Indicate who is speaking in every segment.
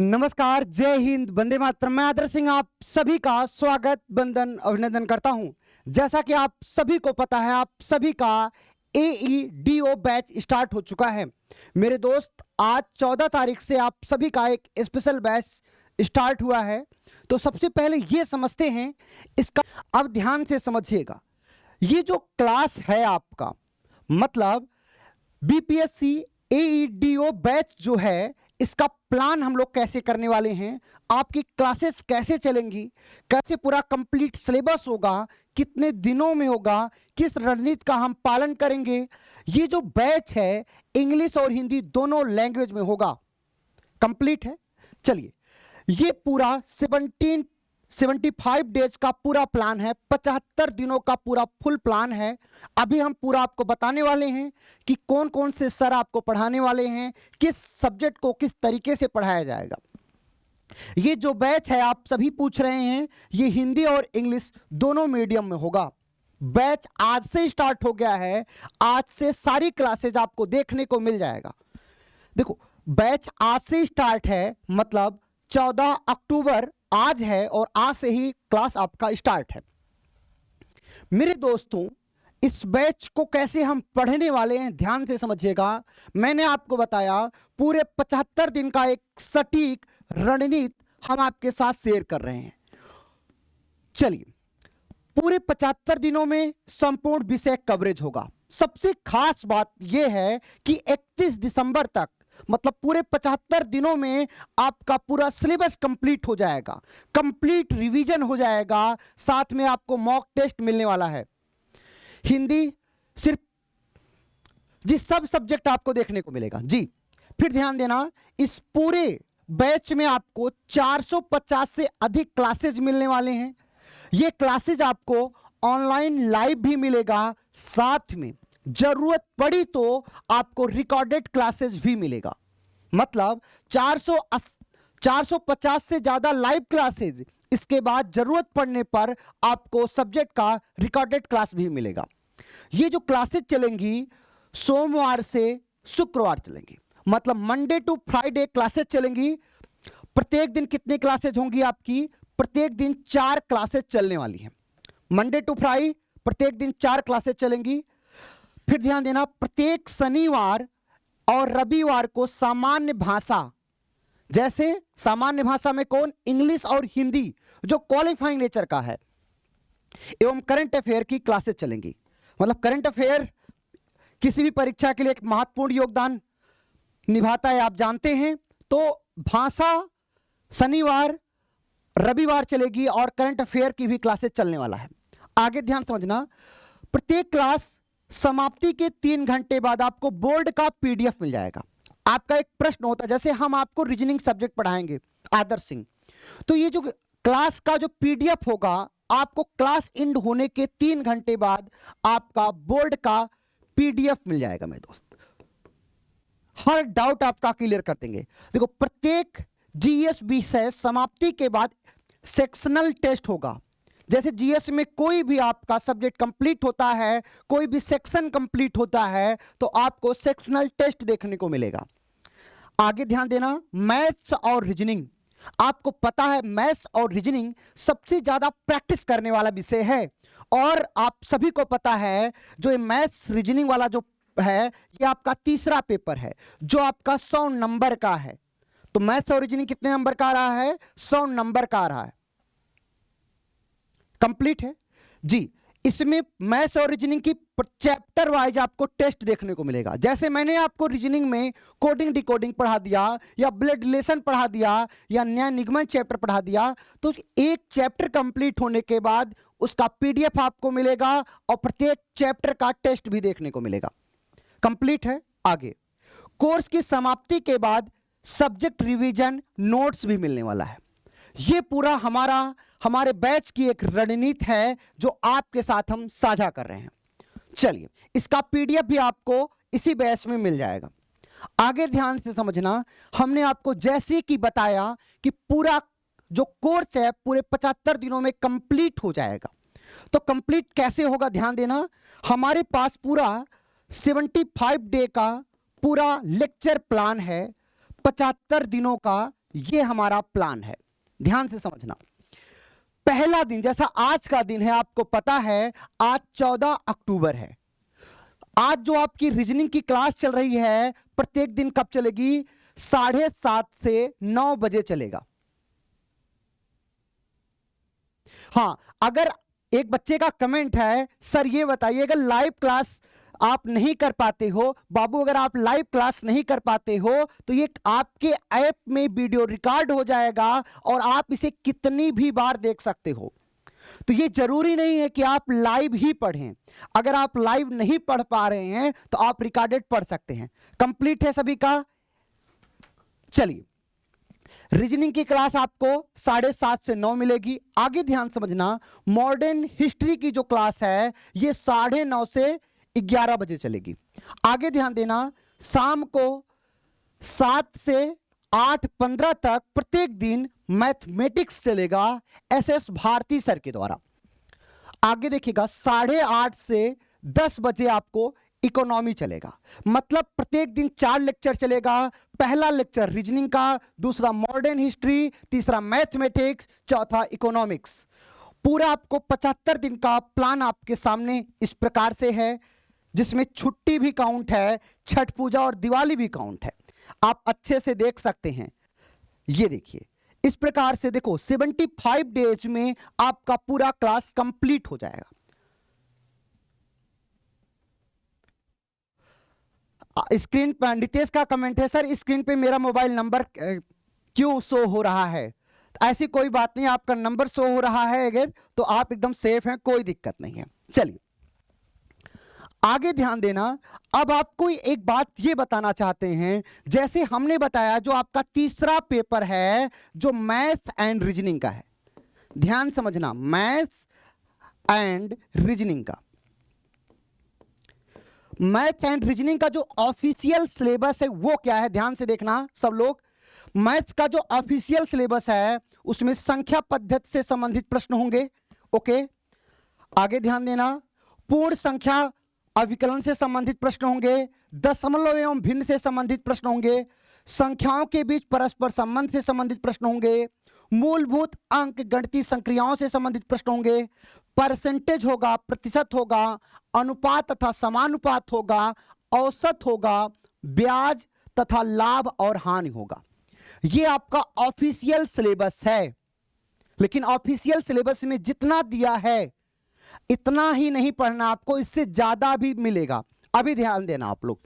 Speaker 1: नमस्कार, जय हिंद, वंदे मातरम। मैं आदर्श सिंह आप सभी का स्वागत, वंदन, अभिनंदन करता हूं। जैसा कि आप सभी को पता है, आप सभी का AEDO बैच स्टार्ट हो चुका है। मेरे दोस्त, आज 14 तारीख से आप सभी का एक स्पेशल बैच स्टार्ट हुआ है। तो सबसे पहले ये समझते हैं इसका, अब ध्यान से समझिएगा। ये जो क्लास है आपका, मतलब BPSC AEDO बैच जो है, इसका प्लान हम लोग कैसे करने वाले हैं, आपकी क्लासेस कैसे चलेंगी, कैसे पूरा कंप्लीट सिलेबस होगा, कितने दिनों में होगा, किस रणनीति का हम पालन करेंगे। ये जो बैच है इंग्लिश और हिंदी दोनों लैंग्वेज में होगा, कंप्लीट है। चलिए, ये पूरा 75 डेज का पूरा प्लान है, 75 दिनों का पूरा फुल प्लान है। अभी हम पूरा आपको बताने वाले हैं कि कौन कौन से सर आपको पढ़ाने वाले हैं, किस सब्जेक्ट को किस तरीके से पढ़ाया जाएगा। ये जो बैच है, आप सभी पूछ रहे हैं, ये हिंदी और इंग्लिश दोनों मीडियम में होगा। बैच आज से स्टार्ट हो गया है, आज से सारी क्लासेज आपको देखने को मिल जाएगा। देखो, बैच आज से स्टार्ट है, मतलब 14 अक्टूबर आज है और आज से ही क्लास आपका स्टार्ट है। मेरे दोस्तों, इस बैच को कैसे हम पढ़ने वाले हैं, ध्यान से समझिएगा। मैंने आपको बताया पूरे 75 दिन का एक सटीक रणनीति हम आपके साथ शेयर कर रहे हैं। चलिए, पूरे 75 दिनों में संपूर्ण विषय कवरेज होगा। सबसे खास बात यह है कि 31 दिसंबर तक, मतलब पूरे 75 दिनों में आपका पूरा सिलेबस कंप्लीट हो जाएगा, कंप्लीट रिवीजन हो जाएगा, साथ में आपको मॉक टेस्ट मिलने वाला है। हिंदी सिर्फ जिस सब सब्जेक्ट आपको देखने को मिलेगा जी। फिर ध्यान देना, इस पूरे बैच में आपको 450 से अधिक क्लासेज मिलने वाले हैं। ये क्लासेज आपको ऑनलाइन लाइव भी मिलेगा, साथ में जरूरत पड़ी तो आपको रिकॉर्डेड क्लासेज भी मिलेगा। मतलब 450 से ज्यादा लाइव क्लासेज, इसके बाद जरूरत पड़ने पर आपको सब्जेक्ट का रिकॉर्डेड क्लास भी मिलेगा। ये जो क्लासेज चलेंगी सोमवार से शुक्रवार चलेंगी, मतलब मंडे टू फ्राइडे क्लासेज चलेंगी। प्रत्येक दिन कितनी क्लासेज होंगी आपकी? प्रत्येक दिन 4 क्लासेज चलने वाली हैं। मंडे टू फ्राइडे प्रत्येक दिन 4 क्लासेज चलेंगी। फिर ध्यान देना, प्रत्येक शनिवार और रविवार को सामान्य भाषा, जैसे सामान्य भाषा में कौन? इंग्लिश और हिंदी, जो क्वालिफाइंग नेचर का है, एवं करंट अफेयर की क्लासेस चलेंगी। मतलब करंट अफेयर किसी भी परीक्षा के लिए एक महत्वपूर्ण योगदान निभाता है, आप जानते हैं। तो भाषा शनिवार रविवार चलेगी और करंट अफेयर की भी क्लासेस चलने वाला है। आगे ध्यान समझना, प्रत्येक क्लास समाप्ति के 3 घंटे बाद आपको बोर्ड का PDF मिल जाएगा। आपका एक प्रश्न होता है, जैसे हम आपको रीजनिंग सब्जेक्ट पढ़ाएंगे आदर्श सिंह, तो ये जो क्लास का जो PDF होगा, आपको क्लास एंड होने के 3 घंटे बाद आपका बोर्ड का PDF मिल जाएगा। मेरे दोस्त, हर डाउट आपका क्लियर कर देंगे। देखो, प्रत्येक GS विषय समाप्ति के बाद सेक्शनल टेस्ट होगा। जैसे GS में कोई भी आपका सब्जेक्ट कंप्लीट होता है, कोई भी सेक्शन कंप्लीट होता है, तो आपको सेक्शनल टेस्ट देखने को मिलेगा। आगे ध्यान देना, मैथ्स और रीजनिंग, आपको पता है मैथ्स और रीजनिंग सबसे ज्यादा प्रैक्टिस करने वाला विषय है। और आप सभी को पता है, जो ये मैथ्स रीजनिंग वाला जो है, ये आपका तीसरा पेपर है, जो आपका 100 नंबर का है। तो मैथ्स और रीजनिंग कितने नंबर का आ रहा है? 100 नंबर का आ रहा है। कंप्लीट है जी। इसमें मैथ्स और रीजनिंग की चैप्टर वाइज आपको टेस्ट देखने को मिलेगा। जैसे मैंने आपको रीजनिंग में कोडिंग डिकोडिंग पढ़ा दिया, या ब्लड रिलेशन पढ़ा दिया, या न्याय निगमन चैप्टर पढ़ा दिया, तो एक चैप्टर कंप्लीट होने के बाद उसका PDF आपको मिलेगा और प्रत्येक चैप्टर का टेस्ट भी देखने को मिलेगा। कंप्लीट है। आगे, कोर्स की समाप्ति के बाद सब्जेक्ट रिवीजन नोट्स भी मिलने वाला है। ये पूरा हमारे बैच की एक रणनीति है, जो आपके साथ हम साझा कर रहे हैं। चलिए, इसका PDF भी आपको इसी बैच में मिल जाएगा। आगे ध्यान से समझना, हमने आपको जैसे कि बताया कि पूरा जो कोर्स है पूरे 75 दिनों में कंप्लीट हो जाएगा। तो कंप्लीट कैसे होगा, ध्यान देना, हमारे पास पूरा 75 डे का पूरा लेक्चर प्लान है, 75 दिनों का ये हमारा प्लान है। ध्यान से समझना, पहला दिन जैसा आज का दिन है, आपको पता है आज 14 अक्टूबर है। आज जो आपकी रीजनिंग की क्लास चल रही है प्रत्येक दिन कब चलेगी? 7:30 से 9 बजे चलेगा। हाँ, अगर एक बच्चे का कमेंट है, सर ये बताइए अगर लाइव क्लास आप नहीं कर पाते हो, बाबू अगर आप लाइव क्लास नहीं कर पाते हो तो ये आपके ऐप में वीडियो रिकॉर्ड हो जाएगा और आप इसे कितनी भी बार देख सकते हो। तो ये जरूरी नहीं है कि आप लाइव ही पढ़ें। अगर आप लाइव नहीं पढ़ पा रहे हैं तो आप रिकॉर्डेड पढ़ सकते हैं। कंप्लीट है सभी का? चलिए, रीजनिंग की क्लास आपको 7:30 से 9 मिलेगी। आगे ध्यान समझना, मॉडर्न हिस्ट्री की जो क्लास है ये 9:30 से 11 बजे चलेगी। आगे ध्यान देना, शाम को 7 से 8:15 तक प्रत्येक दिन मैथमेटिक्स चलेगा SS भारती सर के द्वारा। आगे देखिएगा 8:30 से 10 बजे आपको इकोनॉमी चलेगा। मतलब प्रत्येक दिन 4 लेक्चर चलेगा। पहला लेक्चर रीजनिंग का, दूसरा मॉडर्न हिस्ट्री, तीसरा मैथमेटिक्स, चौथा इकोनॉमिक्स। पूरा आपको 75 दिन का प्लान आपके सामने इस प्रकार से है, जिसमें छुट्टी भी काउंट है, छठ पूजा और दिवाली भी काउंट है। आप अच्छे से देख सकते हैं। ये देखिए इस प्रकार से, देखो 75 डेज में आपका पूरा क्लास कंप्लीट हो जाएगा। स्क्रीन पर नितेश का कमेंट है, सर स्क्रीन पे मेरा मोबाइल नंबर क्यों शो हो रहा है? ऐसी कोई बात नहीं, आपका नंबर शो हो रहा है अगर तो आप एकदम सेफ हैं, कोई दिक्कत नहीं है। चलिए आगे ध्यान देना। अब आपको एक बात ये बताना चाहते हैं, जैसे हमने बताया जो आपका तीसरा पेपर है जो मैथ्स एंड रीजनिंग का है। ध्यान समझना, मैथ्स एंड रीजनिंग का, मैथ्स एंड रीजनिंग का जो ऑफिशियल सिलेबस है वो क्या है? ध्यान से देखना सब लोग। मैथ्स का जो ऑफिशियल सिलेबस है उसमें संख्या पद्धति से संबंधित प्रश्न होंगे। ओके, आगे ध्यान देना, पूर्ण संख्या अविकलन से संबंधित प्रश्न होंगे, दशमलव एवं भिन्न से संबंधित प्रश्न होंगे, संख्याओं के बीच परस्पर संबंध से संबंधित प्रश्न होंगे, मूलभूत अंक गणितीय संक्रियाओं से संबंधित प्रश्न होंगे, परसेंटेज होगा, प्रतिशत होगा, अनुपात तथा समानुपात होगा, औसत होगा, ब्याज तथा लाभ और हानि होगा। यह आपका ऑफिशियल सिलेबस है। लेकिन ऑफिशियल सिलेबस में जितना दिया है इतना ही नहीं पढ़ना, आपको इससे ज्यादा भी मिलेगा। अभी ध्यान देना आप लोग,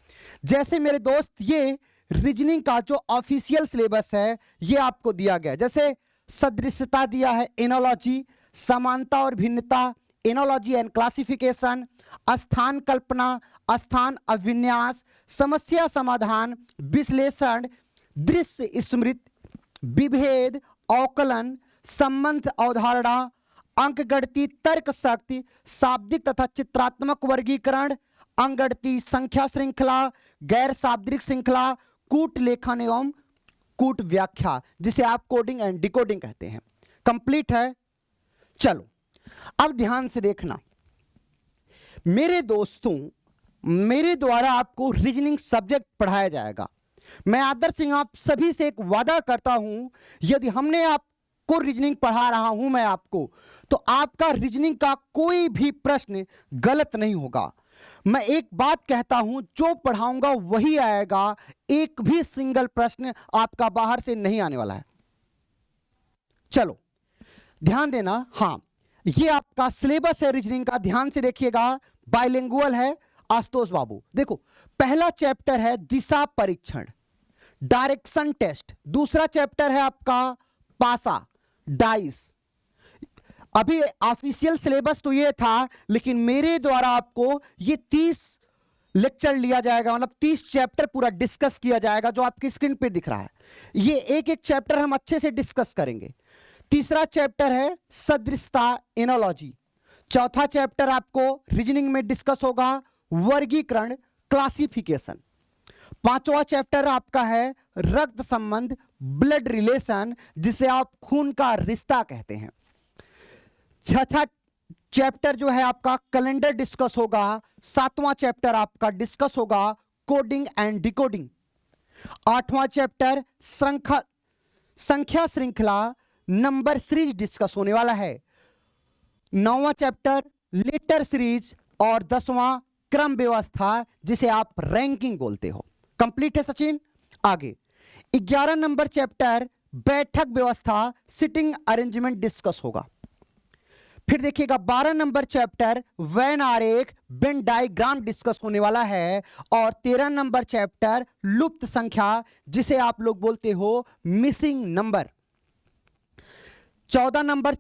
Speaker 1: जैसे मेरे दोस्त ये रीजनिंग का जो ऑफिशियल सिलेबस है ये आपको दिया गया, जैसे सदृश्यता दिया है, एनोलॉजी, समानता और भिन्नता, एनोलॉजी एंड क्लासिफिकेशन, स्थान कल्पना, स्थान अभिन्यास, समस्या समाधान, विश्लेषण, दृश्य स्मृति, विभेद, अवकलन, संबंध अवधारणा, अंकगणितीय तर्क शक्ति, शाब्दिक तथा चित्रात्मक वर्गीकरण, अंकगणितीय संख्या श्रृंखला, गैर शाब्दिक श्रृंखला, कूट लेखन एवं कूट व्याख्या, जिसे आप कोडिंग एंड डिकोडिंग कहते हैं। कंप्लीट है। चलो अब ध्यान से देखना मेरे दोस्तों, मेरे द्वारा आपको रीजनिंग सब्जेक्ट पढ़ाया जाएगा। मैं आदर्श सिंह आप सभी से एक वादा करता हूं, यदि हमने आपको रीजनिंग पढ़ा रहा हूं मैं आपको, तो आपका रीजनिंग का कोई भी प्रश्न गलत नहीं होगा। मैं एक बात कहता हूं, जो पढ़ाऊंगा वही आएगा, एक भी सिंगल प्रश्न आपका बाहर से नहीं आने वाला है। चलो ध्यान देना। हां, ये आपका सिलेबस है रीजनिंग का, ध्यान से देखिएगा। बाइलिंगुअल है आशुतोष बाबू। देखो पहला चैप्टर है दिशा परीक्षण, डायरेक्शन टेस्ट। दूसरा चैप्टर है आपका पासा, डाइस। अभी ऑफिशियल सिलेबस तो ये था, लेकिन मेरे द्वारा आपको ये 30 लेक्चर लिया जाएगा, मतलब 30 चैप्टर पूरा डिस्कस किया जाएगा, जो आपकी स्क्रीन पे दिख रहा है। ये एक एक चैप्टर हम अच्छे से डिस्कस करेंगे। तीसरा चैप्टर है सदृशता, एनोलॉजी। चौथा चैप्टर आपको रीजनिंग में डिस्कस होगा वर्गीकरण, क्लासिफिकेशन। पांचवा चैप्टर आपका है रक्त संबंध, ब्लड रिलेशन, जिसे आप खून का रिश्ता कहते हैं। छठा चैप्टर जो है आपका कैलेंडर डिस्कस होगा। सातवां चैप्टर आपका डिस्कस होगा कोडिंग एंड डिकोडिंग। आठवां चैप्टर संख्या श्रृंखला नंबर सीरीज डिस्कस होने वाला है। 9वां चैप्टर लेटर सीरीज और 10वां क्रम व्यवस्था जिसे आप रैंकिंग बोलते हो। कंप्लीट है सचिन। आगे 11 नंबर चैप्टर बैठक व्यवस्था सिटिंग अरेंजमेंट डिस्कस होगा। फिर देखिएगा 12 नंबर चैप्टर वैन आरेख वेन डायग्राम डिस्कस होने वाला है। और 13 नंबर चैप्टर लुप्त संख्या जिसे आप लोग बोलते हो मिसिंग नंबर। 14 नंबर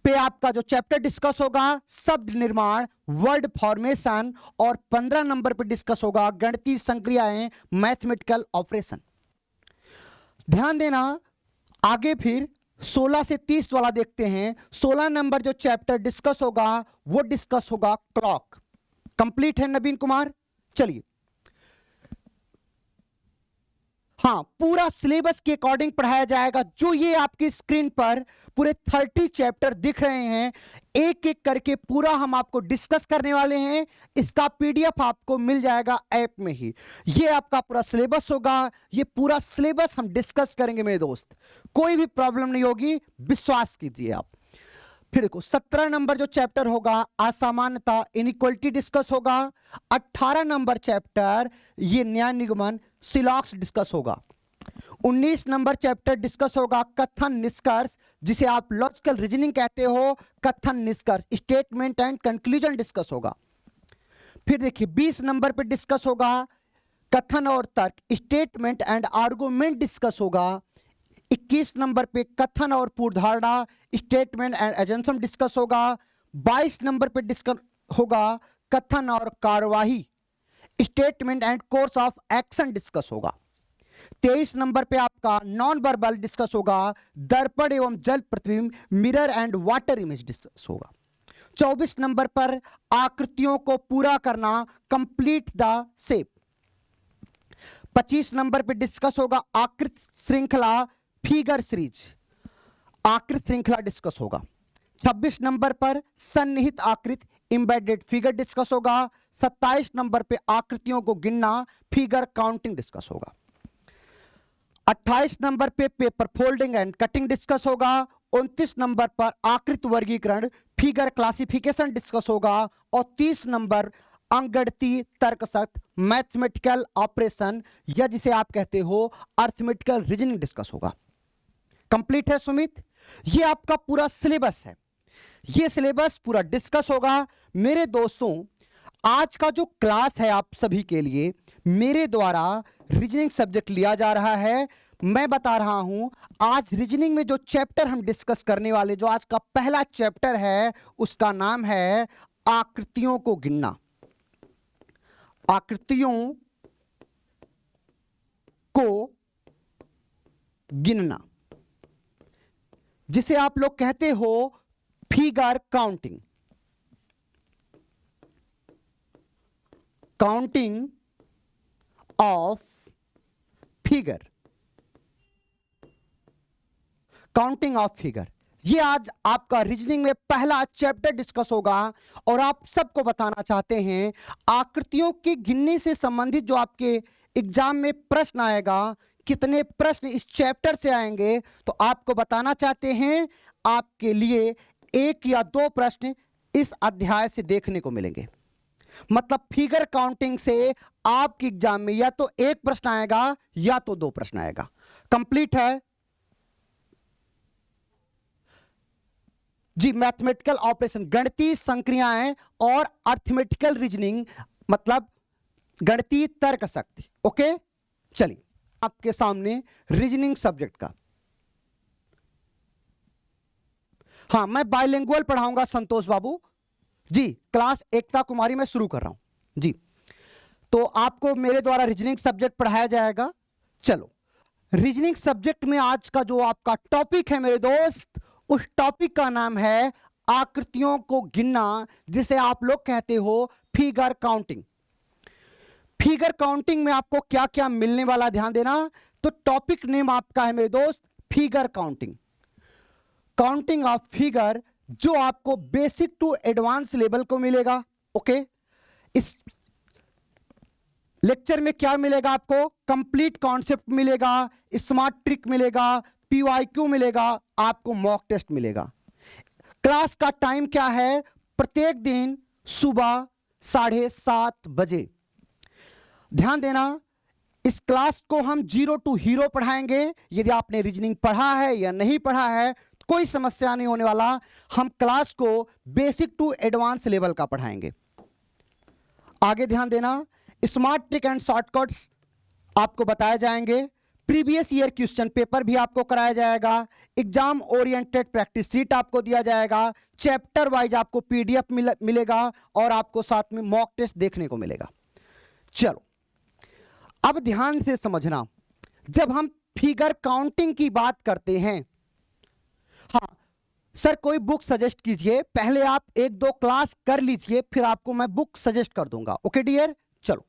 Speaker 1: पे आपका जो चैप्टर डिस्कस होगा शब्द निर्माण वर्ड फॉर्मेशन। और 15 नंबर पे डिस्कस होगा गणितीय संक्रियाएं मैथमेटिकल ऑपरेशन। ध्यान देना आगे फिर 16 से 30 वाला देखते हैं। 16 नंबर जो चैप्टर डिस्कस होगा वो डिस्कस होगा क्लॉक। कंप्लीट है नवीन कुमार। चलिए हाँ, पूरा सिलेबस के अकॉर्डिंग पढ़ाया जाएगा। जो ये आपकी स्क्रीन पर पूरे 30 चैप्टर दिख रहे हैं एक एक करके पूरा हम आपको डिस्कस करने वाले हैं। इसका पीडीएफ आपको मिल जाएगा ऐप में ही। ये आपका पूरा सिलेबस होगा। ये पूरा सिलेबस हम डिस्कस करेंगे मेरे दोस्त, कोई भी प्रॉब्लम नहीं होगी, विश्वास कीजिए आप। फिर देखो 17 नंबर जो चैप्टर होगा असामान्यता इनइक्वालिटी डिस्कस होगा। 18 नंबर चैप्टर ये न्याय निगमन सिलॉक्स डिस्कस होगा। 19 नंबर चैप्टर डिस्कस होगा कथन निष्कर्ष जिसे आप लॉजिकल रीजनिंग कहते हो। कथन निष्कर्ष स्टेटमेंट एंड कंक्लूजन डिस्कस होगा। फिर देखिए 20 नंबर पे डिस्कस होगा कथन और तर्क स्टेटमेंट एंड आर्गुमेंट डिस्कस होगा। 21 नंबर पे कथन और पूर्वधारणा स्टेटमेंट एंड एजम्पशन डिस्कस होगा। 22 नंबर पे डिस्कस होगा कथन और कार्यवाही statement and course of action discuss होगा। 23 नंबर पे आपका नॉन वर्बल डिस्कस होगा दर्पण एवं जल प्रतिबिंब mirror and water image discuss होगा। 24 नंबर पर आकृतियों को पूरा करना कंप्लीट द शेप। 25 नंबर पे डिस्कस होगा आकृत श्रृंखला फिगर सीरीज आकृत श्रृंखला डिस्कस होगा। 26 नंबर पर सन्निहित आकृत एम्बेडेड फिगर डिस्कस होगा। 27 नंबर पे आकृतियों को गिनना फिगर काउंटिंग डिस्कस होगा। 28 नंबर पे paper folding and cutting discuss होगा। 29 नंबर पर आकृत वर्गीकरण फिगर क्लासिफिकेशन डिस्कस होगा। और 30 नंबर अंकगणितीय तर्कशक्त मैथमेटिकल ऑपरेशन या जिसे आप कहते हो अर्थमेटिकल रीजनिंग डिस्कस होगा। कंप्लीट है सुमित। ये आपका पूरा सिलेबस है। ये सिलेबस पूरा डिस्कस होगा। मेरे दोस्तों आज का जो क्लास है आप सभी के लिए मेरे द्वारा रीजनिंग सब्जेक्ट लिया जा रहा है। मैं बता रहा हूं आज रीजनिंग में जो चैप्टर हम डिस्कस करने वाले जो आज का पहला चैप्टर है उसका नाम है आकृतियों को गिनना। आकृतियों को गिनना जिसे आप लोग कहते हो figure counting. Counting of figure. Counting of figure ये आज आपका रीजनिंग में पहला चैप्टर डिस्कस होगा। और आप सबको बताना चाहते हैं आकृतियों के गिनने से संबंधित जो आपके एग्जाम में प्रश्न आएगा कितने प्रश्न इस चैप्टर से आएंगे तो आपको बताना चाहते हैं आपके लिए 1 या 2 प्रश्न इस अध्याय से देखने को मिलेंगे। मतलब फिगर काउंटिंग से आपके एग्जाम में या तो 1 प्रश्न आएगा या तो 2 प्रश्न आएगा। कंप्लीट है जी। मैथमेटिकल ऑपरेशन गणितीय संक्रियाएं और अर्थमेटिकल रीजनिंग मतलब गणितीय तर्कशक्ति। ओके चलिए आपके सामने रीजनिंग सब्जेक्ट का हाँ मैं बाइलिंगुअल पढ़ाऊंगा संतोष बाबू जी। क्लास एकता कुमारी में शुरू कर रहा हूं जी। तो आपको मेरे द्वारा रीजनिंग सब्जेक्ट पढ़ाया जाएगा। चलो रीजनिंग सब्जेक्ट में आज का जो आपका टॉपिक है मेरे दोस्त उस टॉपिक का नाम है आकृतियों को गिनना जिसे आप लोग कहते हो फिगर काउंटिंग। फिगर काउंटिंग में आपको क्या क्या मिलने वाला ध्यान देना। तो टॉपिक नेम आपका है मेरे दोस्त figure counting. Counting of figure जो आपको बेसिक टू एडवांस लेवल को मिलेगा। ओके इस लेक्चर में क्या मिलेगा आपको कंप्लीट कॉन्सेप्ट मिलेगा, स्मार्ट ट्रिक मिलेगा, PYQ मिलेगा, आपको मॉक टेस्ट मिलेगा। क्लास का टाइम क्या है? प्रत्येक दिन सुबह 7:30 बजे। ध्यान देना, इस क्लास को हम 0 to हीरो पढ़ाएंगे। यदि आपने रीजनिंग पढ़ा है या नहीं पढ़ा है कोई समस्या नहीं होने वाला। हम क्लास को बेसिक टू एडवांस लेवल का पढ़ाएंगे। आगे ध्यान देना, स्मार्ट ट्रिक एंड शॉर्टकट्स आपको बताए जाएंगे। प्रीवियस ईयर क्वेश्चन पेपर भी आपको कराया जाएगा। एग्जाम ओरिएंटेड प्रैक्टिस सीट आपको दिया जाएगा। चैप्टर वाइज आपको PDF मिलेगा और आपको साथ में मॉक टेस्ट देखने को मिलेगा। चलो अब ध्यान से समझना, जब हम फिगर काउंटिंग की बात करते हैं, हाँ सर कोई बुक सजेस्ट कीजिए, पहले आप 1-2 क्लास कर लीजिए फिर आपको मैं बुक सजेस्ट कर दूंगा। ओके डियर, चलो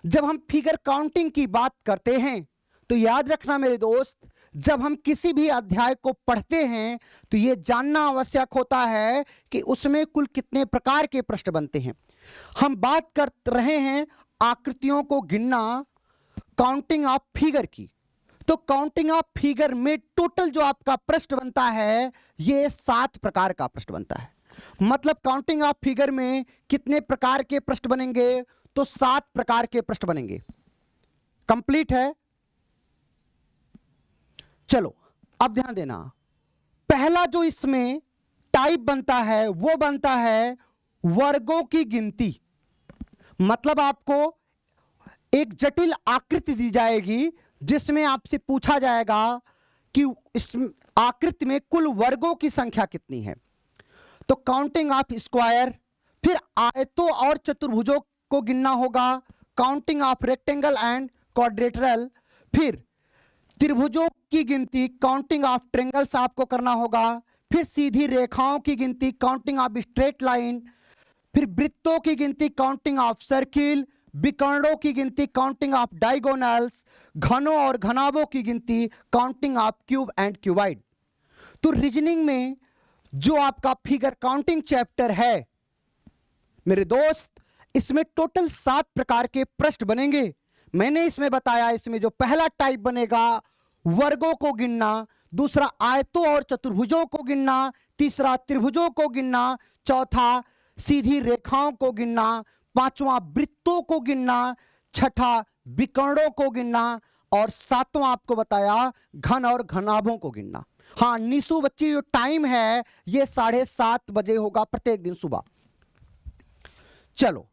Speaker 1: जब हम फिगर काउंटिंग की बात करते हैं तो याद रखना मेरे दोस्त, जब हम किसी भी अध्याय को पढ़ते हैं तो यह जानना आवश्यक होता है कि उसमें कुल कितने प्रकार के प्रश्न बनते हैं। हम बात कर रहे हैं आकृतियों को गिनना, काउंटिंग ऑफ फिगर की। तो काउंटिंग ऑफ फिगर में टोटल जो आपका प्रश्न बनता है ये 7 प्रकार का प्रश्न बनता है। मतलब काउंटिंग ऑफ फिगर में कितने प्रकार के प्रश्न बनेंगे? तो 7 प्रकार के प्रश्न बनेंगे। कंप्लीट है? चलो अब ध्यान देना, पहला जो इसमें टाइप बनता है वो बनता है वर्गों की गिनती। मतलब आपको एक जटिल आकृति दी जाएगी जिसमें आपसे पूछा जाएगा कि इस आकृति में कुल वर्गों की संख्या कितनी है। तो काउंटिंग ऑफ स्क्वायर, फिर आयतों और चतुर्भुजों को गिनना होगा, counting of rectangle and quadrilateral, फिर त्रिभुजों की गिनती, काउंटिंग ऑफ ट्रायंगल्स आपको करना होगा, फिर सीधी रेखाओं की गिनती, काउंटिंग ऑफ स्ट्रेट लाइन, फिर वृत्तों की गिनती, काउंटिंग ऑफ सर्किल, विकर्णों की गिनती, काउंटिंग ऑफ डायगोनल्स, घनों और घनाभों की गिनती, counting of cube and cuboid. तो रीजनिंग में जो आपका फिगर काउंटिंग चैप्टर है मेरे दोस्त, इसमें टोटल 7 प्रकार के प्रश्न बनेंगे। मैंने इसमें बताया, इसमें जो पहला टाइप बनेगा वर्गों को गिनना, दूसरा आयतों और चतुर्भुजों को गिनना, तीसरा त्रिभुजों को गिनना, चौथा सीधी रेखाओं को गिनना, पांचवा वृत्तों को गिनना, छठा विकर्णों को गिनना और सातवां आपको बताया घन और घनाभों को गिनना। हाँ निशु बच्ची, जो टाइम है ये 7:30 बजे होगा प्रत्येक दिन सुबह। चलो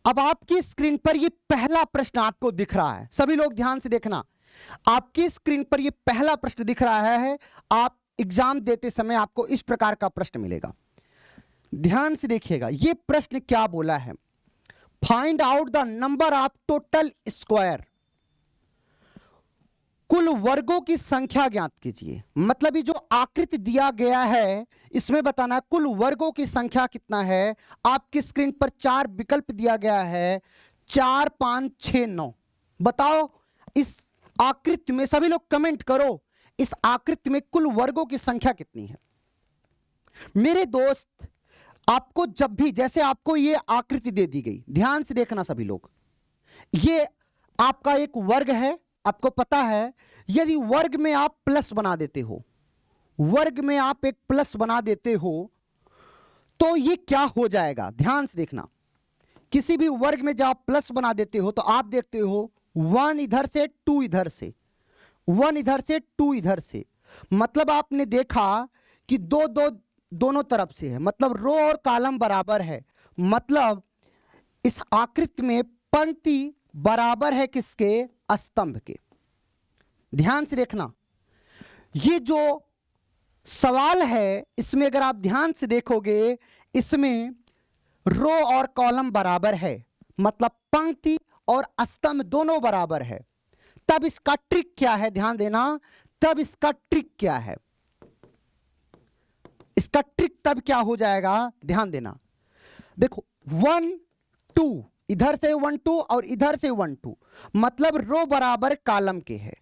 Speaker 1: अब आपकी स्क्रीन पर ये पहला प्रश्न आपको दिख रहा है, सभी लोग ध्यान से देखना। आपकी स्क्रीन पर ये पहला प्रश्न दिख रहा है। आप एग्जाम देते समय आपको इस प्रकार का प्रश्न मिलेगा, ध्यान से देखिएगा। ये प्रश्न क्या बोला है? Find out the number of total square, कुल वर्गों की संख्या ज्ञात कीजिए। मतलब ये जो आकृति दिया गया है इसमें बताना कुल वर्गों की संख्या कितना है। आपकी स्क्रीन पर 4 विकल्प दिया गया है, 4, 5, 6, 9। बताओ इस आकृति में, सभी लोग कमेंट करो, इस आकृति में कुल वर्गों की संख्या कितनी है। मेरे दोस्त आपको जब भी, जैसे आपको ये आकृति दे दी गई, ध्यान से देखना सभी लोग, ये आपका एक वर्ग है, आपको पता है। यदि वर्ग में आप प्लस बना देते हो, वर्ग में आप एक प्लस बना देते हो तो ये क्या हो जाएगा, ध्यान से देखना। किसी भी वर्ग में जब आप प्लस बना देते हो तो आप देखते हो 1 इधर से 2 इधर से, 1 इधर से 2 इधर से। मतलब आपने देखा कि दोनों तरफ से है, मतलब रो और कॉलम बराबर है। मतलब इस आकृति में पंक्ति बराबर है किसके? स्तंभ के। ध्यान से देखना, ये जो सवाल है इसमें अगर आप ध्यान से देखोगे, इसमें रो और कॉलम बराबर है, मतलब पंक्ति और स्तंभ दोनों बराबर है। तब इसका ट्रिक क्या है, ध्यान देना। तब इसका ट्रिक क्या है, इसका ट्रिक तब क्या हो जाएगा, ध्यान देना। देखो 1 2, इधर से 1 2 और इधर से 1 2, मतलब रो बराबर कॉलम के है।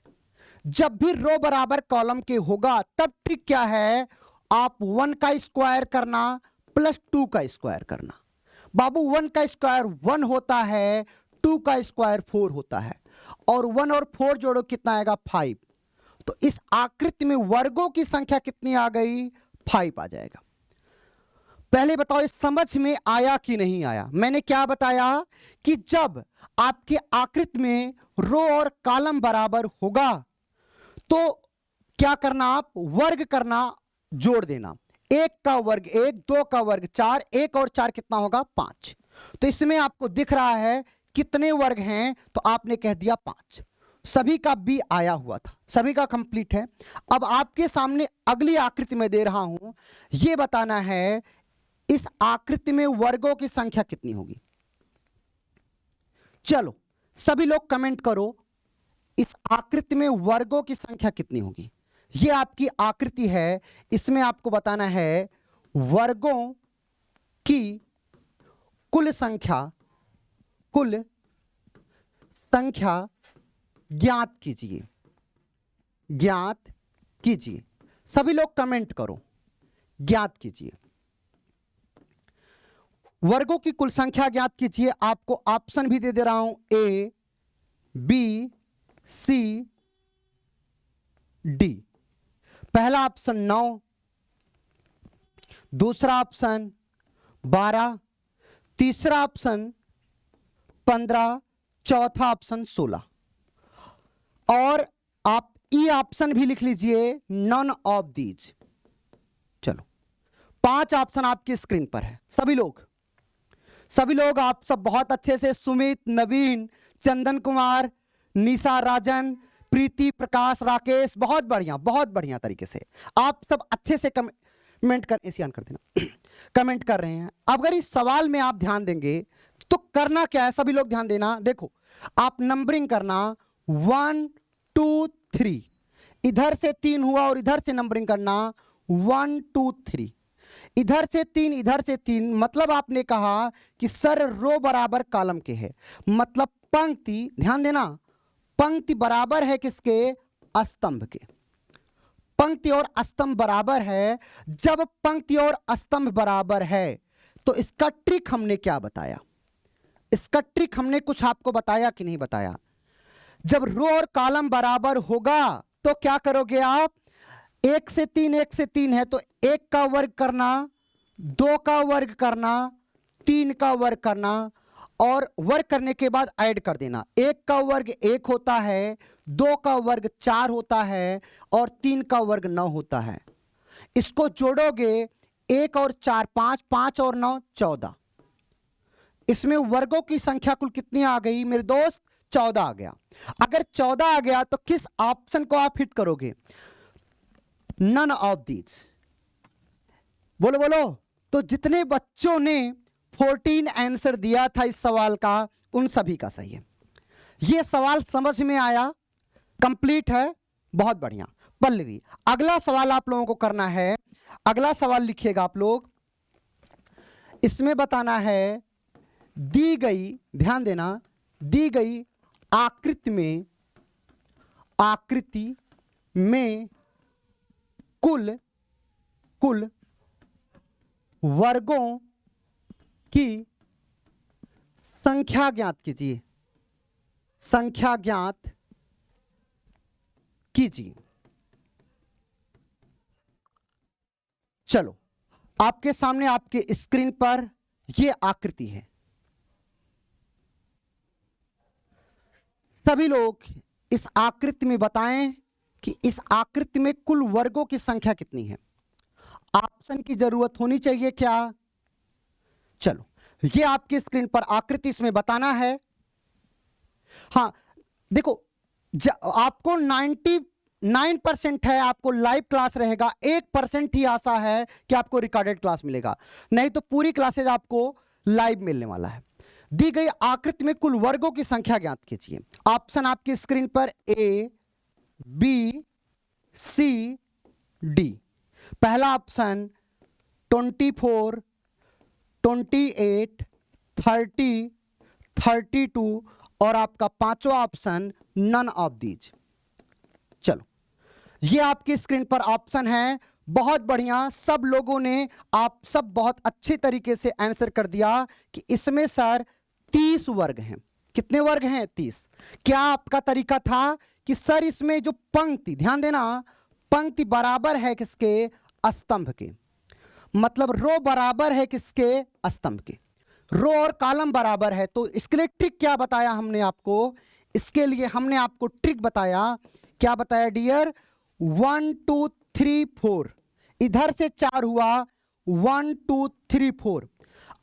Speaker 1: जब भी रो बराबर कॉलम के होगा तब ट्रिक क्या है, आप 1 का स्क्वायर करना प्लस 2 का स्क्वायर करना। बाबू 1 का स्क्वायर 1 होता है, 2 का स्क्वायर 4 होता है, और 1 और 4 जोड़ो कितना आएगा 5। तो इस आकृति में वर्गों की संख्या कितनी आ गई? 5 आ जाएगा। पहले बताओ इस समझ में आया कि नहीं आया? मैंने क्या बताया कि जब आपके आकृति में रो और कॉलम बराबर होगा तो क्या करना, आप वर्ग करना, जोड़ देना। 1 का वर्ग 1, 2 का वर्ग 4, 1 और 4 कितना होगा? 5। तो इसमें आपको दिख रहा है कितने वर्ग हैं, तो आपने कह दिया 5। सभी का बी आया हुआ था, सभी का कंप्लीट है। अब आपके सामने अगली आकृति में दे रहा हूं, यह बताना है इस आकृति में वर्गों की संख्या कितनी होगी। चलो सभी लोग कमेंट करो, इस आकृति में वर्गों की संख्या कितनी होगी। यह आपकी आकृति है, इसमें आपको बताना है वर्गों की कुल संख्या ज्ञात कीजिए, ज्ञात कीजिए। सभी लोग कमेंट करो, ज्ञात कीजिए। वर्गों की कुल संख्या ज्ञात कीजिए। आपको ऑप्शन भी दे रहा हूं, ए, बी, सी, डी। पहला ऑप्शन 9, दूसरा ऑप्शन 12, तीसरा ऑप्शन 15, चौथा ऑप्शन 16। और आप ई ऑप्शन भी लिख लीजिए, नन ऑफ दीज। चलो 5 ऑप्शन आपकी स्क्रीन पर है। सभी लोग आप सब बहुत अच्छे से, सुमित, नवीन, चंदन कुमार, निशा, राजन, प्रीति, प्रकाश, राकेश, बहुत बढ़िया तरीके से आप सब अच्छे से कमेंट कर, एशियान कर देना, कमेंट कर रहे हैं। अगर इस सवाल में आप ध्यान देंगे तो करना क्या है, सभी लोग ध्यान देना। देखो आप नंबरिंग करना 1 2 3, इधर से 3 हुआ और इधर से नंबरिंग करना 1 2 3, इधर से 3 इधर से 3। मतलब आपने कहा कि सर रो बराबर कॉलम के है, मतलब पंक्ति, ध्यान देना, पंक्ति बराबर है किसके? स्तंभ के। पंक्ति और स्तंभ बराबर है। जब पंक्ति और स्तंभ बराबर है तो इसका ट्रिक हमने क्या बताया? इसका ट्रिक हमने कुछ आपको बताया कि नहीं बताया? जब रो और कॉलम बराबर होगा तो क्या करोगे आप? 1 से 3 है तो 1 का वर्ग करना, 2 का वर्ग करना, 3 का वर्ग करना, और वर्ग करने के बाद ऐड कर देना। 1 का वर्ग 1 होता है, 2 का वर्ग 4 होता है और 3 का वर्ग 9 होता है। इसको जोड़ोगे 1 और 4 5, 5 और 9 14। इसमें वर्गों की संख्या कुल कितनी आ गई मेरे दोस्त? 14 आ गया। अगर 14 आ गया तो किस ऑप्शन को आप हिट करोगे? None of these. बोलो। तो जितने बच्चों ने 14 आंसर दिया था इस सवाल का, उन सभी का सही है। यह सवाल समझ में आया? कंप्लीट है, बहुत बढ़िया। पल्लवी, अगला सवाल आप लोगों को करना है। अगला सवाल लिखिएगा आप लोग। इसमें बताना है दी गई, ध्यान देना, दी गई आकृति में कुल वर्गों की संख्या ज्ञात कीजिए, संख्या ज्ञात कीजिए। चलो आपके सामने आपके स्क्रीन पर यह आकृति है। सभी लोग इस आकृति में बताएं कि इस आकृति में कुल वर्गों की संख्या कितनी है। ऑप्शन की जरूरत होनी चाहिए क्या? चलो ये आपकी स्क्रीन पर आकृति, इसमें बताना है। हां देखो, आपको 99% है आपको लाइव क्लास रहेगा, 1% ही आशा है कि आपको रिकॉर्डेड क्लास मिलेगा, नहीं तो पूरी क्लासेज आपको लाइव मिलने वाला है। दी गई आकृति में कुल वर्गों की संख्या ज्ञात कीजिए। ऑप्शन आपकी स्क्रीन पर ए, बी, सी, डी। पहला ऑप्शन 24, 28, 30, 32 और आपका पांचवा ऑप्शन नन ऑफ दीज। चलो ये आपकी स्क्रीन पर ऑप्शन है। बहुत बढ़िया, सब लोगों ने, आप सब बहुत अच्छे तरीके से आंसर कर दिया कि इसमें सर 30 वर्ग हैं। कितने वर्ग हैं? 30। क्या आपका तरीका था कि सर इसमें जो पंक्ति, ध्यान देना, पंक्ति बराबर है किसके? स्तंभ के। मतलब रो बराबर है किसके? स्तंभ के। रो और कॉलम बराबर है। तो इसके लिए ट्रिक क्या बताया हमने आपको? इसके लिए हमने आपको ट्रिक बताया। क्या बताया डियर? 1 2 3 4, इधर से 4 हुआ, 1 2 3 4।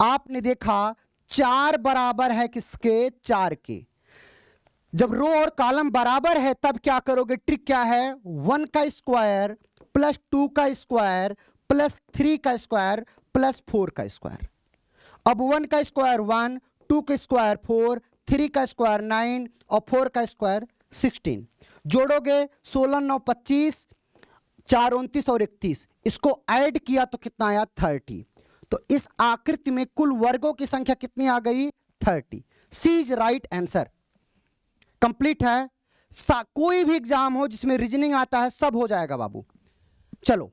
Speaker 1: आपने देखा 4 बराबर है किसके? 4 के। जब रो और कॉलम बराबर है तब क्या करोगे? ट्रिक क्या है? 1 का स्क्वायर प्लस 2 का स्क्वायर प्लस 3 का स्क्वायर प्लस 4 का स्क्वायर। अब 1 का स्क्वायर 1, 2 का स्क्वायर 4, 3 का स्क्वायर 9 और 4 का स्क्वायर 16। जोड़ोगे 16 9 25, 4 29 और 31, इसको ऐड किया तो कितना आया? 30। तो इस आकृति में कुल वर्गों की संख्या कितनी आ गई? 30। सी इज राइट आंसर। कंप्लीट है। कोई भी एग्जाम हो जिसमें रीजनिंग आता है सब हो जाएगा बाबू। चलो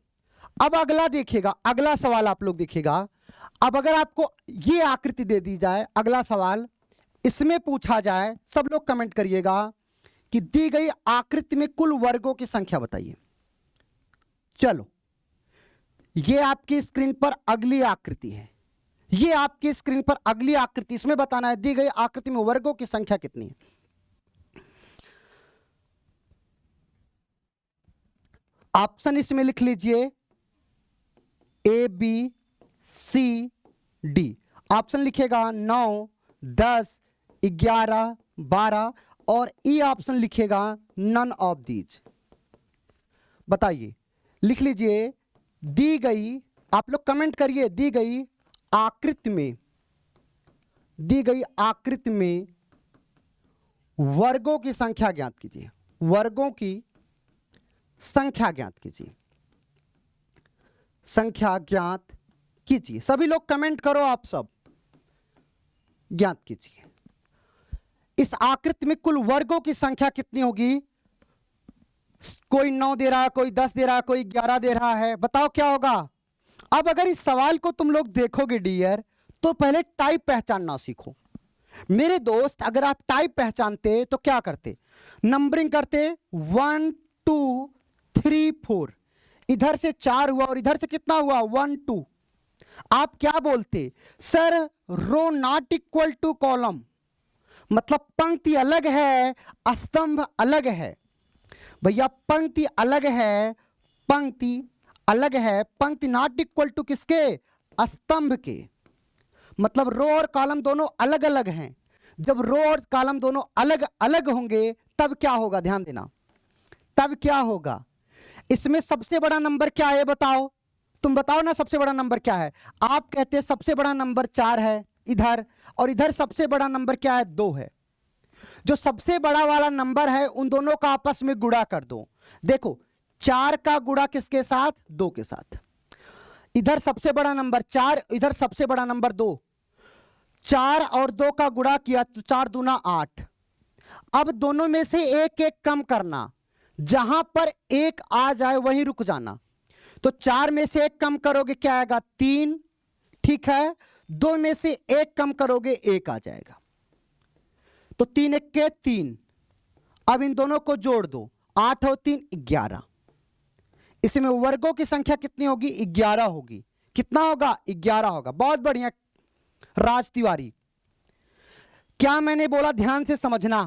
Speaker 1: अब अगला देखिएगा, अगला सवाल आप लोग देखिएगा। अब अगर आपको ये आकृति दे दी जाए, अगला सवाल इसमें पूछा जाए, सब लोग कमेंट करिएगा कि दी गई आकृति में कुल वर्गों की संख्या बताइए। चलो ये आपकी स्क्रीन पर अगली आकृति है, ये आपकी स्क्रीन पर अगली आकृति, इसमें बताना है दी गई आकृति में वर्गों की संख्या कितनी है। ऑप्शन इसमें लिख लीजिए A B C D. Option लिखेगा 9 10 11 12 और ई ऑप्शन लिखेगा नन ऑफ दीज। बताइए, लिख लीजिए दी गई, आप लोग कमेंट करिए, दी गई आकृति में, दी गई आकृति में वर्गों की संख्या ज्ञात कीजिए। वर्गों की संख्या ज्ञात कीजिए। संख्या ज्ञात कीजिए। सभी लोग कमेंट करो, आप सब ज्ञात कीजिए। इस आकृति में कुल वर्गों की संख्या कितनी होगी? कोई 9 दे रहा, कोई 10 दे रहा, कोई 11 दे रहा है। बताओ क्या होगा? अब अगर इस सवाल को तुम लोग देखोगे डियर, तो पहले टाइप पहचानना सीखो। मेरे दोस्त, अगर आप टाइप पहचानते तो क्या करते? नंबरिंग करते 1 2 3 4, इधर से 4 हुआ और इधर से कितना हुआ? 1 2। आप क्या बोलते? Sir row not equal to column, मतलब पंक्ति अलग है, स्तंभ अलग है। भैया पंक्ति अलग है, पंक्ति अलग है, पंक्ति नॉट इक्वल टू किसके? स्तंभ के। मतलब रो और कॉलम दोनों अलग अलग हैं। जब रो और कॉलम दोनों अलग अलग होंगे तब क्या होगा? ध्यान देना, तब क्या होगा? इसमें सबसे बड़ा नंबर क्या है बताओ? तुम बताओ ना, सबसे बड़ा नंबर क्या है? आप कहते हैं सबसे बड़ा नंबर 4 है इधर, और इधर सबसे बड़ा नंबर क्या है? 2 है। जो सबसे बड़ा वाला नंबर है उन दोनों का आपस में गुणा कर दो। देखो 4 का गुणा किसके साथ? 2 के साथ। इधर सबसे बड़ा नंबर 4, इधर सबसे बड़ा नंबर 2। 4 और 2 का गुणा किया तो 4 दूना 8। अब दोनों में से एक एक कम करना, जहां पर एक आ जाए वहीं रुक जाना। तो 4 में से एक कम करोगे क्या आएगा? 3। ठीक है। 2 में से एक कम करोगे 1 आ जाएगा। तो 3 1 के 3। अब इन दोनों को जोड़ दो, 8 और 3 11। इसमें वर्गों की संख्या कितनी होगी? 11 होगी। कितना होगा? 11 होगा। बहुत बढ़िया राज तिवारी। क्या मैंने बोला ध्यान से समझना।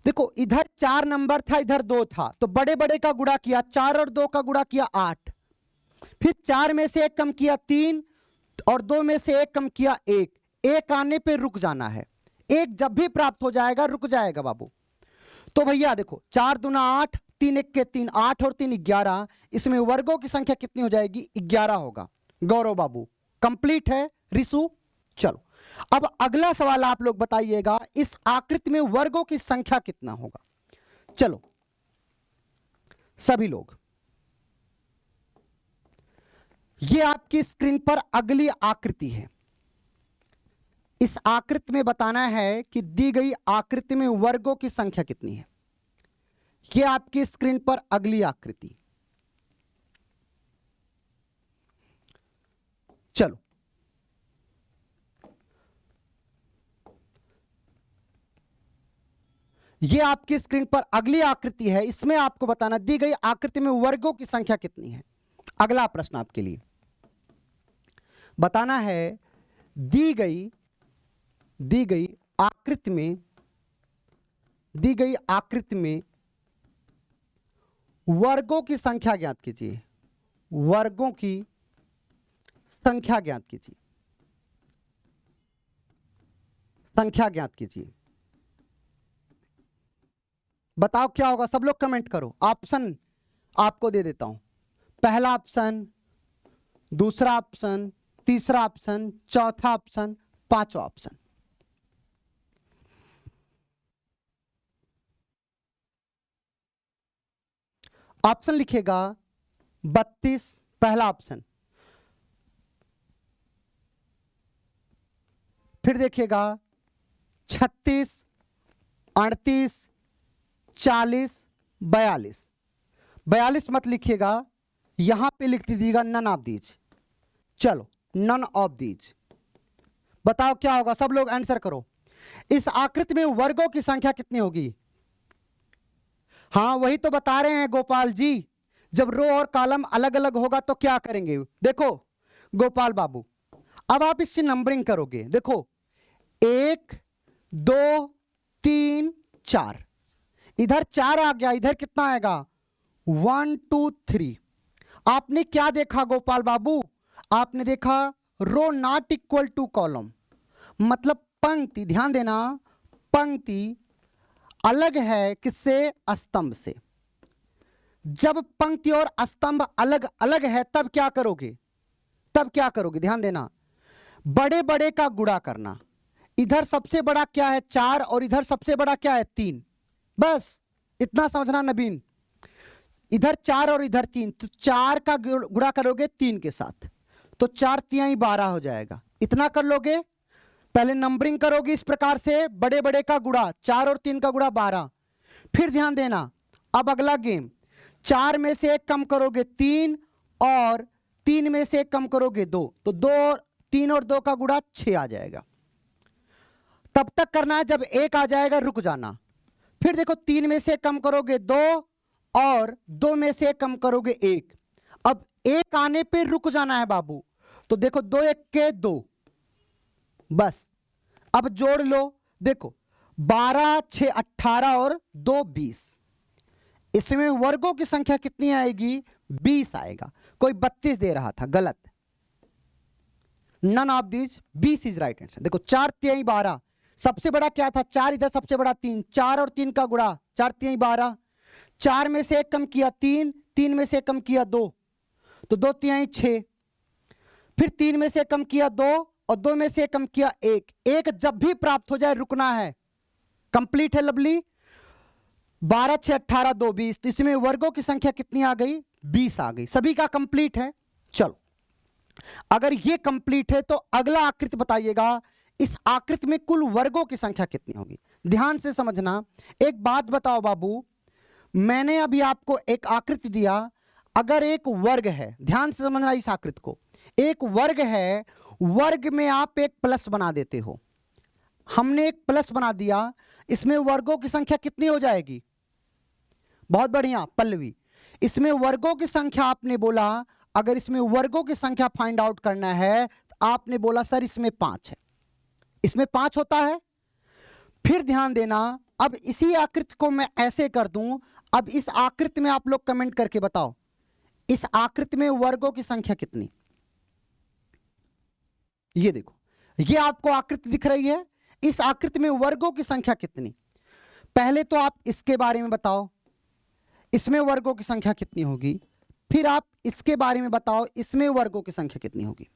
Speaker 1: देखो इधर 4 नंबर था, इधर 2 था, तो बड़े बड़े का गुणा किया, 4 और 2 का गुणा किया 8। फिर 4 में से एक कम किया 3 और 2 में से एक कम किया 1। 1 आने पे रुक जाना है। 1 जब भी प्राप्त हो जाएगा रुक जाएगा बाबू। तो भैया देखो 4 दूना 8, 3 1 के 3, 8 और 3 11। इसमें वर्गों की संख्या कितनी हो जाएगी? 11 होगा। गौरव बाबू कंप्लीट है। रिसु चलो अब अगला सवाल आप लोग बताइएगा, इस आकृति में वर्गों की संख्या कितना होगा? चलो सभी लोग, ये आपकी स्क्रीन पर अगली आकृति है। इस आकृति में बताना है कि दी गई आकृति में वर्गों की संख्या कितनी है। ये आपकी स्क्रीन पर अगली आकृति। चलो ये आपकी स्क्रीन पर अगली आकृति है, इसमें आपको बताना दी गई आकृति में वर्गों की संख्या कितनी है। अगला प्रश्न आपके लिए बताना है, दी गई आकृति में वर्गों की संख्या ज्ञात कीजिए। वर्गों की संख्या ज्ञात कीजिए। संख्या ज्ञात कीजिए। बताओ क्या होगा, सब लोग कमेंट करो। ऑप्शन आपको दे देता हूं। पहला ऑप्शन, दूसरा ऑप्शन, तीसरा ऑप्शन, चौथा ऑप्शन, पांचवा ऑप्शन। ऑप्शन लिखेगा 32 पहला ऑप्शन, फिर देखिएगा 36, 38, 40, 42। 42 मत लिखिएगा, यहां पे लिख दीजिएगा नन ऑफ दीज। चलो नन ऑफ दीज। बताओ क्या होगा, सब लोग आंसर करो। इस आकृति में वर्गों की संख्या कितनी होगी? हाँ वही तो बता रहे हैं गोपाल जी, जब रो और कॉलम अलग अलग होगा तो क्या करेंगे। देखो गोपाल बाबू, अब आप इसकी नंबरिंग करोगे। देखो 1 2 3 4, इधर 4 आ गया, इधर कितना आएगा 1 2 3। आपने क्या देखा गोपाल बाबू? आपने देखा रो नॉट इक्वल टू कॉलम, मतलब पंक्ति, ध्यान देना, पंक्ति अलग है किससे? स्तंभ से। जब पंक्ति और स्तंभ अलग अलग है तब क्या करोगे? तब क्या करोगे? ध्यान देना, बड़े बड़े का गुणा करना। इधर सबसे बड़ा क्या है 4 और इधर सबसे बड़ा क्या है 3। बस इतना समझना नबीन, इधर 4 और इधर 3, तो 4 का गुणा करोगे 3 के साथ तो 4 3 12 हो जाएगा। इतना कर लोगे, पहले नंबरिंग करोगे इस प्रकार से, बड़े बड़े का गुणा 4 और 3 का गुणा 12। फिर ध्यान देना, अब अगला गेम, 4 में से 1 कम करोगे 3 और 3 में से 1 कम करोगे 2, तो 2 3 और 2 का गुणा 6 आ जाएगा। तब तक करना है, जब 1 आ जाएगा रुक जाना। फिर देखो 3 में से कम करोगे 2 और 2 में से कम करोगे 1। अब 1 आने पे रुक जाना है बाबू, तो देखो 2 1 के 2, बस अब जोड़ लो। देखो 12 6 18 और 2 20। इसमें वर्गों की संख्या कितनी आएगी? 20 आएगा। कोई 32 दे रहा था, गलत। None of these, 20 is right answer. देखो 4 3 12, सबसे बड़ा क्या था 4, इधर सबसे बड़ा 3, 4 और 3 का गुणा 4 3 12। 4 में से 1 कम किया 3, 3 में से कम किया 2, तो 2 3 6। फिर 3 में से कम किया 2 और 2 में से कम किया 1। 1 जब भी प्राप्त हो जाए रुकना है। कंप्लीट है लवली। 12 6 18 2 20, तो इसमें वर्गों की संख्या कितनी आ गई? 20 आ गई। सभी का कंप्लीट है। चलो अगर ये कंप्लीट है तो अगला आकृति बताइएगा, इस आकृति में कुल वर्गों की संख्या कितनी होगी? ध्यान से समझना। एक बात बताओ बाबू, मैंने अभी आपको एक आकृति दिया, अगर एक वर्ग है, ध्यान से समझना इस आकृति को, एक वर्ग है, वर्ग में आप एक प्लस बना देते हो। हमने एक प्लस बना दिया, इसमें वर्गों की संख्या कितनी हो जाएगी? बहुत बढ़िया पल्लवी, इसमें वर्गों की संख्या आपने बोला, अगर इसमें वर्गों की संख्या फाइंड आउट करना है तो आपने बोला सर इसमें 5 है, इसमें 5 होता है। फिर ध्यान देना, अब इसी आकृति को मैं ऐसे कर दूं, अब इस आकृति में आप लोग कमेंट करके बताओ, इस आकृति में वर्गों की संख्या कितनी? ये देखो, ये आपको आकृति दिख रही है, इस आकृति में वर्गों की संख्या कितनी? पहले तो आप इसके बारे में बताओ, इसमें वर्गों की संख्या कितनी होगी। फिर आप इसके बारे में बताओ, इसमें वर्गों की संख्या कितनी होगी।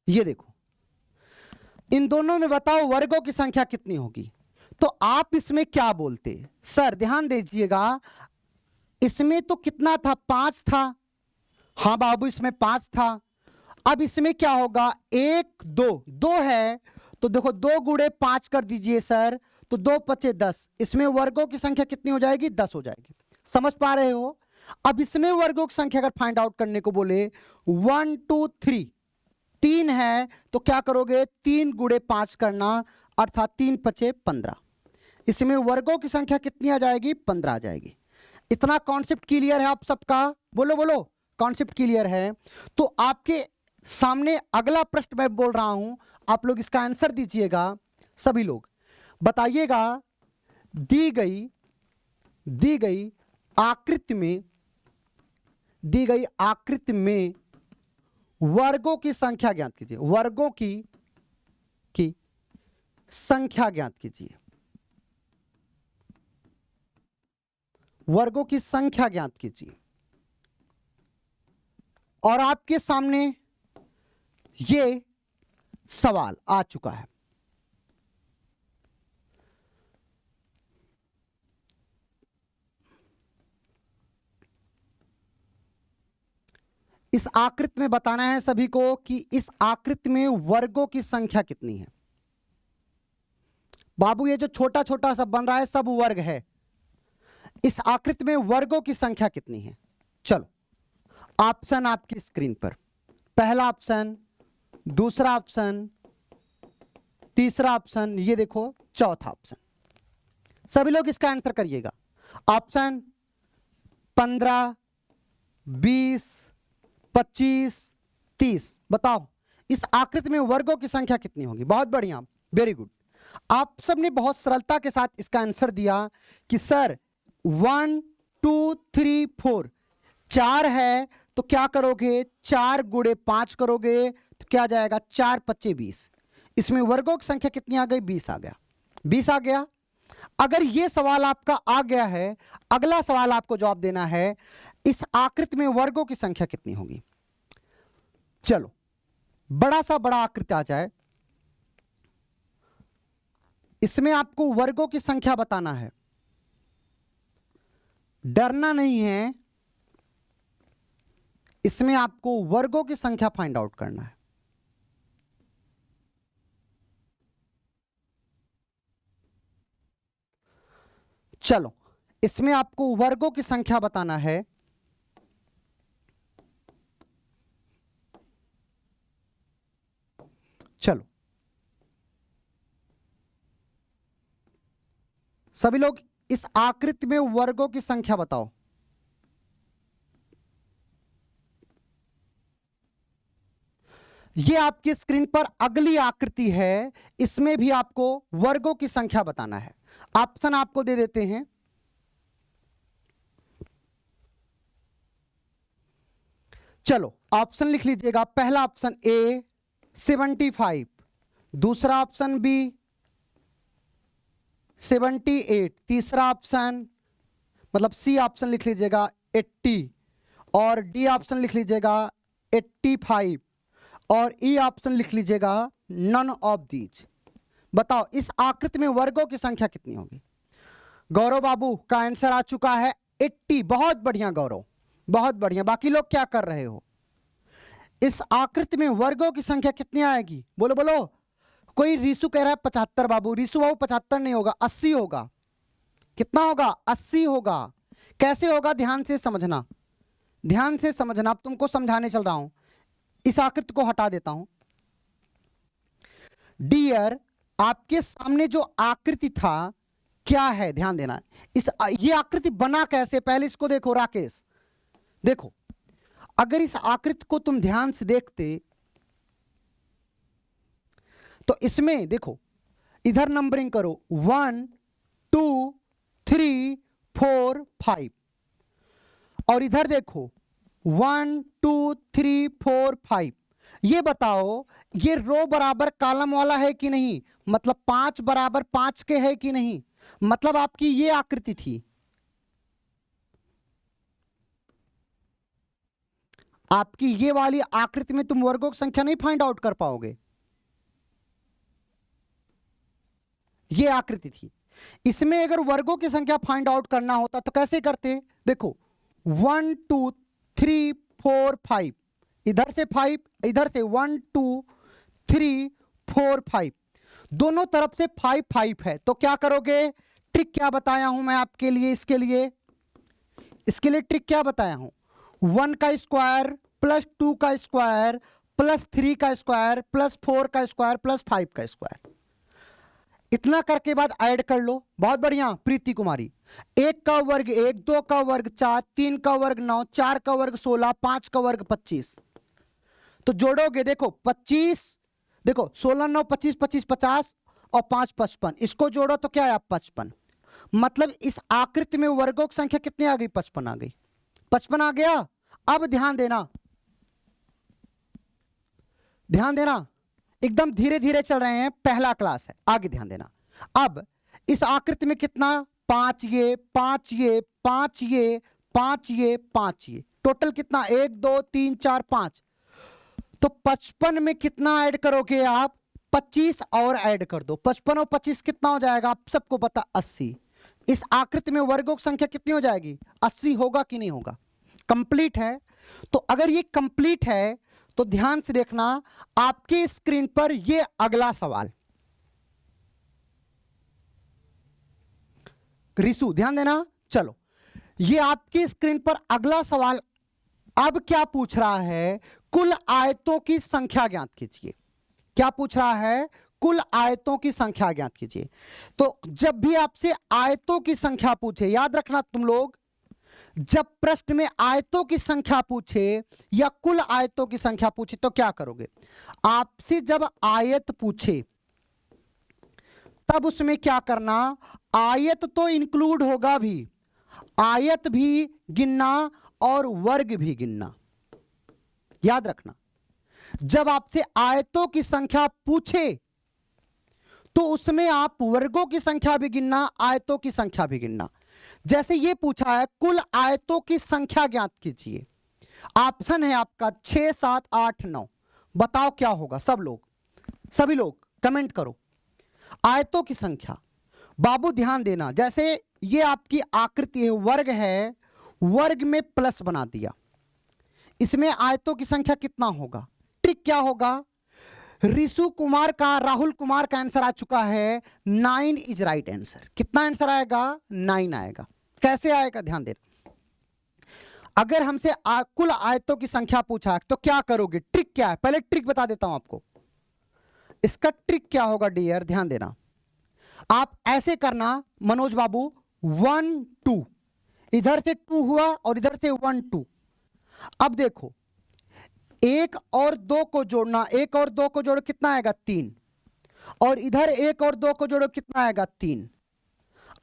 Speaker 1: ये देखो, इन दोनों में बताओ वर्गों की संख्या कितनी होगी। तो आप इसमें क्या बोलते? सर ध्यान दीजिएगा, इसमें तो कितना था? 5 था। हाँ बाबू इसमें 5 था। अब इसमें क्या होगा? 1 2 2 है, तो देखो 2 गुणे 5 कर दीजिए सर, तो 2 5 10। इसमें वर्गों की संख्या कितनी हो जाएगी? 10 हो जाएगी। समझ पा रहे हो? अब इसमें वर्गों की संख्या अगर फाइंड आउट करने को बोले 1 2 3, 3 है तो क्या करोगे, 3 गुणे 5 करना, अर्थात 3 पचे 15। इसमें वर्गों की संख्या कितनी आ जाएगी, 15 आ जाएगी। इतना कॉन्सेप्ट क्लियर है आप सबका? बोलो बोलो, कॉन्सेप्ट क्लियर है? तो आपके सामने अगला प्रश्न मैं बोल रहा हूं, आप लोग इसका आंसर दीजिएगा। सभी लोग बताइएगा, दी गई आकृति में वर्गों की संख्या ज्ञात कीजिए। वर्गों की संख्या ज्ञात कीजिए। वर्गों की संख्या ज्ञात कीजिए। और आपके सामने ये सवाल आ चुका है। इस आकृति में बताना है सभी को कि इस आकृति में वर्गों की संख्या कितनी है। बाबू ये जो छोटा छोटा सब बन रहा है सब वर्ग है। इस आकृति में वर्गों की संख्या कितनी है? चलो ऑप्शन आपकी स्क्रीन पर, पहला ऑप्शन, दूसरा ऑप्शन, तीसरा ऑप्शन, ये देखो चौथा ऑप्शन। सभी लोग इसका आंसर करिएगा। ऑप्शन 15, 20, 25, 30। बताओ इस आकृति में वर्गों की संख्या कितनी होगी? बहुत बढ़िया, वेरी गुड। आप सबने बहुत सरलता के साथ इसका आंसर दिया कि सर 1 2 3 4, 4 है तो क्या करोगे, 4 गुणे 5 करोगे तो क्या जाएगा, 4 पच्चे 20। इसमें वर्गों की संख्या कितनी आ गई, 20 आ गया। 20 आ गया। अगर यह सवाल आपका आ गया है, अगला सवाल आपको जवाब देना है, इस आकृति में वर्गों की संख्या कितनी होगी। चलो बड़ा सा बड़ा आकृति आ जाए, इसमें आपको वर्गों की संख्या बताना है। डरना नहीं है, इसमें आपको वर्गों की संख्या फाइंड आउट करना है। चलो इसमें आपको वर्गों की संख्या बताना है। चलो सभी लोग इस आकृति में वर्गों की संख्या बताओ। यह आपकी स्क्रीन पर अगली आकृति है, इसमें भी आपको वर्गों की संख्या बताना है। ऑप्शन आपको दे देते हैं। चलो ऑप्शन लिख लीजिएगा। पहला ऑप्शन ए 75, दूसरा ऑप्शन बी 78, तीसरा ऑप्शन मतलब सी ऑप्शन लिख लीजिएगा 80, और डी ऑप्शन लिख लीजिएगा 85, और ई ऑप्शन लिख लीजिएगा नन ऑफ दीज। बताओ इस आकृति में वर्गों की संख्या कितनी होगी। गौरव बाबू का आंसर आ चुका है 80। बहुत बढ़िया गौरव, बहुत बढ़िया। बाकी लोग क्या कर रहे हो? इस आकृति में वर्गों की संख्या कितनी आएगी? बोलो बोलो। कोई रीसु कह रहा है 75। बाबू रीसु बाबू 75 नहीं होगा, 80 होगा। कितना होगा? 80 होगा। कैसे होगा? ध्यान से समझना, ध्यान से समझना। अब तुमको समझाने चल रहा हूं। इस आकृति को हटा देता हूं। डियर, आपके सामने जो आकृति था क्या है, ध्यान देना। ये आकृति बना कैसे, पहले इसको देखो। राकेश देखो, अगर इस आकृति को तुम ध्यान से देखते तो इसमें देखो, इधर नंबरिंग करो 1 2 3 4 5, और इधर देखो 1 2 3 4 5। ये बताओ ये रो बराबर कॉलम वाला है कि नहीं, मतलब 5 बराबर 5 के है कि नहीं। मतलब आपकी ये आकृति थी। आपकी ये वाली आकृति में तुम वर्गों की संख्या नहीं फाइंड आउट कर पाओगे। ये आकृति थी। इसमें अगर वर्गों की संख्या फाइंड आउट करना होता तो कैसे करते? देखो 1 2 3 4 5, इधर से 5, इधर से 1 2 3 4 5, दोनों तरफ से 5 5 है। तो क्या करोगे? ट्रिक क्या बताया हूं मैं आपके लिए? इसके लिए ट्रिक क्या बताया हूं? 1 का स्क्वायर प्लस 2 का स्क्वायर प्लस 3 का स्क्वायर प्लस 4 का स्क्वायर प्लस 5 का स्क्वायर। इतना करके बाद ऐड कर लो। बहुत बढ़िया प्रीति कुमारी। 1 का वर्ग 1, 2 का वर्ग 4, 3 का वर्ग 9, 4 का वर्ग 16, 5 का वर्ग 25। तो जोड़ोगे देखो 25, देखो 16 9 25 25 50 और 5 55, इसको जोड़ो तो क्या है 55। मतलब इस आकृति में वर्गों की संख्या कितनी आ गई? 55 आ गई। 55 आ गया। अब ध्यान देना, ध्यान देना, एकदम धीरे धीरे चल रहे हैं, पहला क्लास है, आगे ध्यान देना। अब इस आकृति में कितना? 5 ये 5 ये 5 ये 5 ये 5 ये, टोटल कितना? 1 2 3 4 5। तो 55 में कितना ऐड करोगे आप? 25 और ऐड कर दो। 55 और 25 कितना हो जाएगा? आप सबको पता 80। इस आकृति में वर्गों की संख्या कितनी हो जाएगी? 80 होगा कि नहीं होगा? कंप्लीट है। तो अगर ये कंप्लीट है तो ध्यान से देखना, आपके स्क्रीन पर ये अगला सवाल, रिसु ध्यान देना। चलो, ये आपकी स्क्रीन पर अगला सवाल अब क्या पूछ रहा है? कुल आयतों की संख्या ज्ञात कीजिए। क्या पूछ रहा है? कुल आयतों की संख्या ज्ञात कीजिए। तो जब भी आपसे आयतों की संख्या पूछे, याद रखना तुम लोग, जब प्रश्न में आयतों की संख्या पूछे या कुल आयतों की संख्या पूछे तो क्या करोगे? आपसे जब आयत पूछे तब उसमें क्या करना? आयत तो इंक्लूड होगा भी, आयत भी गिनना और वर्ग भी गिनना। याद रखना, जब आपसे आयतों की संख्या पूछे तो उसमें आप वर्गों की संख्या भी गिनना, आयतों की संख्या भी गिनना। जैसे ये पूछा है कुल आयतों की संख्या ज्ञात कीजिए, ऑप्शन है आपका 6 7 8 9। बताओ क्या होगा? सब लोग, सभी लोग कमेंट करो। आयतों की संख्या, बाबू ध्यान देना, जैसे ये आपकी आकृति है, वर्ग है, वर्ग में प्लस बना दिया, इसमें आयतों की संख्या कितना होगा? ट्रिक क्या होगा? रिशु कुमार का, राहुल कुमार का आंसर आ चुका है 9 इज राइट आंसर। कितना आंसर आएगा? 9 आएगा। कैसे आएगा? ध्यान देना, अगर हमसे कुल आयतों की संख्या पूछा है तो क्या करोगे? ट्रिक क्या है? पहले ट्रिक बता देता हूं आपको। इसका ट्रिक क्या होगा डियर? ध्यान देना, आप ऐसे करना मनोज बाबू, 1 2, इधर से 2 हुआ और इधर से 1 2। अब देखो, 1 और 2 को जोड़ना, 1 और 2 को जोड़ो कितना आएगा? 3, और इधर 1 और 2 को जोड़ो कितना आएगा? 3।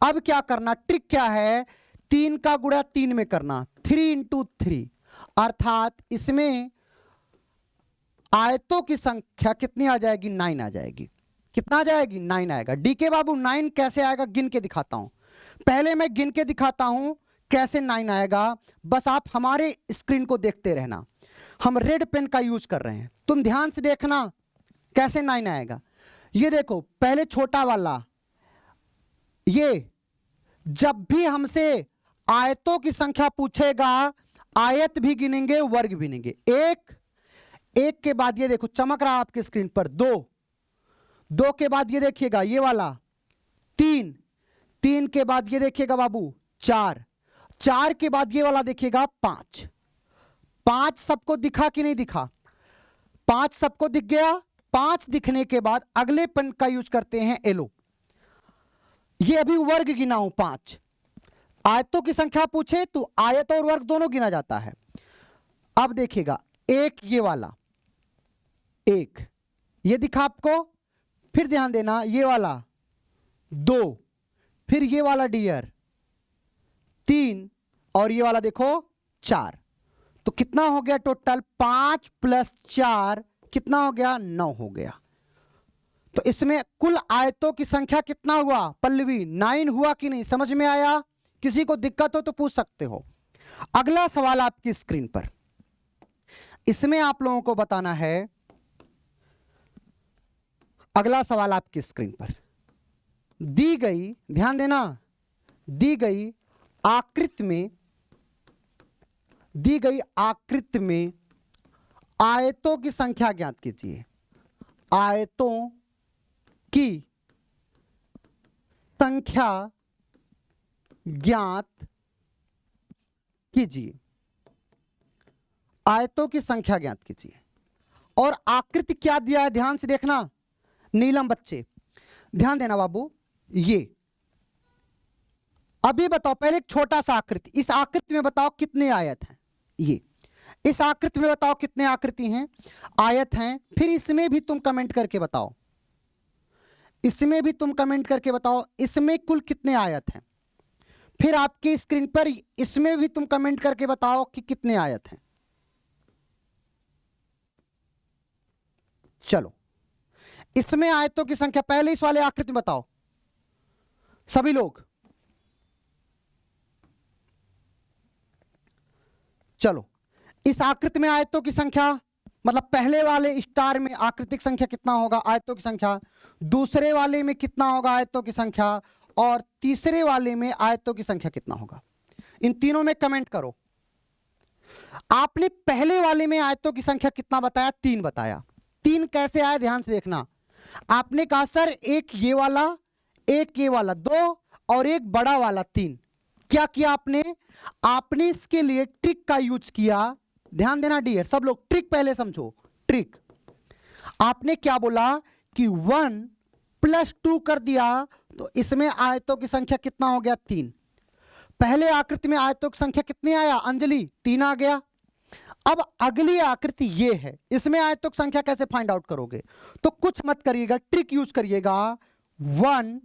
Speaker 1: अब क्या करना? ट्रिक क्या है? 3 का गुणा 3 में करना, 3 × 3, अर्थात इसमें आयतों की संख्या कितनी आ जाएगी? 9 आ जाएगी। कितना आ जाएगी? 9 आएगा। डीके बाबू 9 कैसे आएगा? गिन के दिखाता हूं, पहले मैं गिन के दिखाता हूं कैसे 9 आएगा। बस आप हमारे स्क्रीन को देखते रहना, हम रेड पेन का यूज कर रहे हैं, तुम ध्यान से देखना कैसे 9 आएगा। ये देखो, पहले छोटा वाला, ये जब भी हमसे आयतों की संख्या पूछेगा, आयत भी गिनेंगे, वर्ग भी गिनेंगे। 1 के बाद ये देखो चमक रहा है आपकी स्क्रीन पर, 2 के बाद ये देखिएगा ये वाला, 3 के बाद ये देखिएगा बाबू 4 के बाद ये वाला देखिएगा 5 सबको दिखा कि नहीं दिखा? 5 सबको दिख गया। 5 दिखने के बाद अगले पेन का यूज करते हैं एलो, ये अभी वर्ग गिना हूं 5। आयतों की संख्या पूछे तो आयत और वर्ग दोनों गिना जाता है। अब देखिएगा 1 ये वाला, 1 ये दिखा आपको, फिर ध्यान देना ये वाला 2, फिर ये वाला डियर 3, और ये वाला देखो 4। तो कितना हो गया टोटल? 5 + 4 कितना हो गया? 9 हो गया। तो इसमें कुल आयतों की संख्या कितना हुआ? पल्लवी 9 हुआ कि नहीं? समझ में आया? किसी को दिक्कत हो तो पूछ सकते हो। अगला सवाल आपकी स्क्रीन पर, इसमें आप लोगों को बताना है, अगला सवाल आपकी स्क्रीन पर दी गई, ध्यान देना, दी गई आकृति में आयतों की संख्या ज्ञात कीजिए। आयतों की संख्या ज्ञात कीजिए। आयतों की संख्या ज्ञात कीजिए। और आकृति क्या दिया है ध्यान से देखना नीलम बच्चे, ध्यान देना बाबू। ये अभी बताओ, पहले एक छोटा सा आकृति, इस आकृति में बताओ कितने आयत हैं। ये इस आकृति में बताओ कितने आकृति हैं, आयत हैं। फिर इसमें भी तुम कमेंट करके बताओ, इसमें भी तुम कमेंट करके बताओ इसमें कुल कितने आयत हैं। फिर आपकी स्क्रीन पर इसमें भी तुम कमेंट करके बताओ कि कितने आयत हैं। चलो, इसमें आयतों की संख्या पहले इस वाले आकृति में बताओ सभी लोग। चलो, इस आकृति में आयतों की संख्या, मतलब पहले वाले स्टार में आकृतिक संख्या कितना होगा आयतों की संख्या, दूसरे वाले में कितना होगा आयतों की संख्या, और तीसरे वाले में आयतों की संख्या कितना होगा। इन तीनों में कमेंट करो। आपने पहले वाले में आयतों की संख्या कितना बताया, 3 बताया। 3 कैसे आया ध्यान से देखना। आपने कहा सर एक ये वाला, एक ये वाला 2 और एक बड़ा वाला 3। क्या किया आपने इसके लिए ट्रिक का यूज किया। ध्यान देना डियर सब लोग, ट्रिक पहले समझो। ट्रिक आपने क्या बोला कि 1 + 2 कर दिया तो इसमें आयतों की संख्या कितना हो गया 3। पहले आकृति में आयतों की संख्या कितनी आया अंजलि, 3 आ गया। अब अगली आकृति ये है, इसमें आयतों की संख्या कैसे फाइंड आउट करोगे, तो कुछ मत करिएगा, ट्रिक यूज करिएगा। 1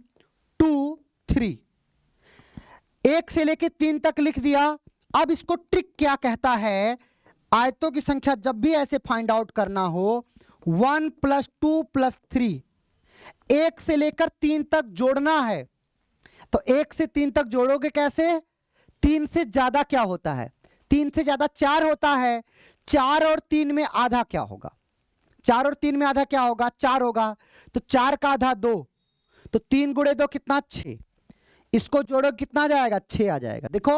Speaker 1: 2 3, 1 से लेके 3 तक लिख दिया। अब इसको ट्रिक क्या कहता है, आयतों की संख्या जब भी ऐसे फाइंड आउट करना हो 1 + 2 + 3, 1 से लेकर 3 तक जोड़ना है। तो 1 से 3 तक जोड़ोगे कैसे, 3 से ज्यादा क्या होता है, 3 से ज्यादा 4 होता है। 4 और 3 में आधा क्या होगा, 4 और 3 में आधा क्या होगा 4 होगा। तो 4 का आधा 2, तो 3 × 2 कितना 6। इसको जोड़ो कितना जाएगा 6 आ जाएगा। देखो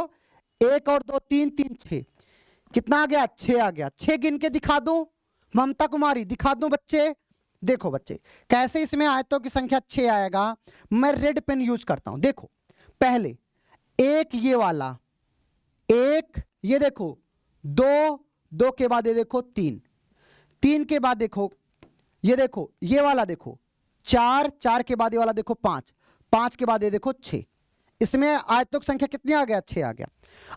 Speaker 1: 1 और 2 3 3 6, कितना आ गया 6 आ गया। 6 गिन के दिखा दूं ममता कुमारी, दिखा दूं बच्चे। देखो बच्चे कैसे इसमें आयतों की संख्या 6 आएगा। मैं रेड पेन यूज करता हूं। देखो पहले एक ये वाला, एक ये देखो 2, 2 के बाद ये देखो 3, 3 के बाद देखो ये देखो ये वाला देखो 4, 4 के बाद ये वाला देखो 5, 5 के बाद ये देखो 6। इसमें आयतों की संख्या कितनी आ गया 6 आ गया।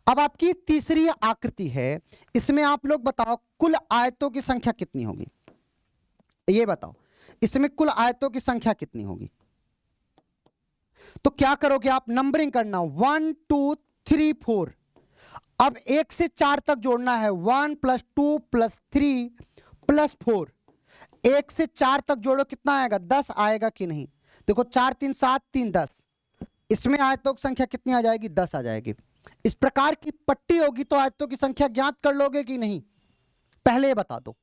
Speaker 1: अब आपकी तीसरी आकृति है, इसमें आप लोग बताओ कुल आयतों की संख्या कितनी होगी, ये बताओ इसमें कुल आयतों की संख्या कितनी होगी। तो क्या करोगे आप, नंबरिंग करना 1 2 3 4। अब 1 से 4 तक जोड़ना है 1 + 2 + 3 + 4। 1 से 4 तक जोड़ो कितना आएगा 10 आएगा कि नहीं। देखो 4 3 7 3 10, इसमें आयतों की संख्या कितनी आ जाएगी 10 आ जाएगी। इस प्रकार की पट्टी होगी तो आयतों की संख्या ज्ञात कर लोगे कि नहीं, पहले बता दो।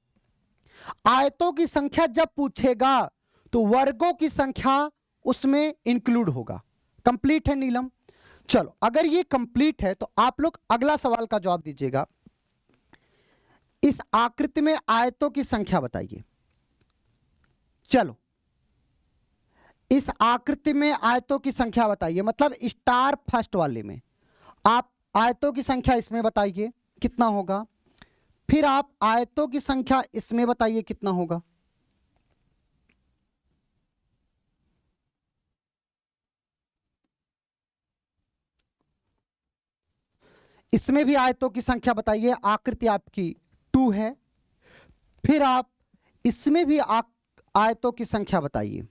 Speaker 1: आयतों की संख्या जब पूछेगा तो वर्गों की संख्या उसमें इंक्लूड होगा। कंप्लीट है नीलम। चलो अगर ये कंप्लीट है तो आप लोग अगला सवाल का जवाब दीजिएगा। इस आकृति में आयतों की संख्या बताइए। चलो इस आकृति में आयतों की संख्या बताइए, मतलब स्टार फर्स्ट वाले में आप आयतों की संख्या इसमें बताइए कितना होगा। फिर आप आयतों की संख्या इसमें बताइए कितना होगा। इसमें भी आयतों की संख्या बताइए। आकृति आपकी 2 है। फिर आप इसमें भी आयतों की संख्या बताइए।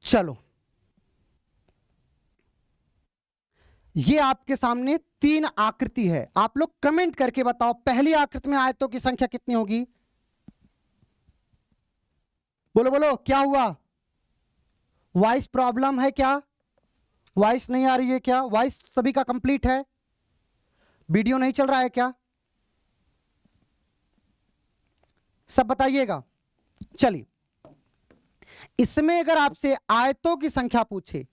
Speaker 1: चलो ये आपके सामने 3 आकृति है, आप लोग कमेंट करके बताओ पहली आकृति में आयतों की संख्या कितनी होगी। बोलो बोलो क्या हुआ, वॉइस प्रॉब्लम है क्या, वॉइस नहीं आ रही है क्या, वॉइस सभी का कंप्लीट है, वीडियो नहीं चल रहा है क्या, सब बताइएगा। चलिए इसमें अगर आपसे आयतों की संख्या पूछे,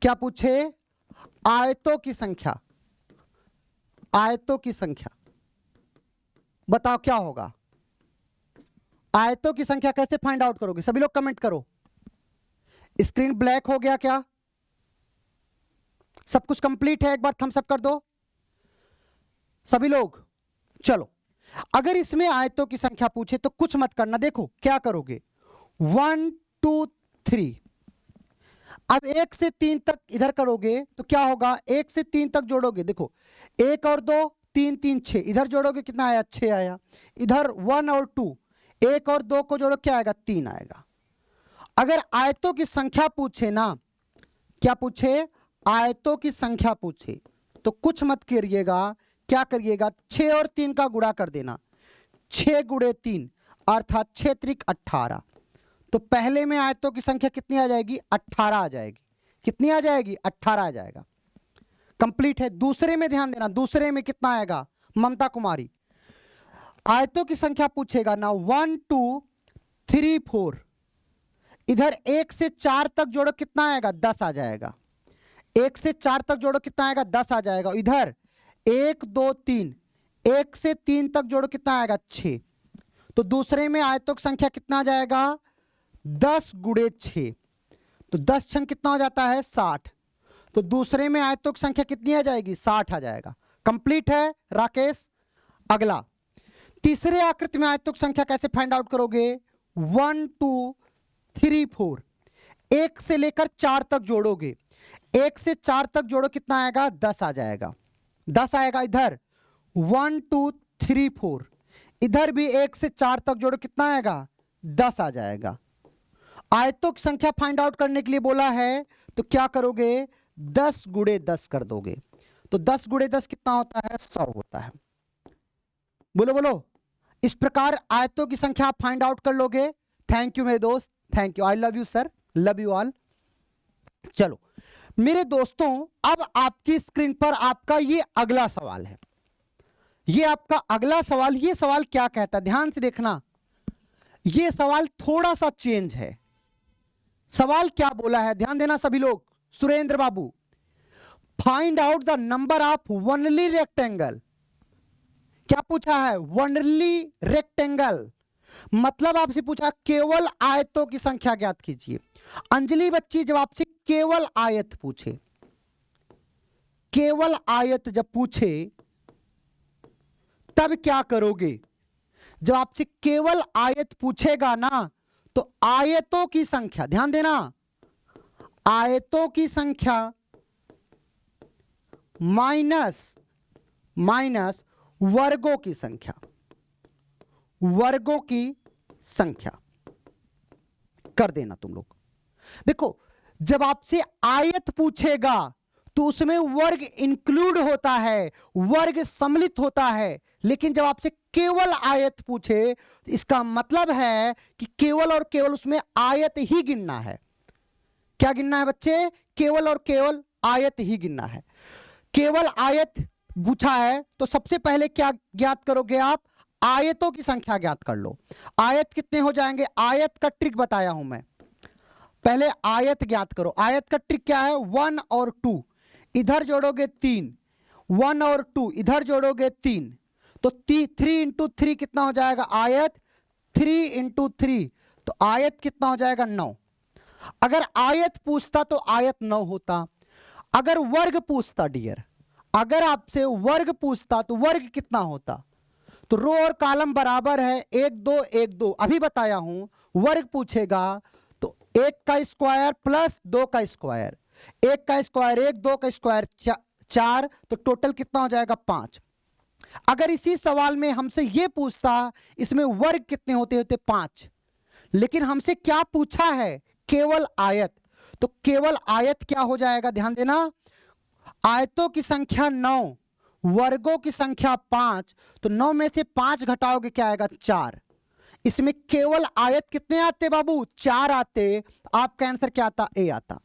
Speaker 1: क्या पूछे, आयतों की संख्या, आयतों की संख्या बताओ क्या होगा। आयतों की संख्या कैसे फाइंड आउट करोगे, सभी लोग कमेंट करो। स्क्रीन ब्लैक हो गया क्या? सब कुछ कंप्लीट है? एक बार थम्स अप कर दो सभी लोग। चलो, अगर इसमें आयतों की संख्या पूछे तो कुछ मत करना, देखो क्या करोगे, 1 2 3। अब 1 से 3 तक इधर करोगे तो क्या होगा, 1 से 3 तक जोड़ोगे, देखो 1 और 2 3 3 6, इधर जोड़ोगे कितना आया, 6 आया। इधर 1 और 2, 1 और 2 को जोड़ो क्या आएगा, 3 आएगा। अगर आयतों की संख्या पूछे ना, क्या पूछे, आयतों की संख्या पूछे तो कुछ मत करिएगा, क्या करिएगा, 6 और 3 का गुणा कर देना, 6 गुणे 3 अर्थात 6 त्रिक 18। तो पहले में आयतों की संख्या कितनी आ जाएगी, 18 आ जाएगी। कितनी आ जाएगी, 18 आ जाएगा। कंप्लीट है। दूसरे में ध्यान देना, दूसरे में कितना आएगा, ममता कुमारी, आयतों की संख्या पूछेगा ना, 1 2 3 4, इधर 1 से 4 तक जोड़ो कितना आएगा, 10 आ जाएगा। 1 से 4 तक जोड़ो कितना आएगा, 10 आ जाएगा। इधर 1 2 3, 1 से 3 तक जोड़ो कितना आएगा, 6। तो दूसरे में आयतों की संख्या कितना आ जाएगा, 10 गुणे 6, तो 10 छंग कितना हो जाता है, 60। तो दूसरे में आयतों की संख्या कितनी आ जाएगी, 60 आ जाएगा। कंप्लीट है राकेश। अगला, तीसरे आकृति में आयतों की संख्या कैसे फाइंड आउट करोगे, 1 2 3 4, 1 से लेकर 4 तक जोड़ोगे, 1 से 4 तक जोड़ो कितना आएगा, 10 आ जाएगा। 10 आएगा। इधर 1 2 3 4, इधर भी 1 से 4 तक जोड़ो कितना आएगा, 10 आ जाएगा। आयतों की संख्या फाइंड आउट करने के लिए बोला है तो क्या करोगे, 10 गुणे 10 कर दोगे। तो 10 गुणे 10 कितना होता है, 100 होता है। बोलो बोलो। इस प्रकार आयतों की संख्या आप फाइंड आउट कर लोगे। थैंक यू मेरे दोस्त, thank you, I love you sir, love you all. चलो मेरे दोस्तों, अब आपकी स्क्रीन पर आपका ये अगला सवाल है। ये आपका अगला सवाल, ये सवाल क्या कहता है, ध्यान से देखना। ये सवाल थोड़ा सा चेंज है। सवाल क्या बोला है, ध्यान देना सभी लोग। Surendra Babu, find out the number of only rectangle. क्या पूछा है, वनली रेक्टेंगल, मतलब आपसे पूछा केवल आयतों की संख्या ज्ञात कीजिए। अंजलि बच्ची, जब आपसे केवल आयत पूछे, केवल आयत जब पूछे तब क्या करोगे। जब आपसे केवल आयत पूछेगा ना, तो आयतों की संख्या, ध्यान देना, आयतों की संख्या माइनस वर्गों की संख्या, वर्गों की संख्या कर देना तुम लोग। देखो, जब आपसे आयत पूछेगा तो उसमें वर्ग इंक्लूड होता है, वर्ग सम्मिलित होता है। लेकिन जब आपसे केवल आयत पूछे तो इसका मतलब है कि केवल और केवल उसमें आयत ही गिनना है। क्या गिनना है बच्चे, केवल और केवल आयत ही गिनना है। केवल आयत पूछा है तो सबसे पहले क्या ज्ञात करोगे आप, आयतों की संख्या ज्ञात कर लो। आयत कितने हो जाएंगे, आयत का ट्रिक बताया हूं मैं, पहले आयत ज्ञात करो। आयत का ट्रिक क्या है, 1 और 2 इधर जोड़ोगे 3, 1 और 2 इधर जोड़ोगे 3, तो 3 इंटू 3 कितना हो जाएगा आयत, 3 इंटू 3 तो आयत कितना हो जाएगा 9। अगर आयत पूछता तो आयत 9 होता। अगर वर्ग पूछता डियर, अगर आपसे वर्ग पूछता तो वर्ग कितना होता। तो रो और कॉलम बराबर है, 1 2 1 2, अभी बताया हूं। वर्ग पूछेगा तो 1 का स्क्वायर प्लस 2 का स्क्वायर, 1 का स्क्वायर 1, 2 का स्क्वायर 4, तो टोटल कितना हो जाएगा 5। अगर इसी सवाल में हमसे यह पूछता इसमें वर्ग कितने होते होते 5, लेकिन हमसे क्या पूछा है, केवल आयत, तो केवल आयत क्या हो जाएगा, ध्यान देना, आयतों की संख्या 9, वर्गों की संख्या 5, तो 9 में से 5 घटाओगे क्या आएगा 4। इसमें केवल आयत कितने आते बाबू, 4 आते। आपका आंसर क्या आता, ए आता।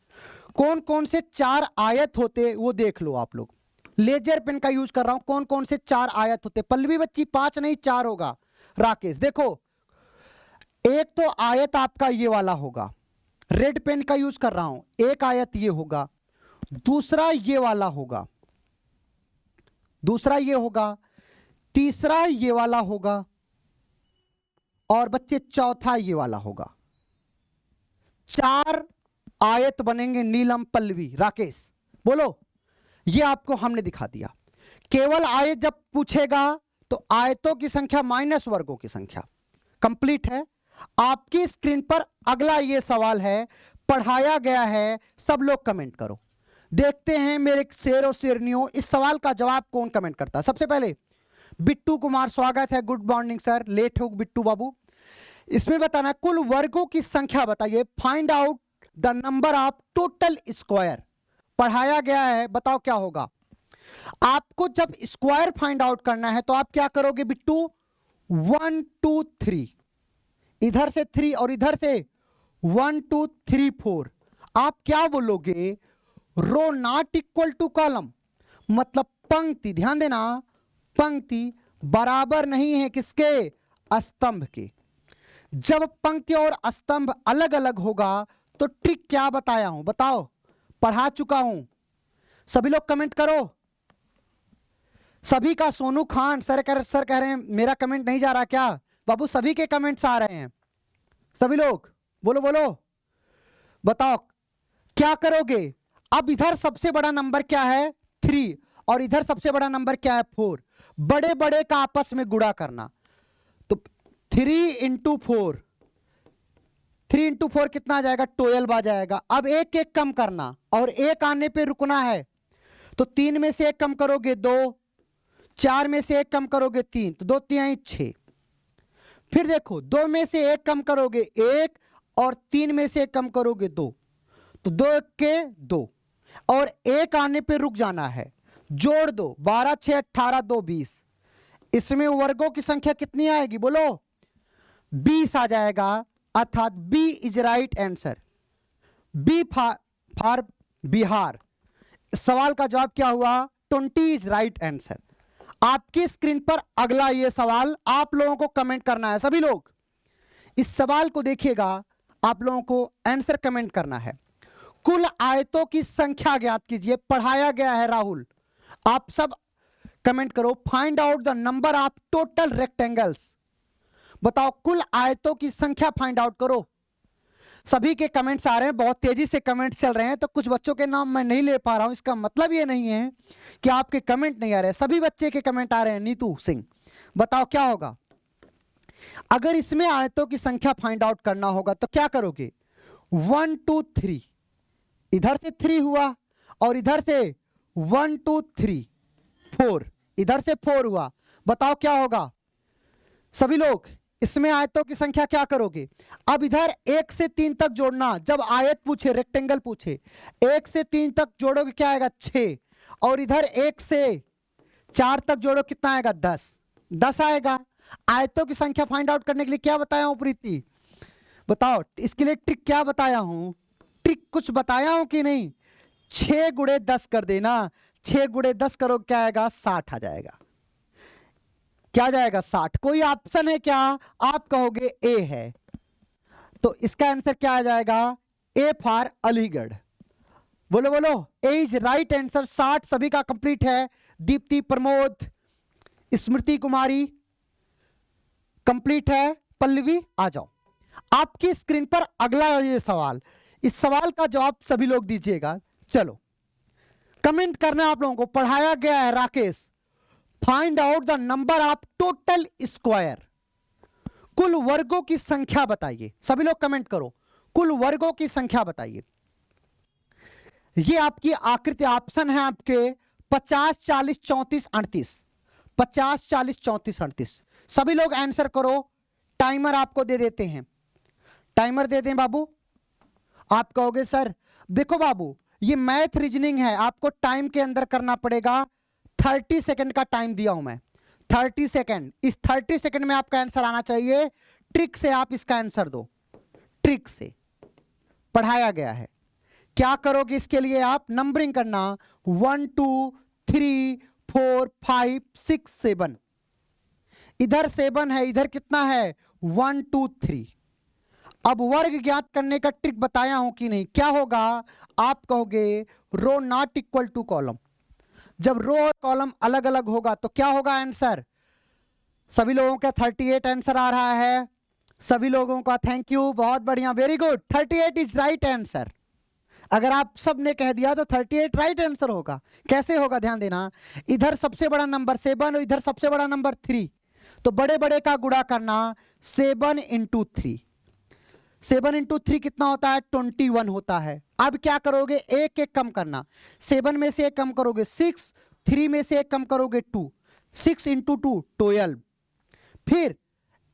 Speaker 1: कौन कौन से 4 आयत होते वो देख लो आप लोग। लेजर पेन का यूज कर रहा हूं, कौन कौन से 4 आयत होते। पल्लवी बच्ची 5 नहीं 4 होगा। राकेश देखो, एक तो आयत आपका ये वाला होगा, रेड पेन का यूज कर रहा हूं, एक आयत ये होगा, दूसरा ये वाला होगा, दूसरा ये होगा, तीसरा ये वाला होगा, और बच्चे चौथा ये वाला होगा। 4 आयत बनेंगे नीलम पल्लवी। राकेश बोलो, ये आपको हमने दिखा दिया। केवल आयत जब पूछेगा तो आयतों की संख्या माइनस वर्गों की संख्या। कंप्लीट है। आपकी स्क्रीन पर अगला ये सवाल है, पढ़ाया गया है, सब लोग कमेंट करो। देखते हैं मेरे शेरों शेरनियों, इस सवाल का जवाब कौन कमेंट करता है। सबसे पहले बिट्टू कुमार, स्वागत है, गुड मॉर्निंग सर, लेट हो बिट्टू बाबू। इसमें बताना कुल वर्गों की संख्या बताइए, find out the number of total square. पढ़ाया गया है, बताओ क्या होगा। आपको जब स्क्वायर फाइंड आउट करना है तो आप क्या करोगे बिट्टू, 1 2 3, इधर से 3 और इधर से 1 2 3 4। आप क्या बोलोगे, रो नॉट इक्वल टू कॉलम, मतलब पंक्ति, ध्यान देना, पंक्ति बराबर नहीं है किसके, स्तंभ के। जब पंक्ति और स्तंभ अलग अलग होगा तो ट्रिक क्या बताया हूं, बताओ, पढ़ा चुका हूं। सभी लोग कमेंट करो। सभी का, सोनू खान सर कह रहे हैं मेरा कमेंट नहीं जा रहा क्या। बाबू सभी के कमेंट्स आ रहे हैं, सभी लोग बोलो बोलो, बताओ क्या करोगे। अब इधर सबसे बड़ा नंबर क्या है, 3, और इधर सबसे बड़ा नंबर क्या है, 4। बड़े बड़े का आपस में गुणा करना, तो 3 इंटू 4, 3 इंटू 4 कितना आ जाएगा, 12 आ जाएगा। अब एक एक कम करना और एक आने पे रुकना है, तो 3 में से एक कम करोगे 2, 4 में से एक कम करोगे 3, तो 2 3 6। फिर देखो 2 में से एक कम करोगे 1, और 3 में से एक कम करोगे 2, तो 2 के 2, और एक आने पे रुक जाना है, जोड़ दो, 12 6 18 2 20। इसमें वर्गों की संख्या कितनी आएगी बोलो, 20 आ जाएगा, अर्थात B is right answer. B for Bihar. सवाल का जवाब क्या हुआ, 20 इज राइट आंसर। आपकी स्क्रीन पर अगला ये सवाल आप लोगों को कमेंट करना है। सभी लोग इस सवाल को देखिएगा, आप लोगों को आंसर कमेंट करना है। कुल आयतों की संख्या ज्ञात कीजिए, पढ़ाया गया है राहुल। आप सब कमेंट करो, find out the number of total rectangles. बताओ कुल आयतों की संख्या फाइंड आउट करो। सभी के कमेंट्स आ रहे हैं, बहुत तेजी से कमेंट्स चल रहे हैं, तो कुछ बच्चों के नाम मैं नहीं ले पा रहा हूं। इसका मतलब ये नहीं है कि आपके कमेंट नहीं आ रहे, सभी बच्चे के कमेंट आ रहे हैं। नीतू सिंह, बताओ क्या होगा अगर इसमें आयतों की संख्या फाइंड आउट करना होगा, तो क्या करोगे, 1 2 3, इधर से 3 हुआ, और इधर से 1 2 3 4, इधर से 4 हुआ। बताओ क्या होगा सभी लोग, इसमें आयतों की संख्या क्या करोगे। अब इधर 1 से 3 तक जोड़ना, जब आयत पूछे, रेक्टेंगल पूछे, 1 से 3 तक जोड़ोगे क्या आएगा, 6, और इधर 1 से 4 तक जोड़ो कितना आएगा, 10 आएगा। आयतों की संख्या फाइंड आउट करने के लिए क्या बताया हूं प्रीति, बताओ इसके लिए ट्रिक क्या बताया हूं, ट्रिक कुछ बताया हूं कि नहीं। 6 गुणे 10 कर देना, 6 गुणे 10 करो क्या आएगा, 60 आ जाएगा। क्या जाएगा, 60। कोई ऑप्शन है क्या, आप कहोगे ए है, तो इसका आंसर क्या आ जाएगा, ए फॉर अलीगढ़। बोलो बोलो, ए इज राइट आंसर। 60 सभी का कंप्लीट है। दीप्ति, प्रमोद, स्मृति कुमारी कंप्लीट है। पल्लवी आ जाओ। आपकी स्क्रीन पर अगला ये सवाल, इस सवाल का जवाब सभी लोग दीजिएगा। चलो कमेंट करना आप लोगों को, पढ़ाया गया है Rakesh. Find out the number of total square. कुल वर्गों की संख्या बताइए। सभी लोग कमेंट करो, कुल वर्गों की संख्या बताइए। ये आपकी आकृति ऑप्शन है आपके 50 40 34 38, 50 40 34 38। सभी लोग आंसर करो। टाइमर आपको दे देते हैं, टाइमर दे दें बाबू। आप कहोगे सर देखो बाबू ये मैथ रीजनिंग है, आपको टाइम के अंदर करना पड़ेगा। 30 सेकंड का टाइम दिया हूं मैं, 30 सेकंड। इस 30 सेकंड में आपका आंसर आना चाहिए। ट्रिक से आप इसका आंसर दो, ट्रिक से पढ़ाया गया है। क्या करोगे इसके लिए, आप नंबरिंग करना 1 2 3 4 5 6 7। इधर 7 है, इधर कितना है 1 2 3। अब वर्ग ज्ञात करने का ट्रिक बताया हूं कि नहीं। क्या होगा, आप कहोगे रो नॉट इक्वल टू कॉलम। जब रो और कॉलम अलग अलग होगा तो क्या होगा आंसर। सभी लोगों का 38 आंसर आ रहा है। सभी लोगों का थैंक यू, बहुत बढ़िया, very good. 38 is right answer. अगर आप सब ने कह दिया तो 38 राइट आंसर होगा। कैसे होगा ध्यान देना, इधर सबसे बड़ा नंबर 7 और इधर सबसे बड़ा नंबर 3, तो बड़े बड़े का गुणा करना 7 इंटू 3। 7 इंटू 3 कितना होता है 21 होता है। अब क्या करोगे, एक एक कम करना, 7 में से एक कम करोगे 6, 3 में से एक कम करोगे 2, 6 इंटू 2 12, फिर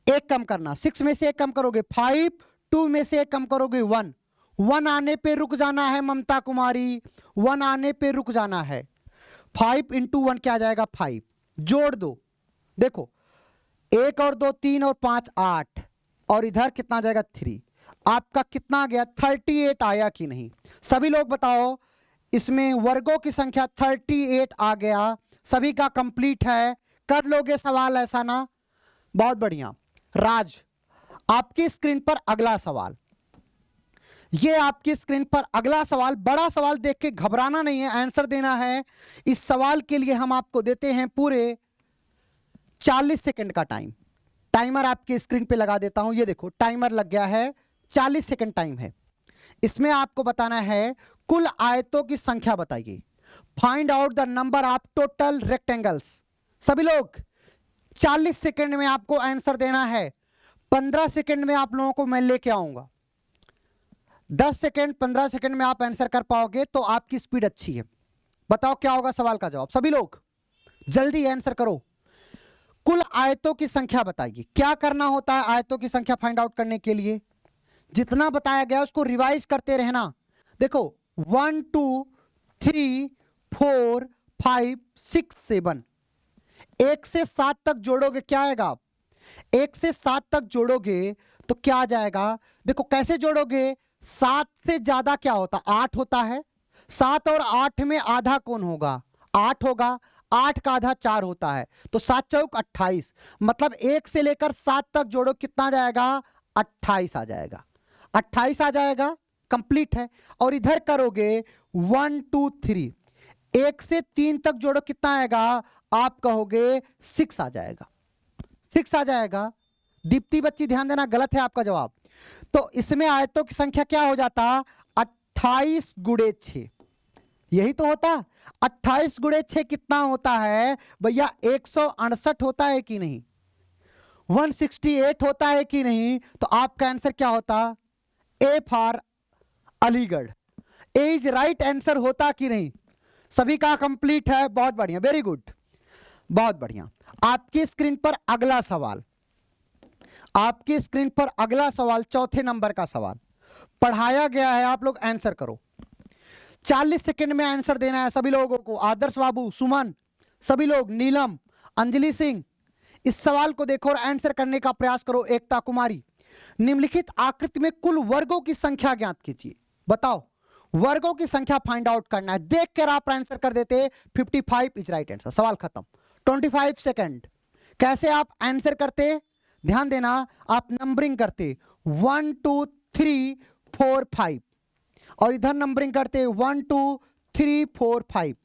Speaker 1: एक कम करना, 6 में से एक कम करोगे 5, 2 में से एक कम करोगे 1, 1 आने पे रुक जाना है ममता कुमारी, 1 आने पे रुक जाना है। 5 इंटू 1 क्या आ जाएगा 5, जोड़ दो, देखो 1 और 2 3 और 5 8, और इधर कितना आ जाएगा 3। आपका कितना आ गया 38 आया कि नहीं, सभी लोग बताओ। इसमें वर्गों की संख्या 38 आ गया, सभी का कंप्लीट है, कर लोगे सवाल ऐसा ना, बहुत बढ़िया। राज, आपकी स्क्रीन पर अगला सवाल, ये आपकी स्क्रीन पर अगला सवाल, बड़ा सवाल देख के घबराना नहीं है, आंसर देना है। इस सवाल के लिए हम आपको देते हैं पूरे 40 सेकंड का टाइम। टाइमर आपकी स्क्रीन पे लगा देता हूं, ये देखो टाइमर लग गया है, 40 सेकंड टाइम है। इसमें आपको बताना है कुल आयतों की संख्या बताइए। Find out the number of total rectangles. सभी लोग 40 सेकंड में आपको आंसर देना है। 15 सेकंड में आप लोगों को मैं लेके आऊंगा, 10 सेकंड 15 सेकंड में आप आंसर कर पाओगे तो आपकी स्पीड अच्छी है। बताओ क्या होगा सवाल का जवाब, सभी लोग जल्दी आंसर करो। कुल आयतों की संख्या बताइए। क्या करना होता है आयतों की संख्या फाइंड आउट करने के लिए, जितना बताया गया उसको रिवाइज करते रहना। देखो 1 2 3 4 5 6 7, 1 से 7 तक जोड़ोगे क्या आएगा, 1 से 7 तक जोड़ोगे तो क्या आ जाएगा, देखो कैसे जोड़ोगे, 7 से ज्यादा क्या होता 8 होता है, 7 और 8 में आधा कौन होगा 8 होगा, 8 का आधा 4 होता है, तो 7 चौक 28, मतलब 1 से लेकर 7 तक जोड़ो कितना आ जाएगा 28 आ जाएगा, 28 आ जाएगा, कंप्लीट है। और इधर करोगे 1 2 3, 1 से 3 तक जोड़ो कितना आएगा, आप कहोगे 6 आ जाएगा, 6 आ जाएगा। दीप्ति बच्ची ध्यान देना, गलत है आपका जवाब। तो इसमें आयतों की संख्या क्या हो जाता 28 गुणे 6, यही तो होता। 28 गुणे 6 कितना होता है भैया 168 होता है कि नहीं, 168 होता है कि नहीं, तो आपका आंसर क्या होता, A for Aligarh, A is right answer होता कि नहीं। सभी का कंप्लीट है, बहुत बढ़िया, वेरी गुड, बहुत बढ़िया। आपकी स्क्रीन पर अगला सवाल, आपकी स्क्रीन पर अगला सवाल चौथे नंबर का सवाल पढ़ाया गया है, आप लोग आंसर करो। 40 सेकंड में आंसर देना है सभी लोगों को। आदर्श बाबू, सुमन, सभी लोग, नीलम, अंजलि सिंह, इस सवाल को देखो और आंसर करने का प्रयास करो। एकता कुमारी, निम्नलिखित आकृति में कुल वर्गों की संख्या ज्ञात कीजिए। बताओ, वर्गों की संख्या फाइंड आउट करना है, देख कर आप आंसर कर देते 55 इज राइट आंसर, सवाल खत्म। 25 सेकंड। कैसे आप आंसर करते, ध्यान देना, आप नंबरिंग करते 1 2 3 4 5 और इधर नंबरिंग करते 1 2 3 4 5।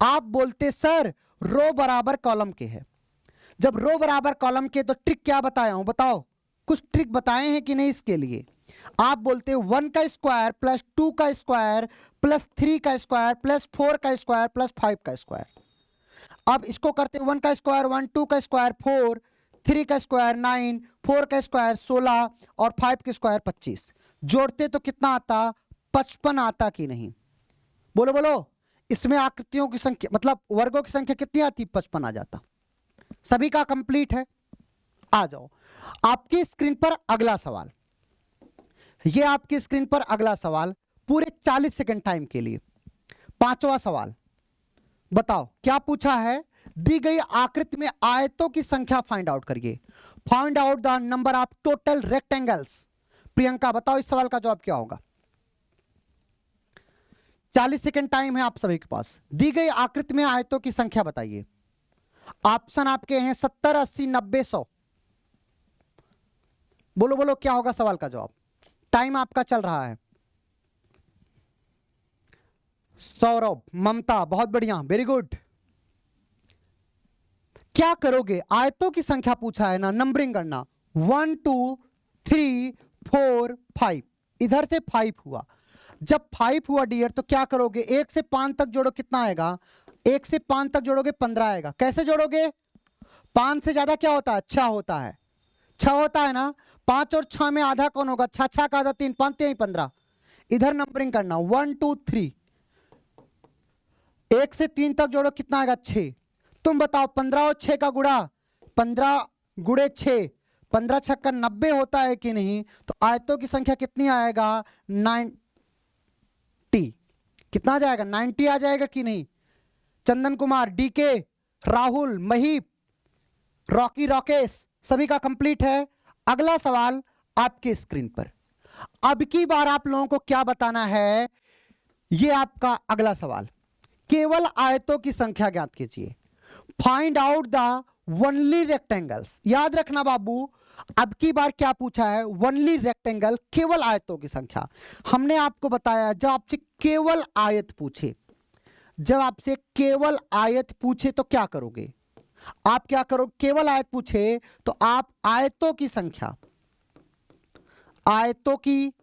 Speaker 1: आप बोलते सर रो बराबर कॉलम के है। जब रो बराबर कॉलम के तो ट्रिक क्या बताया हूं, बताओ कुछ ट्रिक बताए हैं कि नहीं इसके लिए। आप बोलते 1 का स्क्वायर प्लस 2 का स्क्वायर प्लस 3 का स्क्वायर प्लस 4 का स्क्वायर प्लस 5 का स्क्वायर। अब इसको करते 1 का स्क्वायर 1, 2 का स्क्वायर 4, 3 का स्क्वायर 9, 4 का स्क्वायर 16 और 5 का स्क्वायर 25। जोड़ते तो कितना आता 55 आता कि नहीं, बोलो बोलो। इसमें आकृतियों की संख्या मतलब वर्गों की संख्या कितनी आती 55 आ जाता। सभी का कंप्लीट है, आ जाओ। आपकी स्क्रीन पर अगला सवाल, यह आपकी स्क्रीन पर अगला सवाल पूरे 40 सेकंड टाइम के लिए। पांचवा सवाल, बताओ क्या पूछा है, दी गई आकृति में आयतों की संख्या फाइंड आउट करिए। Find out the number of total rectangles. Priyanka बताओ इस सवाल का जवाब क्या होगा। 40 सेकंड टाइम है आप सभी के पास। दी गई आकृति में आयतों की संख्या बताइए। ऑप्शन आपके हैं 70 80 90 100। बोलो बोलो क्या होगा सवाल का जवाब। टाइम आपका चल रहा है। सौरभ, ममता, बहुत बढ़िया, वेरी गुड। क्या करोगे, आयतों की संख्या पूछा है ना, नंबरिंग करना 1 2 3 4 5, इधर से 5 हुआ, जब 5 हुआ डियर तो क्या करोगे, 1 से 5 तक जोड़ो, कितना आएगा, 1 से 5 तक जोड़ोगे 15 आएगा। कैसे जोड़ोगे, 5 से ज्यादा क्या होता है, 6 होता है, 6 होता है ना। 5 और 6 में आधा कौन होगा, 6 6 का आधा 3, 5 3 15। इधर नंबरिंग करना 1 2 3, 1 से 3 तक जोड़ो, कितना आएगा 6। तुम बताओ 15 और 6 का गुणा, 15 गुणे 6, 15 छक्का 90 होता है कि नहीं। तो आयतों की संख्या कितनी आएगा, 90। कितना आ जाएगा, 90 आ जाएगा कि नहीं। चंदन कुमार, डीके, राहुल, महीप, रॉकी, राकेश, सभी का कंप्लीट है। अगला सवाल आपके स्क्रीन पर। अब की बार आप लोगों को क्या बताना है, यह आपका अगला सवाल। केवल आयतों की संख्या ज्ञात कीजिए। Find out the only rectangles. याद रखना बाबू, अब की बार क्या पूछा है, वनली रेक्टेंगल, केवल आयतों की संख्या। हमने आपको बताया जब आपसे केवल आयत पूछे, जब आपसे केवल आयत पूछे तो क्या करोगे, आप क्या करोगे, केवल आयत पूछे तो आप आयतों की संख्या, आयतों की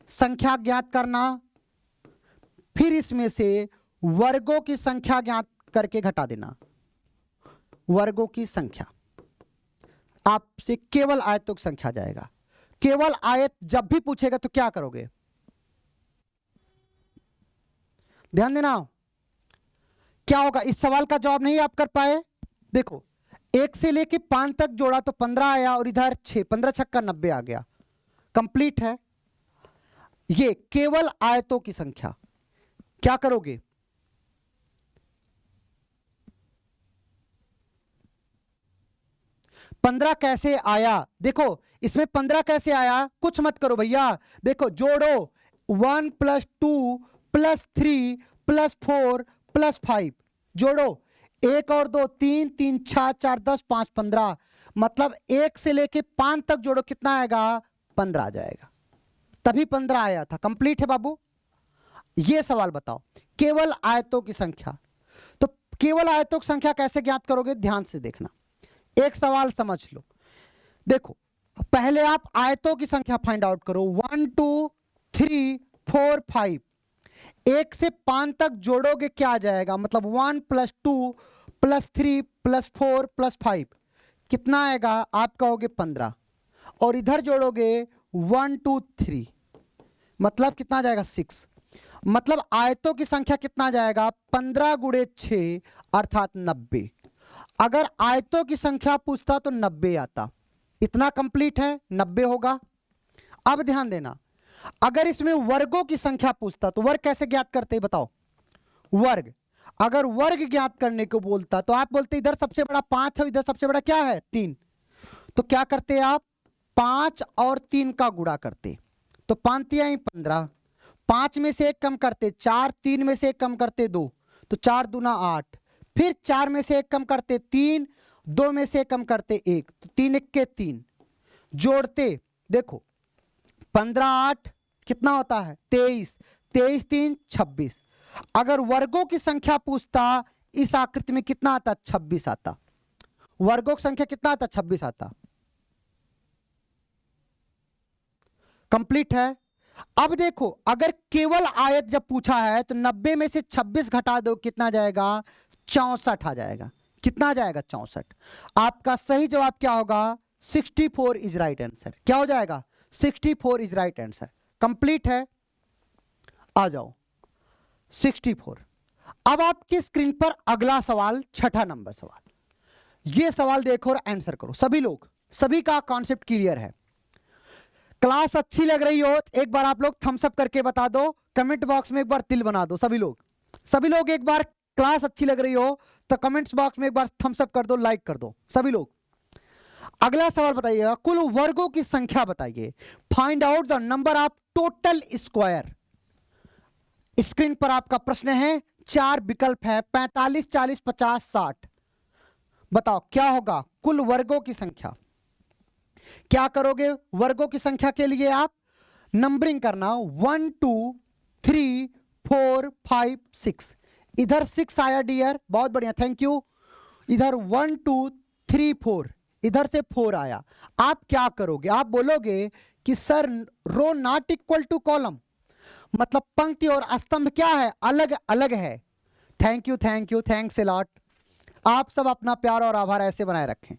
Speaker 1: संख्या ज्ञात करना, फिर इसमें से वर्गों की संख्या ज्ञात करके घटा देना। वर्गों की संख्या, आपसे केवल आयतों की संख्या जाएगा। केवल आयत जब भी पूछेगा तो क्या करोगे, ध्यान देना। क्या होगा, इस सवाल का जवाब नहीं आप कर पाए, देखो 1 से लेके 5 तक जोड़ा तो 15 आया, और इधर 6, 15 छक्का 90 आ गया, कंप्लीट है। ये केवल आयतों की संख्या, क्या करोगे, पंद्रह कैसे आया, देखो इसमें 15 कैसे आया, कुछ मत करो भैया, देखो जोड़ो 1 + 2 + 3 + 4 + 5, जोड़ो 1 और 2 3, 3 6 4 10 5 15, मतलब 1 से लेके 5 तक जोड़ो, कितना आएगा, 15 आ जाएगा। तभी 15 आया था, कंप्लीट है बाबू। ये सवाल बताओ, केवल आयतों की संख्या। तो केवल आयतों की संख्या कैसे ज्ञात करोगे, ध्यान से देखना, एक सवाल समझ लो। देखो पहले आप आयतों की संख्या फाइंड आउट करो, 1 2 3 4 5, 1 से 5 तक जोड़ोगे क्या आ जाएगा, मतलब 1 + 2 + 3 + 4 + 5, कितना आएगा, आप कहोगे 15, और इधर जोड़ोगे 1 2 3, मतलब कितना जाएगा 6, मतलब आयतों की संख्या कितना जाएगा, 15 × 6 अर्थात 90। अगर आयतों की संख्या पूछता तो 90 आता, इतना कंप्लीट है, 90 होगा। अब ध्यान देना, अगर इसमें वर्गों की संख्या पूछता तो वर्ग कैसे ज्ञात करते, बताओ। वर्ग, अगर वर्ग ज्ञात करने को बोलता तो आप बोलते इधर सबसे बड़ा 5 है, इधर सबसे बड़ा क्या है 3, तो क्या करते आप, 5 और 3 का गुणा करते, तो 5 × 15, 5 में से 1 कम करते 4, 3 में से 1 कम करते 2, तो 4 दूना 8, फिर 4 में से 1 कम करते 3, 2 में से 1 कम करते 1, तो 3 1 के 3, जोड़ते देखो 15 8 कितना होता है 23, 23 3 26। अगर वर्गों की संख्या पूछता इस आकृति में कितना आता, 26 आता, वर्गों की संख्या कितना आता, 26 आता, कंप्लीट है। अब देखो अगर केवल आयत जब पूछा है तो 90 में से 26 घटा दो, कितना जाएगा, 64 आ जाएगा, कितना जाएगा 64। आपका सही जवाब क्या होगा, 64 इज राइट आंसर। क्या हो जाएगा, 64 इज राइट आंसर, कंप्लीट है। आ जाओ 64। अब आपकी स्क्रीन पर अगला सवाल, छठा नंबर सवाल। यह सवाल देखो और आंसर करो सभी लोग, सभी का कॉन्सेप्ट क्लियर है। क्लास अच्छी लग रही हो एक बार आप लोग थम्स अप करके बता दो, कमेंट बॉक्स में एक बार तिल बना दो सभी लोग, सभी लोग एक बार क्लास अच्छी लग रही हो तो कमेंट्स बॉक्स में एक बार थम्स अप कर दो, लाइक कर दो सभी लोग। अगला सवाल बताइएगा, कुल वर्गों की संख्या बताइए। Find out the number of total square. Screen पर आपका प्रश्न है, 4 विकल्प है, 45 40 50 60। बताओ क्या होगा कुल वर्गों की संख्या। क्या करोगे वर्गों की संख्या के लिए, आप नंबरिंग करना 1 2 3 4 5 6। इधर 6 आया डियर, बहुत बढ़िया, थैंक यू। इधर 1 2 3 4, इधर से 4 आया। आप क्या करोगे, आप बोलोगे कि sir row not equal to column, मतलब पंक्ति और स्तंभ क्या है, अलग अलग है। Thank you, thank you, thanks a lot. आप सब अपना प्यार और आभार ऐसे बनाए रखें।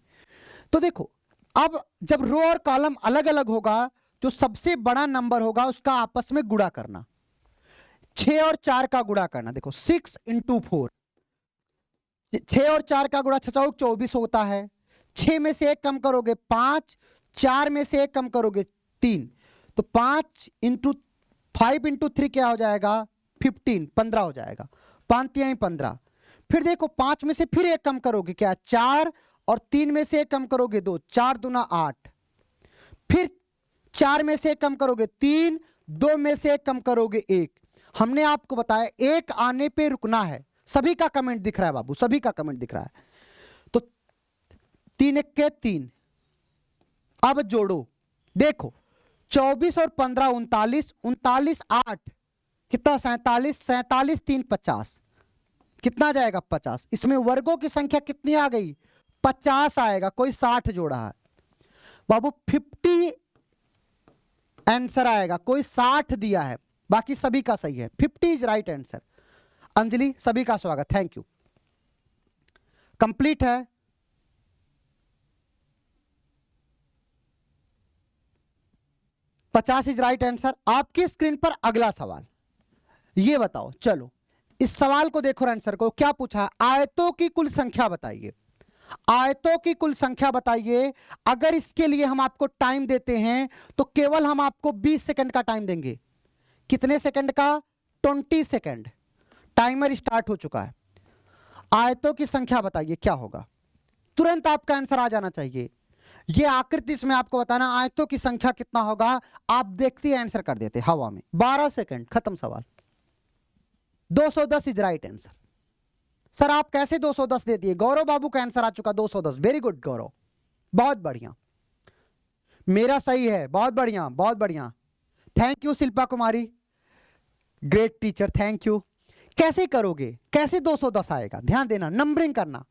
Speaker 1: तो देखो, अब जब रो और कॉलम अलग अलग होगा, जो सबसे बड़ा नंबर होगा उसका आपस में गुणा करना, 6 और 4 का गुणा करना। देखो 6 × 4, 6 और 4 का गुणा 6 × 24 होता है। 6 में से 1 कम करोगे 5, 4 में से 1 कम करोगे 3, तो 5 × 5 × 3 क्या हो जाएगा, 15, 15 हो जाएगा। 5 × 15। फिर देखो 5 में से फिर 1 कम करोगे क्या, 4, और 3 में से 1 कम करोगे 2, 4 दूना 8। फिर 4 में से 1 कम करोगे 3, 2 में से 1 कम करोगे 1। हमने आपको बताया 1 आने पे रुकना है। सभी का कमेंट दिख रहा है बाबू, सभी का कमेंट दिख रहा है। तो 3 × 1 = 3। अब जोड़ो, देखो 24 और 15 39, 39 8 कितना, 47, 47 3 50, कितना जाएगा 50। इसमें वर्गों की संख्या कितनी आ गई, 50 आएगा। कोई 60 जोड़ा है बाबू, 50 आंसर आएगा। कोई 60 दिया है, बाकी सभी का सही है। 50 इज राइट आंसर। अंजलि, सभी का स्वागत, थैंक यू। कंप्लीट है। पचास इज राइट आंसर। आपकी स्क्रीन पर अगला सवाल, ये बताओ, चलो इस सवाल को देखो, आंसर को क्या पूछा है, आयतों की कुल संख्या बताइए। आयतों की कुल संख्या बताइए। अगर इसके लिए हम आपको टाइम देते हैं तो केवल हम आपको 20 सेकंड का टाइम देंगे। कितने सेकंड का, 20 सेकंड। टाइमर स्टार्ट हो चुका है। आयतों की संख्या बताइए क्या होगा, तुरंत आपका आंसर आ जाना चाहिए। ये आकृति इसमें आपको बताना आयतों की संख्या कितना होगा, आप देखते आंसर कर देते हवा में। 12 सेकंड, खत्म सवाल। 210 इज राइट आंसर। सर आप कैसे 210 दे दिए, गौरव बाबू का आंसर आ चुका 210। वेरी गुड गौरव, बहुत बढ़िया, मेरा सही है, बहुत बढ़िया बहुत बढ़िया। Thank you Shilpa Kumari, great teacher, thank you. कैसे करोगे, कैसे 210 आएगा, ध्यान देना, नंबरिंग करना।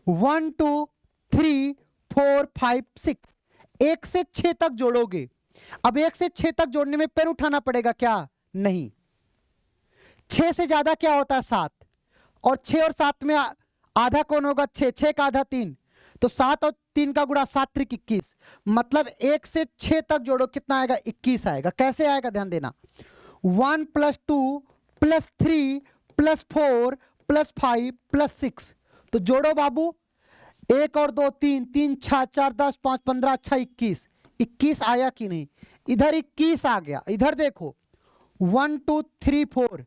Speaker 1: 1 2 3 4 5 6, 1 से 6 तक जोड़ोगे। अब 1 से 6 तक जोड़ने में पेन उठाना पड़ेगा क्या, नहीं। 6 से ज्यादा क्या होता है, 7, और 6 और 7 में आधा कौन होगा, 6, 6 का आधा 3, तो 7 और 3 का गुणा 7 × 21, मतलब 1 से 6 तक जोड़ो कितना आएगा, 21 आएगा। कैसे आएगा, ध्यान देना, 1 + 2 + 3 + 4 + 5 + 6, तो जोड़ो बाबू, 1 और 2 3, 3 6 4 10 5 15 6 21, 21 आया कि नहीं, इधर 21 आ गया। इधर देखो 1 2 3 4,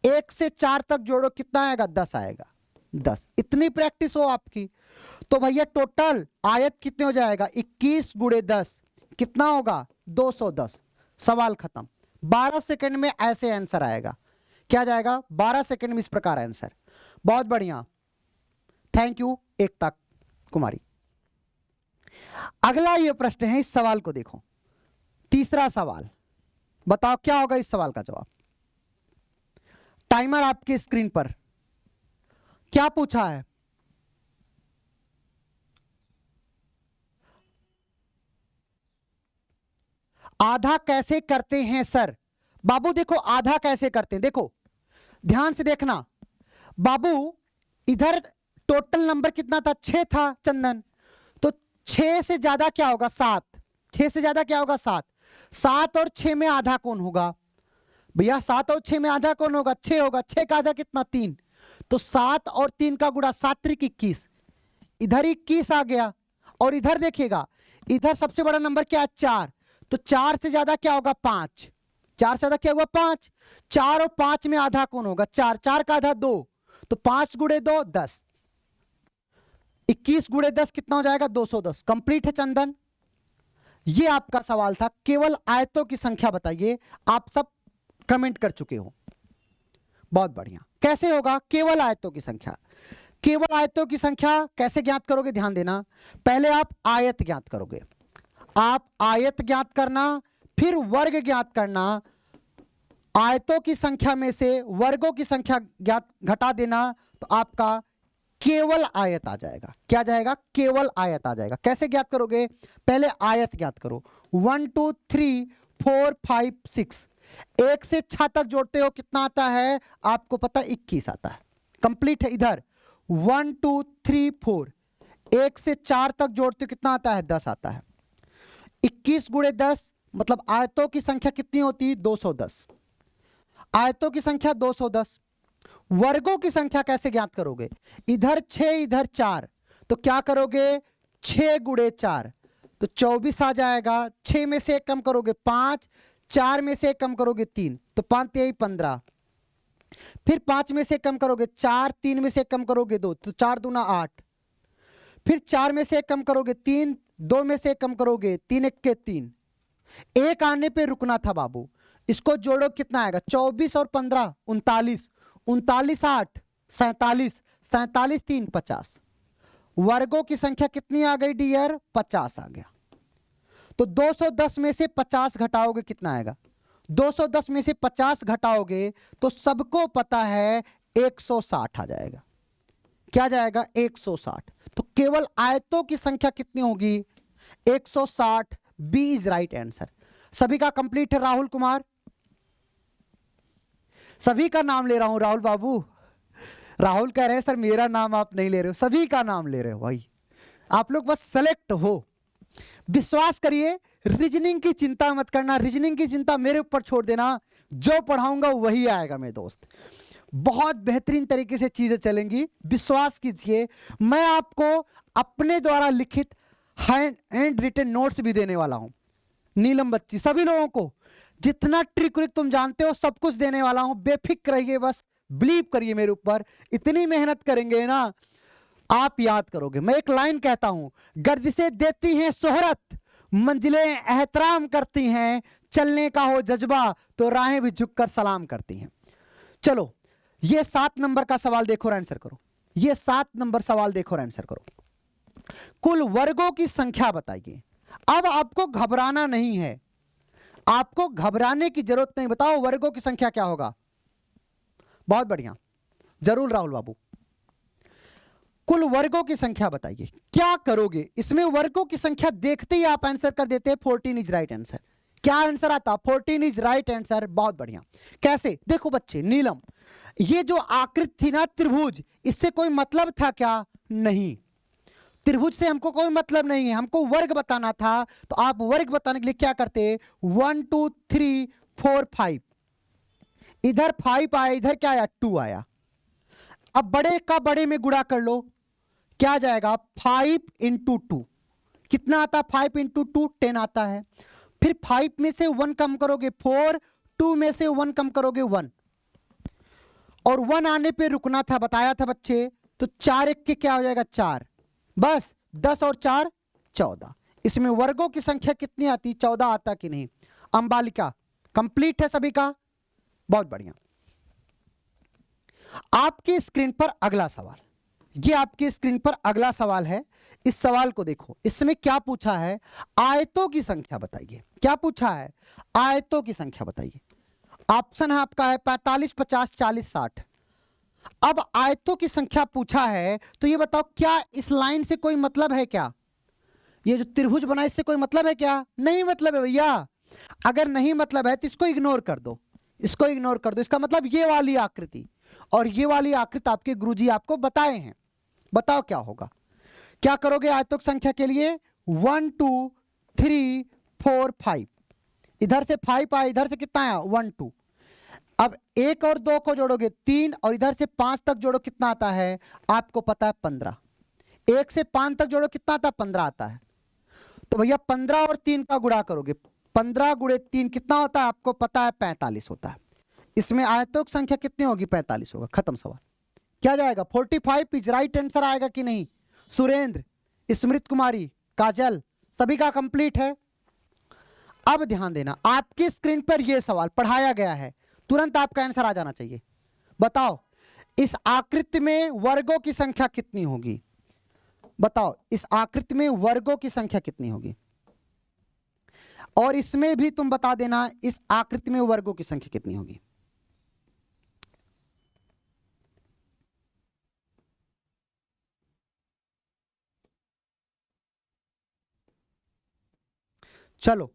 Speaker 1: 1 से 4 तक जोड़ो कितना आएगा, 10 आएगा, 10। इतनी प्रैक्टिस हो आपकी तो भैया टोटल आयत कितने हो जाएगा, 21 × 10 कितना होगा, 210। सवाल खत्म। 12 सेकंड में ऐसे आंसर आएगा, क्या जाएगा, 12 सेकंड में इस प्रकार आंसर। बहुत बढ़िया, थैंक यू एकता कुमारी। अगला ये प्रश्न है, इस सवाल को देखो, तीसरा सवाल, बताओ क्या होगा इस सवाल का जवाब। टाइमर आपकी स्क्रीन पर, क्या पूछा है, आधा कैसे करते हैं सर। बाबू देखो आधा कैसे करते हैं, देखो ध्यान से देखना बाबू, इधर टोटल नंबर कितना था, 6 था चंदन, तो 6 से ज्यादा क्या होगा, 7, 6 से ज्यादा क्या होगा, 7, 7 और 6 में आधा कौन होगा भैया, 7 और 6 में आधा कौन होगा, 6 होगा। 6 का आधा कितना, 3, तो 7 और 3 का गुणा 7 × 21, इधर 21 आ गया। और इधर देखिएगा, इधर सबसे बड़ा नंबर क्या है, 4, तो 4 से ज्यादा क्या होगा, 5, 4 से ज्यादा क्या होगा, 5, 4 और 5 में आधा कौन होगा, 4, 4 का आधा 2, तो 5 × 2 10, 21 × 10 कितना हो जाएगा, 210। कंप्लीट है चंदन, ये आपका सवाल था। केवल आयतों की संख्या बताइए, आप सब कमेंट कर चुके हो, बहुत बढ़िया। कैसे होगा, केवल आयतों की संख्या। केवल आयतों की संख्या कैसे ज्ञात करोगे, ध्यान देना, पहले आप आयत ज्ञात करोगे, आप आयत ज्ञात करना, फिर वर्ग ज्ञात करना, आयतों की संख्या में से वर्गों की संख्या ज्ञात घटा देना, तो आपका केवल आयत आ जाएगा। क्या जाएगा, केवल आयत आ जाएगा। कैसे ज्ञात करोगे, पहले आयत ज्ञात करो, 1 2 3 4 5 6, 1 से 6 तक जोड़ते हो कितना आता है आपको पता है 21 आता है। कंप्लीट है। इधर 1 2 3 4 1 से 4 तक जोड़ते हो कितना आता है 10 आता है। 21 गुणे 10 मतलब आयतों की संख्या कितनी होती है 210। आयतों की संख्या 210। वर्गों की संख्या कैसे ज्ञात करोगे? इधर 6 इधर 4 तो क्या करोगे 6 गुणे 4 तो 24 आ जाएगा। 6 में से 1 कम करोगे 5, 4 में से 1 कम करोगे 3 तो 5 3 15। फिर 5 में से कम करोगे 4, 3 में से कम करोगे 2 तो 4 दूना 8। फिर 4 में से 1 कम करोगे 3, 2 में से 1 कम करोगे 3 1 के 3। 1 आने पे रुकना था बाबू। इसको जोड़ो कितना आएगा 24 और 15 39, 39 8 47, 47 3 50। वर्गों की संख्या कितनी आ गई डियर 50 आ गया। तो 210 में से 50 घटाओगे कितना आएगा 210 में से 50 घटाओगे तो सबको पता है 160 आ जाएगा। क्या जाएगा 160। तो केवल आयतों की संख्या कितनी होगी 160। B is right answer. सभी का कंप्लीट है। राहुल कुमार सभी का नाम ले रहा हूं राहुल बाबू। राहुल कह रहे हैं सर मेरा नाम आप नहीं ले रहे हो, सभी का नाम ले रहे हो भाई। आप लोग बस सेलेक्ट हो। विश्वास करिए रीजनिंग की चिंता मत करना, रीजनिंग की चिंता मेरे ऊपर छोड़ देना, जो पढ़ाऊंगा वही आएगा मेरे दोस्त। बहुत बेहतरीन तरीके से चीजें चलेंगी, विश्वास कीजिए। मैं आपको अपने द्वारा लिखित हैंड रिटन नोट्स भी देने वाला हूं। नीलम बच्ची सभी लोगों को जितना ट्रिक व्रिक तुम जानते हो सब कुछ देने वाला हूं। बेफिक्र रहिए, बस बिलीव करिए मेरे ऊपर। इतनी मेहनत करेंगे ना आप याद करोगे। मैं एक लाइन कहता हूं, गर्दिशें देती हैं शोहरत, मंजिलें एहतराम करती हैं, चलने का हो जज्बा तो राहें भी झुककर सलाम करती हैं। चलो ये 7 नंबर का सवाल देखो और आंसर करो। ये 7 नंबर सवाल देखो और आंसर करो। कुल वर्गों की संख्या बताइए। अब आपको घबराना नहीं है, आपको घबराने की जरूरत नहीं। बताओ वर्गों की संख्या क्या होगा। बहुत बढ़िया, जरूर राहुल बाबू। कुल वर्गों की संख्या बताइए। क्या करोगे इसमें वर्गों की संख्या देखते ही आप आंसर कर देते हैं 14 इज राइट आंसर। क्या आंसर आता 14 इज राइट आंसर। बहुत बढ़िया। कैसे देखो बच्चे, नीलम ये जो आकृति थी ना त्रिभुज, इससे कोई मतलब था क्या? नहीं, त्रिभुज से हमको कोई मतलब नहीं है, हमको वर्ग बताना था। तो आप वर्ग बताने के लिए क्या करते 1 2 3 4 5। इधर 5 आया, इधर क्या आया 2 आया। अब बड़े का बड़े में गुणा कर लो, क्या जाएगा 5 इंटू 2 कितना आता 5 इंटू 2 10 आता है। फिर 5 में से 1 कम करोगे 4, 2 में से 1 कम करोगे 1 और 1 आने पे रुकना था, बताया था बच्चे। तो 4 1 के क्या हो जाएगा 4, बस 10 और 4 14। इसमें वर्गों की संख्या कितनी आती 14 आता कि नहीं? अंबालिका कंप्लीट है सभी का। बहुत बढ़िया। आपकी स्क्रीन पर अगला सवाल, ये आपकी स्क्रीन पर अगला सवाल है। इस सवाल को देखो, इसमें क्या पूछा है आयतों की संख्या बताइए। क्या पूछा है आयतों की संख्या बताइए। ऑप्शन है आपका है 45 50 40 60। अब आयतों की संख्या पूछा है तो ये बताओ क्या इस लाइन से कोई मतलब है क्या? ये जो त्रिभुज बना इससे कोई मतलब है क्या? नहीं मतलब है भैया। अगर नहीं मतलब है तो इसको इग्नोर कर दो, इसको इग्नोर कर दो। इसका मतलब ये वाली आकृति और ये वाली आकृति आपके गुरुजी आपको बताए हैं। बताओ क्या होगा। क्या करोगे आयतों की संख्या के लिए 1 2 3 4 5। इधर से 5 आया, इधर से कितना आया 1 2। अब 1 और 2 को जोड़ोगे 3 और इधर से 5 तक जोड़ो कितना आता है आपको पता है 15। 1 से 5 तक जोड़ो कितना आता है 15 आता है। तो भैया 15 और 3 का गुणा करोगे 15 गुणे 3 कितना होता है आपको पता है 45 होता है। इसमें आयतों की संख्या कितनी होगी 45 होगा। खत्म सवाल। क्या जाएगा 45 इज राइट आंसर आएगा कि नहीं? सुरेंद्र, स्मृत कुमारी, काजल सभी का कंप्लीट है। अब ध्यान देना, आपकी स्क्रीन पर यह सवाल पढ़ाया गया है, तुरंत आपका आंसर आ जाना चाहिए। बताओ इस आकृति में वर्गों की संख्या कितनी होगी? बताओ इस आकृति में वर्गों की संख्या कितनी होगी? और इसमें भी तुम बता देना इस आकृति में वर्गों की संख्या कितनी होगी। चलो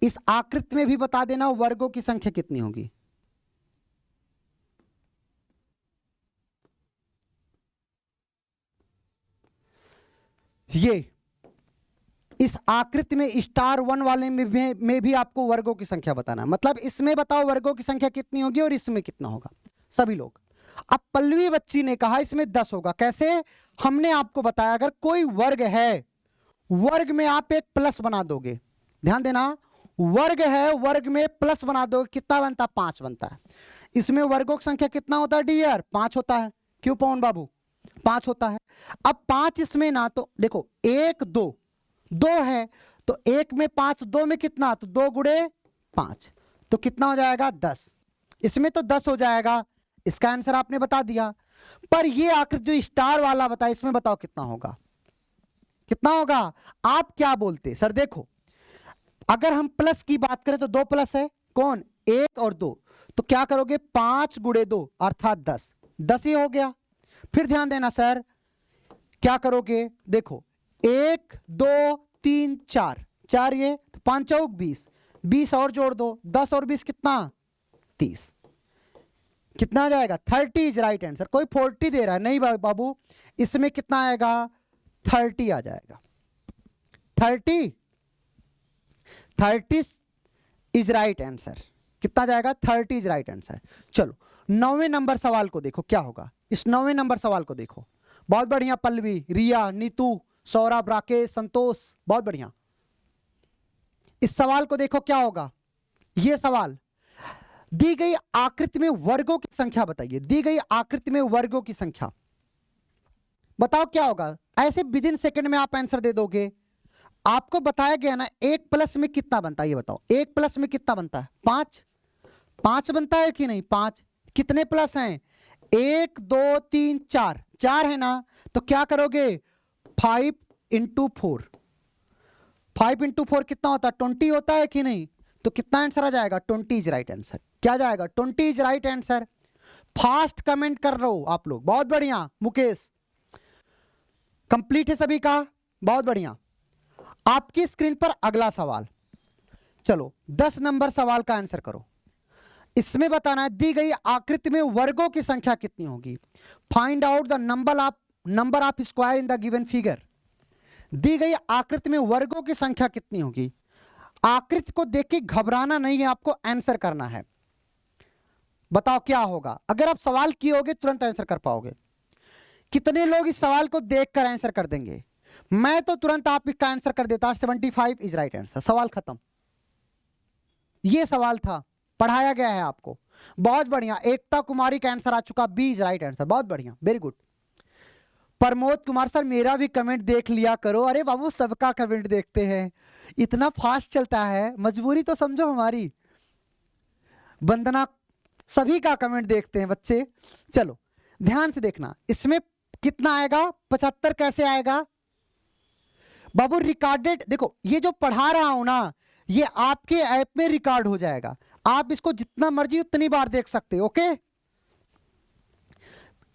Speaker 1: इस आकृति में भी बता देना वर्गों की संख्या कितनी होगी। ये इस आकृति में स्टार 1 वाले में भी आपको वर्गों की संख्या बताना है। मतलब इसमें बताओ वर्गों की संख्या कितनी होगी और इसमें कितना होगा, सभी लोग। अब पल्लवी बच्ची ने कहा इसमें 10 होगा। कैसे? हमने आपको बताया अगर कोई वर्ग है, वर्ग में आप एक प्लस बना दोगे, ध्यान देना, वर्ग है, वर्ग में प्लस बना दोगे, कितना बनता है? 5 बनता है। इसमें वर्गों की संख्या कितना होता है डियर? 5 होता है। क्यों पवन बाबू? 5 होता है। अब 5 इसमें ना, तो देखो 1 2 2 है, तो 1 में 5, 2 में कितना? तो 2 गुणे 5, तो कितना हो जाएगा? 10। इसमें तो 10 हो जाएगा। इसका आंसर आपने बता दिया। पर ये आकृति जो स्टार वाला बताया, इसमें बताओ कितना होगा? कितना होगा? आप क्या बोलते सर? देखो अगर हम प्लस की बात करें तो 2 प्लस है, कौन? 1 और 2, तो क्या करोगे? 5 गुणे 2 अर्थात 10, 10 ही हो गया। फिर ध्यान देना सर, क्या करोगे? देखो 1 2 3 4, 4 ये, तो 5 चौक 20, 20 और जोड़ दो, 10 और 20 कितना? 30। कितना आ जाएगा? 30 इज राइट आंसर। कोई 40 दे रहा है? नहीं बाबू, इसमें कितना आएगा? 30 आ जाएगा। 30 इज राइट आंसर। कितना जाएगा? 30 इज राइट आंसर। चलो 9वें नंबर सवाल को देखो क्या होगा। इस 9वें नंबर सवाल को देखो। बहुत बढ़िया पल्लवी, रिया, नीतू, सौरभ, राकेश, संतोष, बहुत बढ़िया। इस सवाल को देखो क्या होगा। यह सवाल, दी गई आकृति में वर्गों की संख्या बताइए। दी गई आकृति में वर्गों की संख्या बताओ क्या होगा। ऐसे विद इन सेकंड में आप आंसर दे दोगे। आपको बताया गया ना 1 प्लस में कितना बनता है, ये बताओ। 1 प्लस में कितना बनता है? 5। 5 बनता है कि नहीं? 5। कितने प्लस हैं? 1 2 3 4, 4 है ना, तो क्या करोगे? 5 इंटू 4, 5 इंटू 4 कितना होता है? 20 होता है कि नहीं? तो कितना आंसर आ जाएगा? 20 इज राइट आंसर। क्या जाएगा? 20 is right answer. Fast comment कर रहे हो आप लोग, बहुत बढ़िया। मुकेश, कंप्लीट है सभी का? बहुत बढ़िया। आपकी स्क्रीन पर अगला सवाल, चलो 10 नंबर सवाल का आंसर करो। इसमें बताना है दी गई आकृति में वर्गों की संख्या कितनी होगी। Find out the number of square in the given figure. दी गई आकृति में वर्गों की संख्या कितनी होगी। आकृति को देख के घबराना नहीं है, आपको आंसर करना है। बताओ क्या होगा। अगर आप सवाल किए होगे तुरंत आंसर कर पाओगे। कितने लोग इस सवाल को देखकर आंसर कर देंगे? मैं तो तुरंत आप इसका आंसर कर देता। 75 इज राइट आंसर। सवाल खत्म। यह सवाल था, पढ़ाया गया है आपको। बहुत बढ़िया। एकता कुमारी का आंसर आ चुका, बी इज राइट आंसर। बहुत बढ़िया, very good. Pramod Kumar sir, मेरा भी कमेंट देख लिया करो। अरे बाबू, सबका कमेंट देखते हैं, इतना फास्ट चलता है, मजबूरी तो समझो हमारी। वंदना, सभी का कमेंट देखते हैं बच्चे। चलो ध्यान से देखना, इसमें कितना आएगा? 75 कैसे आएगा बाबू? रिकॉर्डेड, देखो ये जो पढ़ा रहा हूं ना, ये आपके ऐप में रिकॉर्ड हो जाएगा। आप इसको जितना मर्जी उतनी बार देख सकते हो। ओके,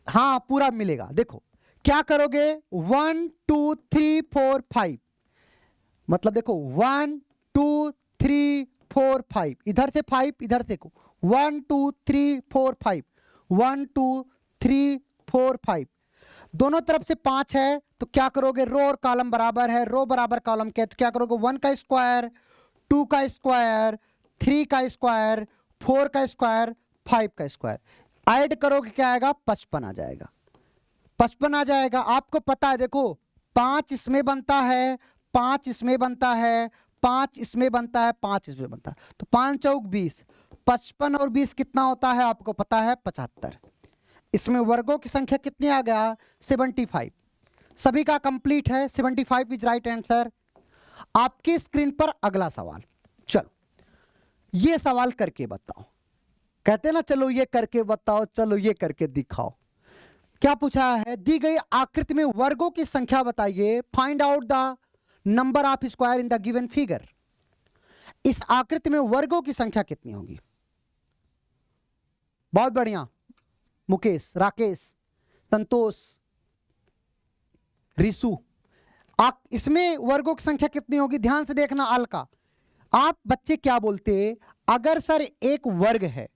Speaker 1: हाँ पूरा मिलेगा। देखो क्या करोगे? 1 2 3 4 5, मतलब देखो 1 2 3 4 5, इधर से 5, इधर से 1 2 3 4 5, 1 2 3 4 5, दोनों तरफ से 5 है, तो क्या करोगे? रो और कॉलम बराबर है, रो बराबर कॉलम के, तो क्या करोगे? 1 का स्क्वायर, 2 का स्क्वायर, 3 का स्क्वायर, 4 का स्क्वायर, 5 का स्क्वायर, ऐड करोगे क्या आएगा? 55 आ जाएगा। 55 आ जाएगा। आपको पता है, देखो 5 इसमें बनता है, 5 इसमें बनता है, 5 इसमें बनता है, 5 इसमें बनता है, तो 5 चौक 20, 55 और 20 कितना होता है? आपको पता है 75। इसमें वर्गों की संख्या कितनी आ गया? 75। सभी का कंप्लीट है। 75 इज राइट आंसर। आपकी स्क्रीन पर अगला सवाल, चलो ये सवाल करके बताओ। कहते ना चलो ये करके बताओ, चलो ये करके दिखाओ। क्या पूछा है? दी गई आकृति में वर्गों की संख्या बताइए। Find out the number of square in the given figure. इस आकृति में वर्गों की संख्या कितनी होगी? बहुत बढ़िया। मुकेश, राकेश, संतोष, रिसु, इसमें वर्गों की संख्या कितनी होगी? ध्यान से देखना। अलका, आप बच्चे क्या बोलते, अगर सर एक वर्ग है,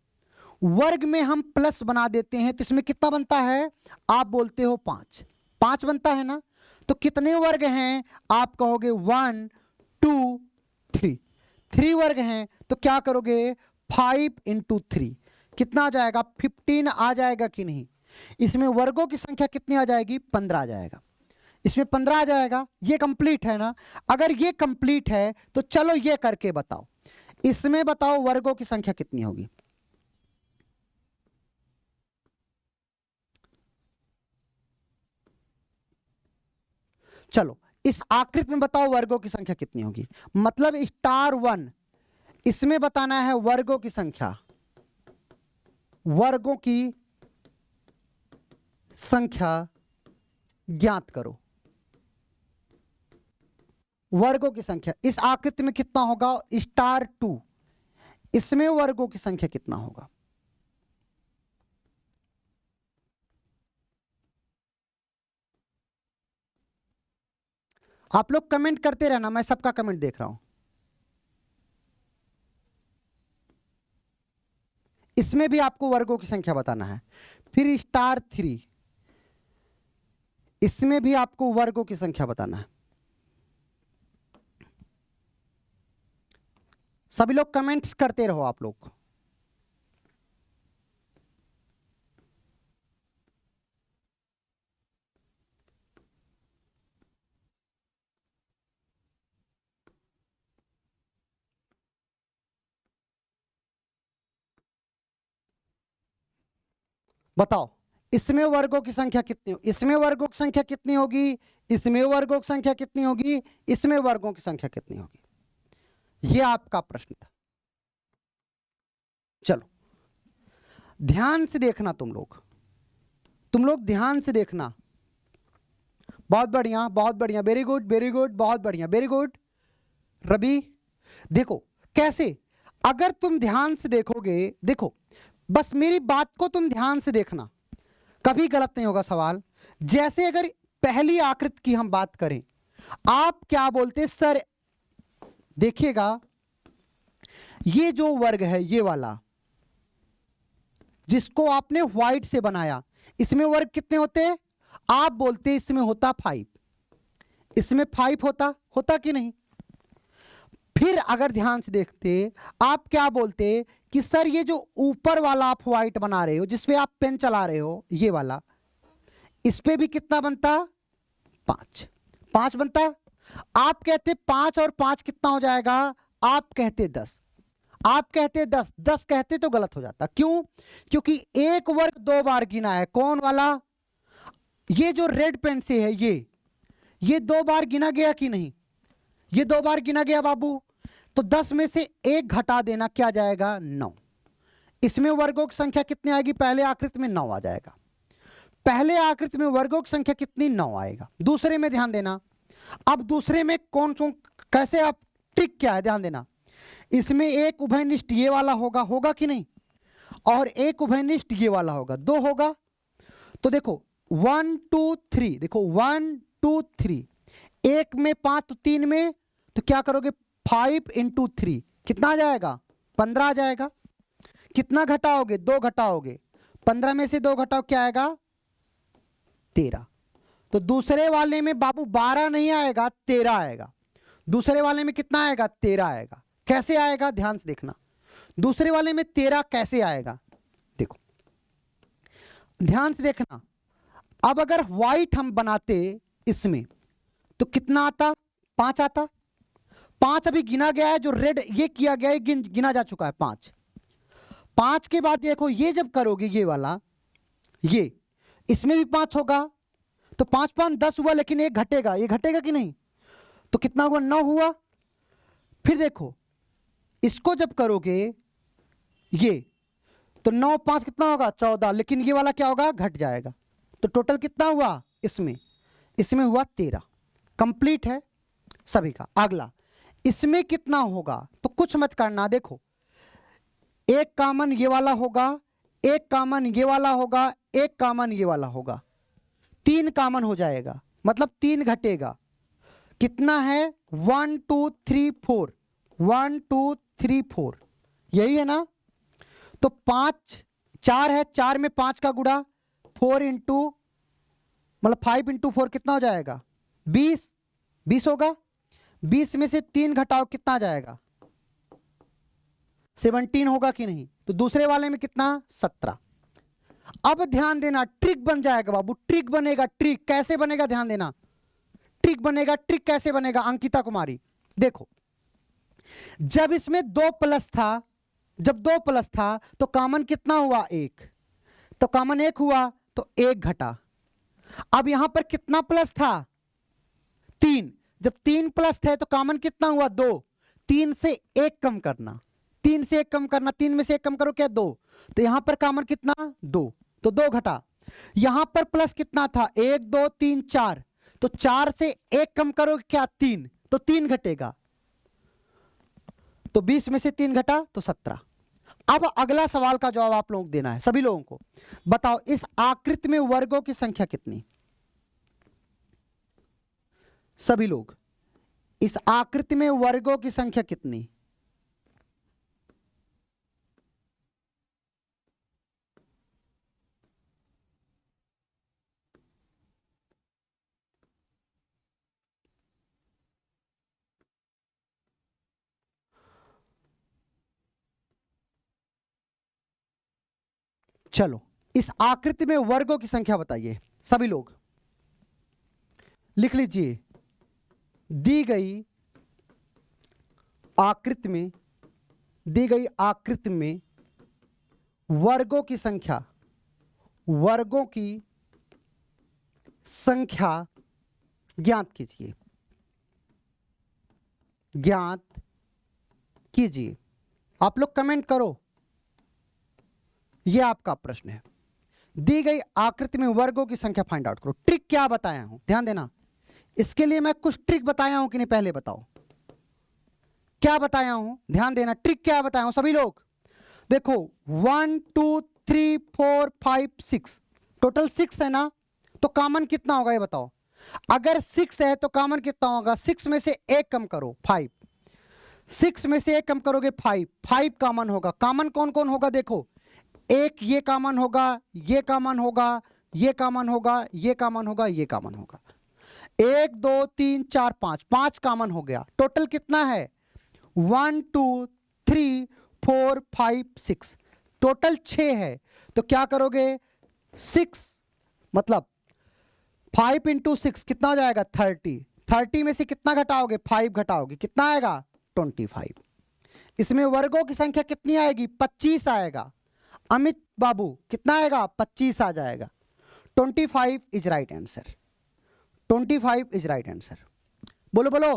Speaker 1: वर्ग में हम प्लस बना देते हैं तो इसमें कितना बनता है, आप बोलते हो 5, 5 बनता है ना। तो कितने वर्ग हैं, आप कहोगे 1 2 3, 3 वर्ग हैं, तो क्या करोगे 5 × 3 कितना आ जाएगा, 15 आ जाएगा कि नहीं। इसमें वर्गों की संख्या कितनी आ जाएगी, 15 आ जाएगा, इसमें 15 आ जाएगा। ये कंप्लीट है ना। अगर ये कंप्लीट है तो चलो ये करके बताओ, इसमें बताओ वर्गों की संख्या कितनी होगी। चलो इस आकृति में बताओ वर्गों की संख्या कितनी होगी। मतलब *1 इसमें बताना है वर्गों की संख्या, वर्गों की संख्या ज्ञात करो। वर्गों की संख्या इस आकृति में कितना होगा, *2 इसमें वर्गों की संख्या कितना होगा। आप लोग कमेंट करते रहना, मैं सबका कमेंट देख रहा हूं। इसमें भी आपको वर्गों की संख्या बताना है। फिर *3 इसमें भी आपको वर्गों की संख्या बताना है। सभी लोग कमेंट्स करते रहो आप लोग। बताओ इसमें वर्गों की संख्या कितनी होगी, इसमें वर्गों की संख्या कितनी होगी, इसमें वर्गों की संख्या कितनी होगी, इसमें वर्गों की संख्या कितनी होगी। यह आपका प्रश्न था। चलो ध्यान से देखना, तुम लोग ध्यान से देखना। बहुत बढ़िया, बहुत बढ़िया, वेरी गुड, वेरी गुड, बहुत बढ़िया, वेरी गुड। रवि देखो कैसे, अगर तुम ध्यान से देखोगे, देखो बस मेरी बात को तुम ध्यान से देखना, कभी गलत नहीं होगा सवाल। जैसे अगर पहली आकृति की हम बात करें, आप क्या बोलते सर, देखिएगा ये जो वर्ग है ये वाला जिसको आपने व्हाइट से बनाया, इसमें वर्ग कितने होते हैं, आप बोलते इसमें होता 5, इसमें 5 होता कि नहीं। फिर अगर ध्यान से देखते, आप क्या बोलते कि सर ये जो ऊपर वाला आप व्हाइट बना रहे हो, जिसपे आप पेन चला रहे हो, ये वाला, इस पे भी कितना बनता, 5 बनता। आप कहते 5 और 5 कितना हो जाएगा, आप कहते 10, आप कहते 10 कहते तो गलत हो जाता। क्यों, क्योंकि एक वर्ग 2 बार गिना है, कौन वाला, ये जो रेड पेन से है, ये 2 बार गिना गया कि नहीं, ये 2 बार गिना गया बाबू। तो 10 में से 1 घटा देना, क्या जाएगा, 9। इसमें वर्गों की संख्या कितनी आएगी, पहले आकृति में 9 आ जाएगा। पहले आकृति में वर्गों की संख्या कितनी, 9 आएगा। दूसरे में ध्यान देना, अब दूसरे में कौन कैसे, आप ट्रिक क्या है ध्यान देना। इसमें एक उभयनिष्ठ ये वाला होगा कि नहीं, और एक उभयनिष्ठ ये वाला होगा, 2 होगा। तो देखो 1 2 3, देखो 1 2 3, एक में 5 तो 3 में, तो क्या करोगे 5 × 3 कितना आ जाएगा, 15 आ जाएगा। कितना घटाओगे, 2 घटाओगे, 15 में से 2 घटाओ, क्या आएगा, 13। तो दूसरे वाले में बाबू 12 नहीं आएगा, 13 आएगा। दूसरे वाले में कितना आएगा, 13 आएगा। कैसे आएगा, ध्यान से देखना, दूसरे वाले में 13 कैसे आएगा, देखो ध्यान से देखना। अब अगर व्हाइट हम बनाते इसमें, तो कितना आता, 5 आता। 5 अभी गिना गया है, जो रेड ये किया गया है, गिना जा चुका है 5 के बाद देखो ये जब करोगे ये वाला, ये इसमें भी 5 होगा, तो 5 5 10 हुआ, लेकिन एक घटेगा, ये घटेगा कि नहीं, तो कितना हुआ, 9 हुआ। फिर देखो इसको जब करोगे ये, तो 9 5 कितना होगा, 14, लेकिन ये वाला क्या होगा, घट जाएगा। तो टोटल कितना हुआ, इसमें हुआ 13। कंप्लीट है सभी का। अगला इसमें कितना होगा, तो कुछ मत करना, देखो एक कॉमन ये वाला होगा, एक कॉमन ये वाला होगा, एक कॉमन ये वाला होगा, 3 कॉमन हो जाएगा, मतलब 3 घटेगा। कितना है, 1 2 3 4, 1 2 3 4, यही है ना। तो 5 4 है, 4 में 5 का गुणा 4 इंटू मतलब 5 इंटू 4 कितना हो जाएगा 20, 20 होगा। 20 में से 3 घटाओ कितना आ जाएगा 17 होगा कि नहीं। तो दूसरे वाले में कितना 17। अब ध्यान देना ट्रिक बन जाएगा बाबू, ट्रिक बनेगा। ट्रिक कैसे बनेगा ध्यान देना, ट्रिक बनेगा। ट्रिक कैसे बनेगा अंकिता कुमारी, देखो जब इसमें 2 प्लस था, जब 2 प्लस था तो कॉमन कितना हुआ 1, तो कॉमन 1 हुआ तो 1 घटा। अब यहां पर कितना प्लस था 3, जब 3 प्लस थे तो कॉमन कितना हुआ 2, 3 से 1 कम करना, 3 से 1 कम करना, 3 में से 1 कम करो क्या 2, तो यहां पर कॉमन कितना 2, तो 2 घटा। यहां पर प्लस कितना था 1 2 3 4, तो 4 से 1 कम करो क्या 3, तो 3 घटेगा। तो 20 में से 3 घटा तो 17। अब अगला सवाल का जवाब आप लोगों को देना है सभी लोगों को। बताओ इस आकृति में वर्गों की संख्या कितनी, सभी लोग इस आकृति में वर्गों की संख्या कितनी। चलो इस आकृति में वर्गों की संख्या बताइए सभी लोग, लिख लीजिए। दी गई आकृति में, दी गई आकृति में वर्गों की संख्या, वर्गों की संख्या ज्ञात कीजिए, ज्ञात कीजिए। आप लोग कमेंट करो, यह आपका प्रश्न है। दी गई आकृति में वर्गों की संख्या फाइंड आउट करो। ट्रिक क्या बताया हूं ध्यान देना, इसके लिए मैं कुछ ट्रिक बताया हूं कि नहीं पहले बताओ, क्या बताया हूं ध्यान देना। ट्रिक क्या बताया हूं सभी लोग देखो, 1 2 3 4 5 6, टोटल 6 है ना, तो कॉमन कितना होगा ये बताओ। अगर 6 है तो कॉमन कितना होगा, 6 में से 1 कम करो 5, 6 में से 1 कम करोगे 5, 5 कॉमन होगा। कॉमन कौन कौन होगा देखो, एक ये कॉमन होगा, ये कॉमन होगा, ये कॉमन होगा, ये कॉमन होगा, ये कॉमन होगा। 1 2 3 4 5, 5 कॉमन हो गया। टोटल कितना है 1 2 3 4 5 6, टोटल 6 है। तो क्या करोगे 6 मतलब 5 इंटू 6 कितना हो जाएगा 30, 30 में से कितना घटाओगे 5 घटाओगे, कितना आएगा 25। इसमें वर्गों की संख्या कितनी आएगी 25 आएगा। अमित बाबू कितना आएगा 25 आ जाएगा। 25 is right answer, 25 is right answer. बोलो बोलो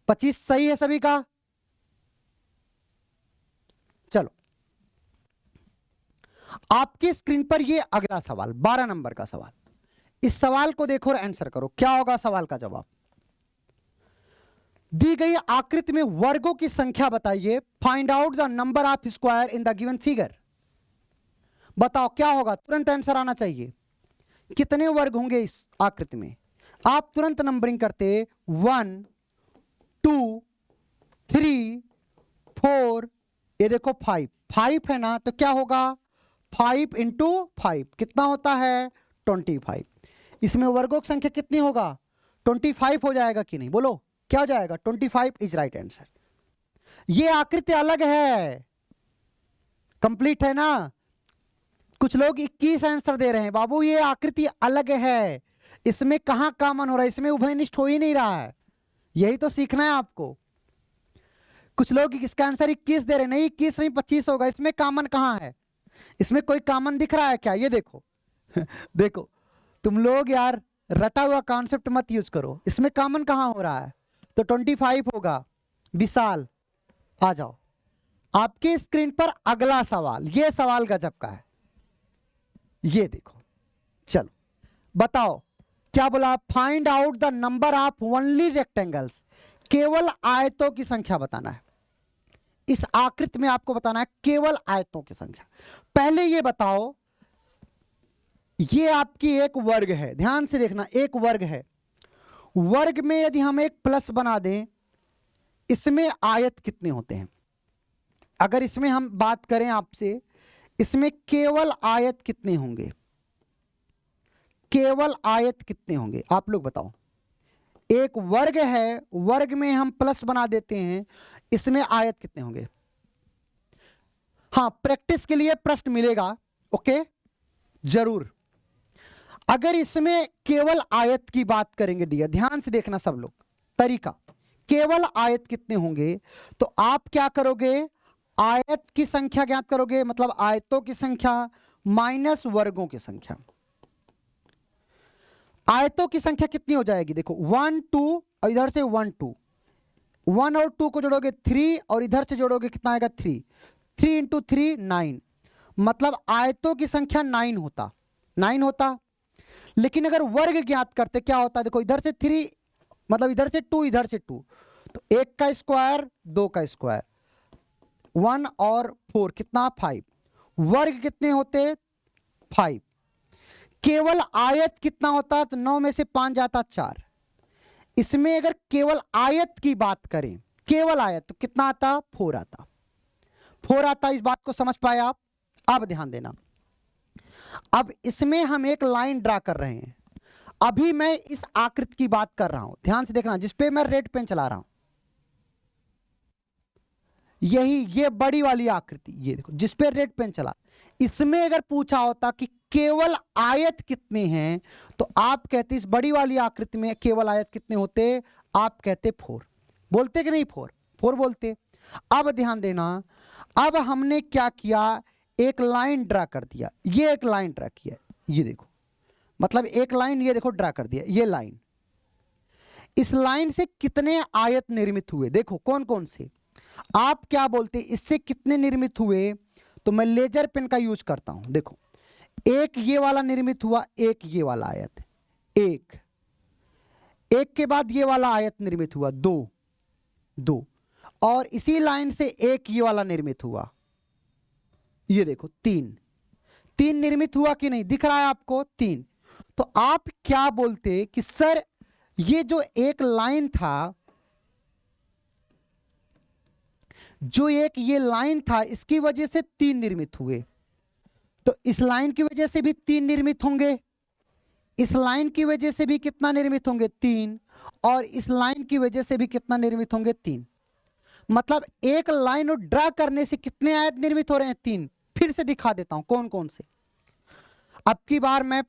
Speaker 1: 25 सही है सभी का। चलो आपकी स्क्रीन पर ये अगला सवाल 12 नंबर का सवाल, इस सवाल को देखो और आंसर करो। क्या होगा सवाल का जवाब, दी गई आकृति में वर्गों की संख्या बताइए, find out the number of square in the given figure. बताओ क्या होगा, तुरंत आंसर आना चाहिए। कितने वर्ग होंगे इस आकृति में, आप तुरंत नंबरिंग करते 1 2 3 4, ये देखो 5, 5 है ना, तो क्या होगा 5 इंटू 5 कितना होता है 25। इसमें वर्गों की संख्या कितनी होगा 25 हो जाएगा कि नहीं, बोलो क्या हो जाएगा 25 इज राइट आंसर। ये आकृति अलग है, कंप्लीट है ना। कुछ लोग 21 आंसर दे रहे हैं बाबू, ये आकृति अलग है, इसमें कहां कॉमन हो रहा है, इसमें उभयनिष्ठ हो ही नहीं रहा है, यही तो सीखना है आपको। कुछ लोग इसका आंसर 21 दे रहे हैं, नहीं 21 नहीं 25 होगा, इसमें कॉमन कहां है, इसमें कोई कॉमन दिख रहा है क्या, ये देखो देखो तुम लोग यार रटा हुआ कॉन्सेप्ट मत यूज करो, इसमें कॉमन कहां हो रहा है, तो 25 होगा। विशाल आ जाओ, आपकी स्क्रीन पर अगला सवाल, यह सवाल गजब का है, ये देखो। चलो बताओ क्या बोला, find out the number of only rectangles, केवल आयतों की संख्या बताना है। इस आकृति में आपको बताना है केवल आयतों की संख्या। पहले ये बताओ, ये आपकी एक वर्ग है, ध्यान से देखना, एक वर्ग है, वर्ग में यदि हम एक प्लस बना दें, इसमें आयत कितने होते हैं? अगर इसमें हम बात करें आपसे, इसमें केवल आयत कितने होंगे? केवल आयत कितने होंगे आप लोग बताओ। एक वर्ग है, वर्ग में हम प्लस बना देते हैं, इसमें आयत कितने होंगे? हाँ, प्रैक्टिस के लिए प्रश्न मिलेगा, ओके, जरूर। अगर इसमें केवल आयत की बात करेंगे डियर, ध्यान से देखना सब लोग तरीका, केवल आयत कितने होंगे तो आप क्या करोगे, आयत की संख्या ज्ञात करोगे, मतलब आयतों की संख्या माइनस वर्गों की संख्या। आयतों की संख्या कितनी हो जाएगी? देखो 1 2 और इधर से 1 2, 1 और 2 को जोड़ोगे 3 और इधर से जोड़ोगे कितना आएगा 3, 3 इंटू 3 9, मतलब आयतों की संख्या 9 होता। लेकिन अगर वर्ग ज्ञात करते क्या होता है? देखो इधर से 3, मतलब इधर से 2 इधर से 2, तो 1 का स्क्वायर 2 का स्क्वायर, 1 और 4 कितना 5, वर्ग कितने होते 5। केवल आयत कितना होता? तो 9 में से 5 जाता 4। इसमें अगर केवल आयत की बात करें, केवल आयत, तो कितना आता? 4 आता, 4 आता। इस बात को समझ पाए आप? अब ध्यान देना, अब इसमें हम एक लाइन ड्रा कर रहे हैं। अभी मैं इस आकृति की बात कर रहा हूं, ध्यान से देखना, जिसपे मैं रेड पेन चला रहा हूं, ये बड़ी वाली आकृति, ये देखो जिसपे रेड पेन चला। इसमें अगर पूछा होता कि केवल आयत कितने हैं, तो आप कहते इस बड़ी वाली आकृति में केवल आयत कितने होते? आप कहते 4। बोलते कि नहीं? 4 बोलते। अब ध्यान देना, अब हमने क्या किया, एक लाइन ड्रा कर दिया, ये एक लाइन ड्रा किया, ये देखो, मतलब एक लाइन ये देखो ड्रा कर दिया, ये लाइन। इस लाइन से कितने आयत निर्मित हुए? देखो कौन कौन से, आप क्या बोलते इससे कितने निर्मित हुए? तो मैं लेजर पेन का यूज करता हूं। देखो एक ये वाला निर्मित हुआ, एक ये वाला आयत, एक के बाद ये वाला आयत निर्मित हुआ, 2, और इसी लाइन से एक ये वाला निर्मित हुआ, ये देखो 3 निर्मित हुआ कि नहीं? दिख रहा है आपको 3। तो आप क्या बोलते कि सर ये जो एक लाइन था, जो एक ये लाइन था, इसकी वजह से 3 निर्मित हुए, तो इस लाइन की वजह से भी 3 निर्मित होंगे, इस लाइन की वजह से भी कितना निर्मित होंगे? 3, और इस लाइन की वजह से भी कितना निर्मित होंगे? 3। मतलब एक लाइन ड्रा करने से कितने आयत निर्मित हो रहे हैं? 3। फिर से दिखा देता हूं कौन कौन से। अब की बार मैं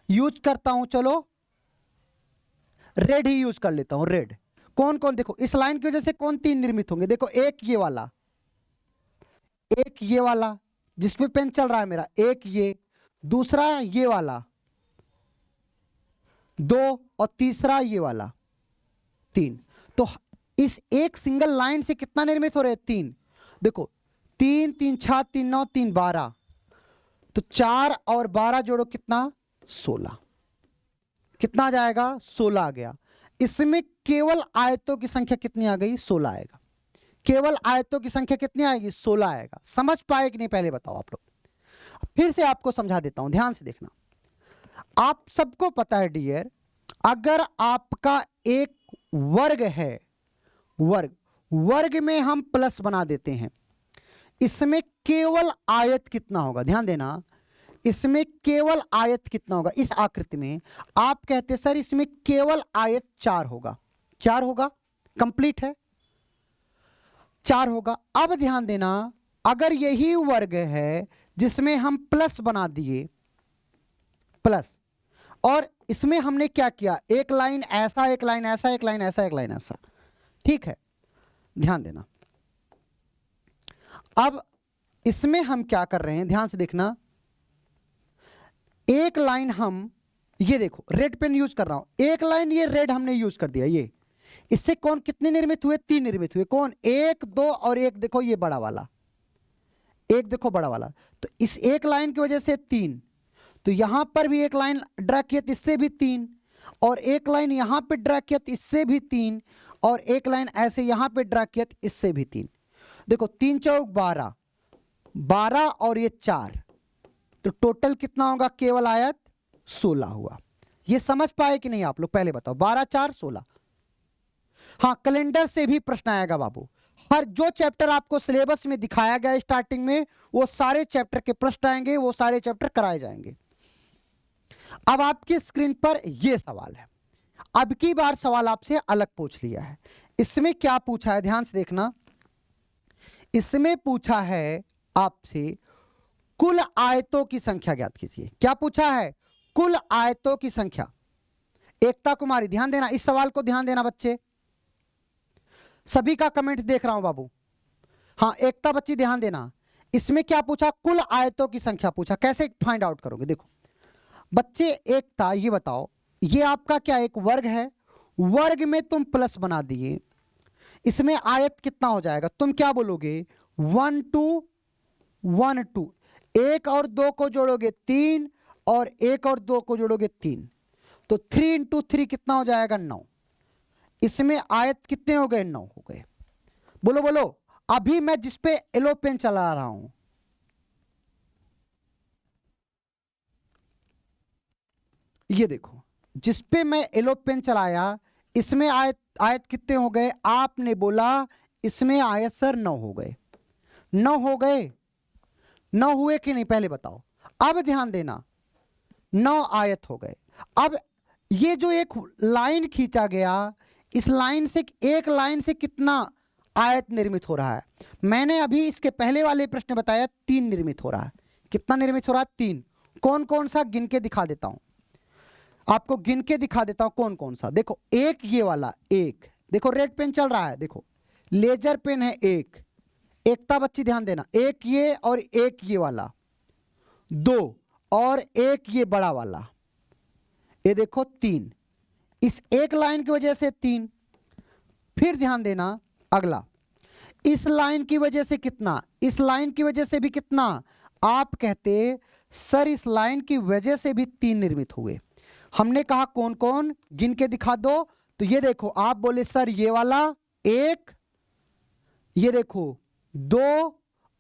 Speaker 1: यूज करता हूं, चलो रेड ही यूज कर लेता हूं, रेड। कौन कौन? देखो इस लाइन की वजह से कौन 3 निर्मित होंगे? देखो एक ये वाला जिसमें पेन चल रहा है मेरा, एक ये, दूसरा ये वाला 2, और तीसरा ये वाला 3। तो इस एक सिंगल लाइन से कितना निर्मित हो रहे हैं? 3। देखो 3 3 6 3 9 3 12, तो 4 और 12 जोड़ो कितना? 16। कितना आ जाएगा? 16 आ गया। इसमें केवल आयतों की संख्या कितनी आ गई? 16 आएगा। केवल आयतों की संख्या कितनी आएगी? 16 आएगा। समझ पाए कि नहीं पहले बताओ आप लोग। फिर से आपको समझा देता हूं, ध्यान से देखना। आप सबको पता है डियर, अगर आपका एक वर्ग है, वर्ग में हम प्लस बना देते हैं, इसमें केवल आयत कितना होगा? ध्यान देना, इसमें केवल आयत कितना होगा? इस आकृति में आप कहते सर इसमें केवल आयत 4 होगा। 4 होगा, कंप्लीट है, 4 होगा। अब ध्यान देना, अगर यही वर्ग है जिसमें हम प्लस बना दिए, प्लस, और इसमें हमने क्या किया? एक लाइन ऐसा, एक लाइन ऐसा, एक लाइन ऐसा, एक लाइन ऐसा, ठीक है, ध्यान देना। अब इसमें हम क्या कर रहे हैं? ध्यान से देखना, एक लाइन हम, ये देखो रेड पेन यूज कर रहा हूं, एक लाइन ये रेड हमने यूज कर दिया, ये, इससे कौन कितने निर्मित हुए? 3 निर्मित हुए। कौन? 1 2 और एक देखो ये बड़ा वाला, एक देखो बड़ा वाला। तो इस एक लाइन की वजह से 3, तो यहां पर भी एक लाइन ड्रा किया तो इससे भी 3, और एक लाइन यहां पे ड्रा किया तो इससे भी 3, और एक लाइन ऐसे यहां पे ड्रा किया तो इससे भी 3। देखो 3 चौक 12, 12 और ये 4, तो टोटल कितना होगा? केवल आयत 16 हुआ। ये समझ पाए कि नहीं आप लोग, पहले बताओ। 12 4 16। हाँ, कैलेंडर से भी प्रश्न आएगा बाबू। हर जो चैप्टर आपको सिलेबस में दिखाया गया स्टार्टिंग में, वो सारे चैप्टर के प्रश्न आएंगे, वो सारे चैप्टर कराए जाएंगे। अब आपकी स्क्रीन पर ये सवाल है। अब की बार सवाल आपसे अलग पूछ लिया है। इसमें क्या पूछा है, ध्यान से देखना। इसमें पूछा है आपसे कुल आयतों की संख्या ज्ञात कीजिए। क्या पूछा है? कुल आयतों की संख्या। एकता कुमारी ध्यान देना, इस सवाल को ध्यान देना बच्चे। सभी का कमेंट देख रहा हूं बाबू। हाँ, एकता बच्ची ध्यान देना। इसमें क्या पूछा? कुल आयतों की संख्या पूछा। कैसे फाइंड आउट करोगे? देखो बच्चे, एकता ये बताओ, ये आपका क्या एक वर्ग है? वर्ग में तुम प्लस बना दिए, इसमें आयत कितना हो जाएगा? तुम क्या बोलोगे? 1 2 1 2। 1 और 2 को जोड़ोगे 3, और 1 और 2 को जोड़ोगे 3, तो 3 × 3 कितना हो जाएगा? 9। इसमें आयत कितने हो गए? 9 हो गए। बोलो बोलो। अभी मैं जिस पे येलो पेन चला रहा हूं, ये देखो, जिस पे मैं येलो पेन चलाया, इसमें आयत कितने हो गए? आपने बोला इसमें आयत सर 9 हो गए। 9 हो गए? 9 हुए कि नहीं पहले बताओ। अब ध्यान देना, 9 आयत हो गए। अब ये जो एक लाइन खींचा गया, इस लाइन से, एक लाइन से कितना आयत निर्मित हो रहा है? मैंने अभी इसके पहले वाले प्रश्न बताया 3 निर्मित हो रहा है। कितना निर्मित हो रहा है? 3। कौन कौन सा गिन के दिखा देता हूं आपको, गिन के दिखा देता हूं कौन कौन सा। देखो, एक ये वाला, एक देखो रेड पेन चल रहा है, देखो लेजर पेन है एक। एकता बच्ची ध्यान देना, एक ये और एक ये वाला, 2 और एक ये बड़ा वाला, ये देखो 3। इस एक लाइन की वजह से 3। फिर ध्यान देना अगला, इस लाइन की वजह से कितना? इस लाइन की वजह से भी कितना? आप कहते सर इस लाइन की वजह से भी 3 निर्मित हुए। हमने कहा कौन कौन, गिन के दिखा दो। तो ये देखो, आप बोले सर ये वाला 1, ये देखो 2,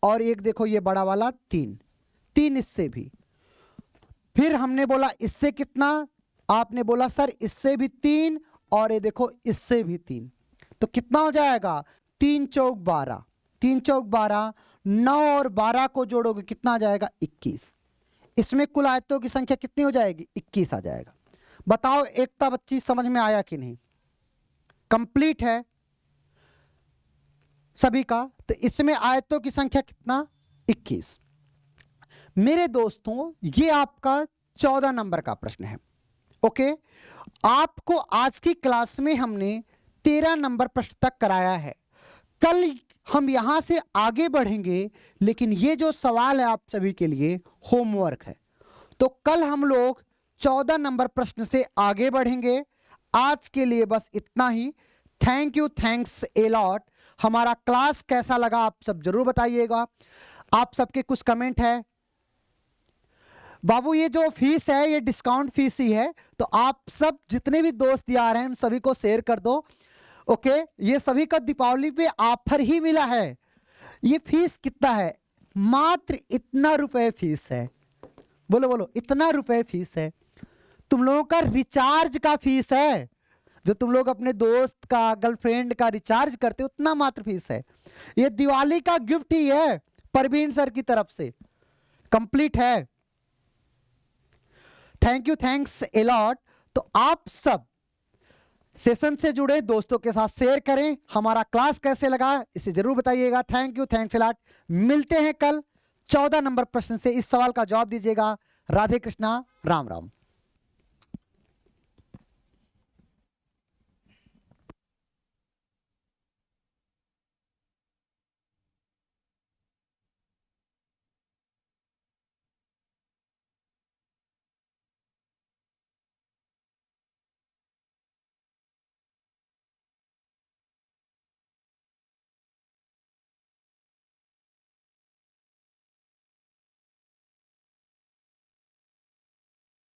Speaker 1: और एक देखो ये बड़ा वाला 3 इससे भी। फिर हमने बोला इससे कितना? आपने बोला सर इससे भी 3, और ये देखो इससे भी 3। तो कितना हो जाएगा? 3 चौक 12, 3 चौक 12। 9 और 12 को जोड़ोगे कितना आ जाएगा? 21। इसमें कुल आयतों की संख्या कितनी हो जाएगी? 21 आ जाएगा। बताओ एकता बच्ची, समझ में आया कि नहीं? कंप्लीट है सभी का? तो इसमें आयतों की संख्या कितना? 21। मेरे दोस्तों, ये आपका 14 नंबर का प्रश्न है। ओके, आपको आज की क्लास में हमने 13 नंबर प्रश्न तक कराया है। कल हम यहां से आगे बढ़ेंगे, लेकिन ये जो सवाल है आप सभी के लिए होमवर्क है। तो कल हम लोग 14 नंबर प्रश्न से आगे बढ़ेंगे। आज के लिए बस इतना ही। Thank you, thanks a lot. हमारा क्लास कैसा लगा आप सब जरूर बताइएगा। आप सबके कुछ कमेंट है। बाबू, ये जो फीस है ये डिस्काउंट फीस ही है, तो आप सब जितने भी दोस्त यार हैं उन सभी को शेयर कर दो। ओके, ये सभी का दीपावली पे ऑफर ही मिला है। ये फीस कितना है? मात्र इतना रुपए फीस है। बोलो बोलो, इतना रुपए फीस है। तुम लोगों का रिचार्ज का फीस है, जो तुम लोग अपने दोस्त का, गर्लफ्रेंड का रिचार्ज करते हो, उतना मात्र फीस है। ये दिवाली का गिफ्ट ही है परवीन सर की तरफ से। कंप्लीट है। Thank you, thanks a lot. तो आप सब सेशन से जुड़े, दोस्तों के साथ शेयर करें। हमारा क्लास कैसे लगा इसे जरूर बताइएगा। Thank you, thanks a lot. मिलते हैं कल 14 नंबर प्रश्न से। इस सवाल का जवाब दीजिएगा। राधे कृष्णा, राम राम।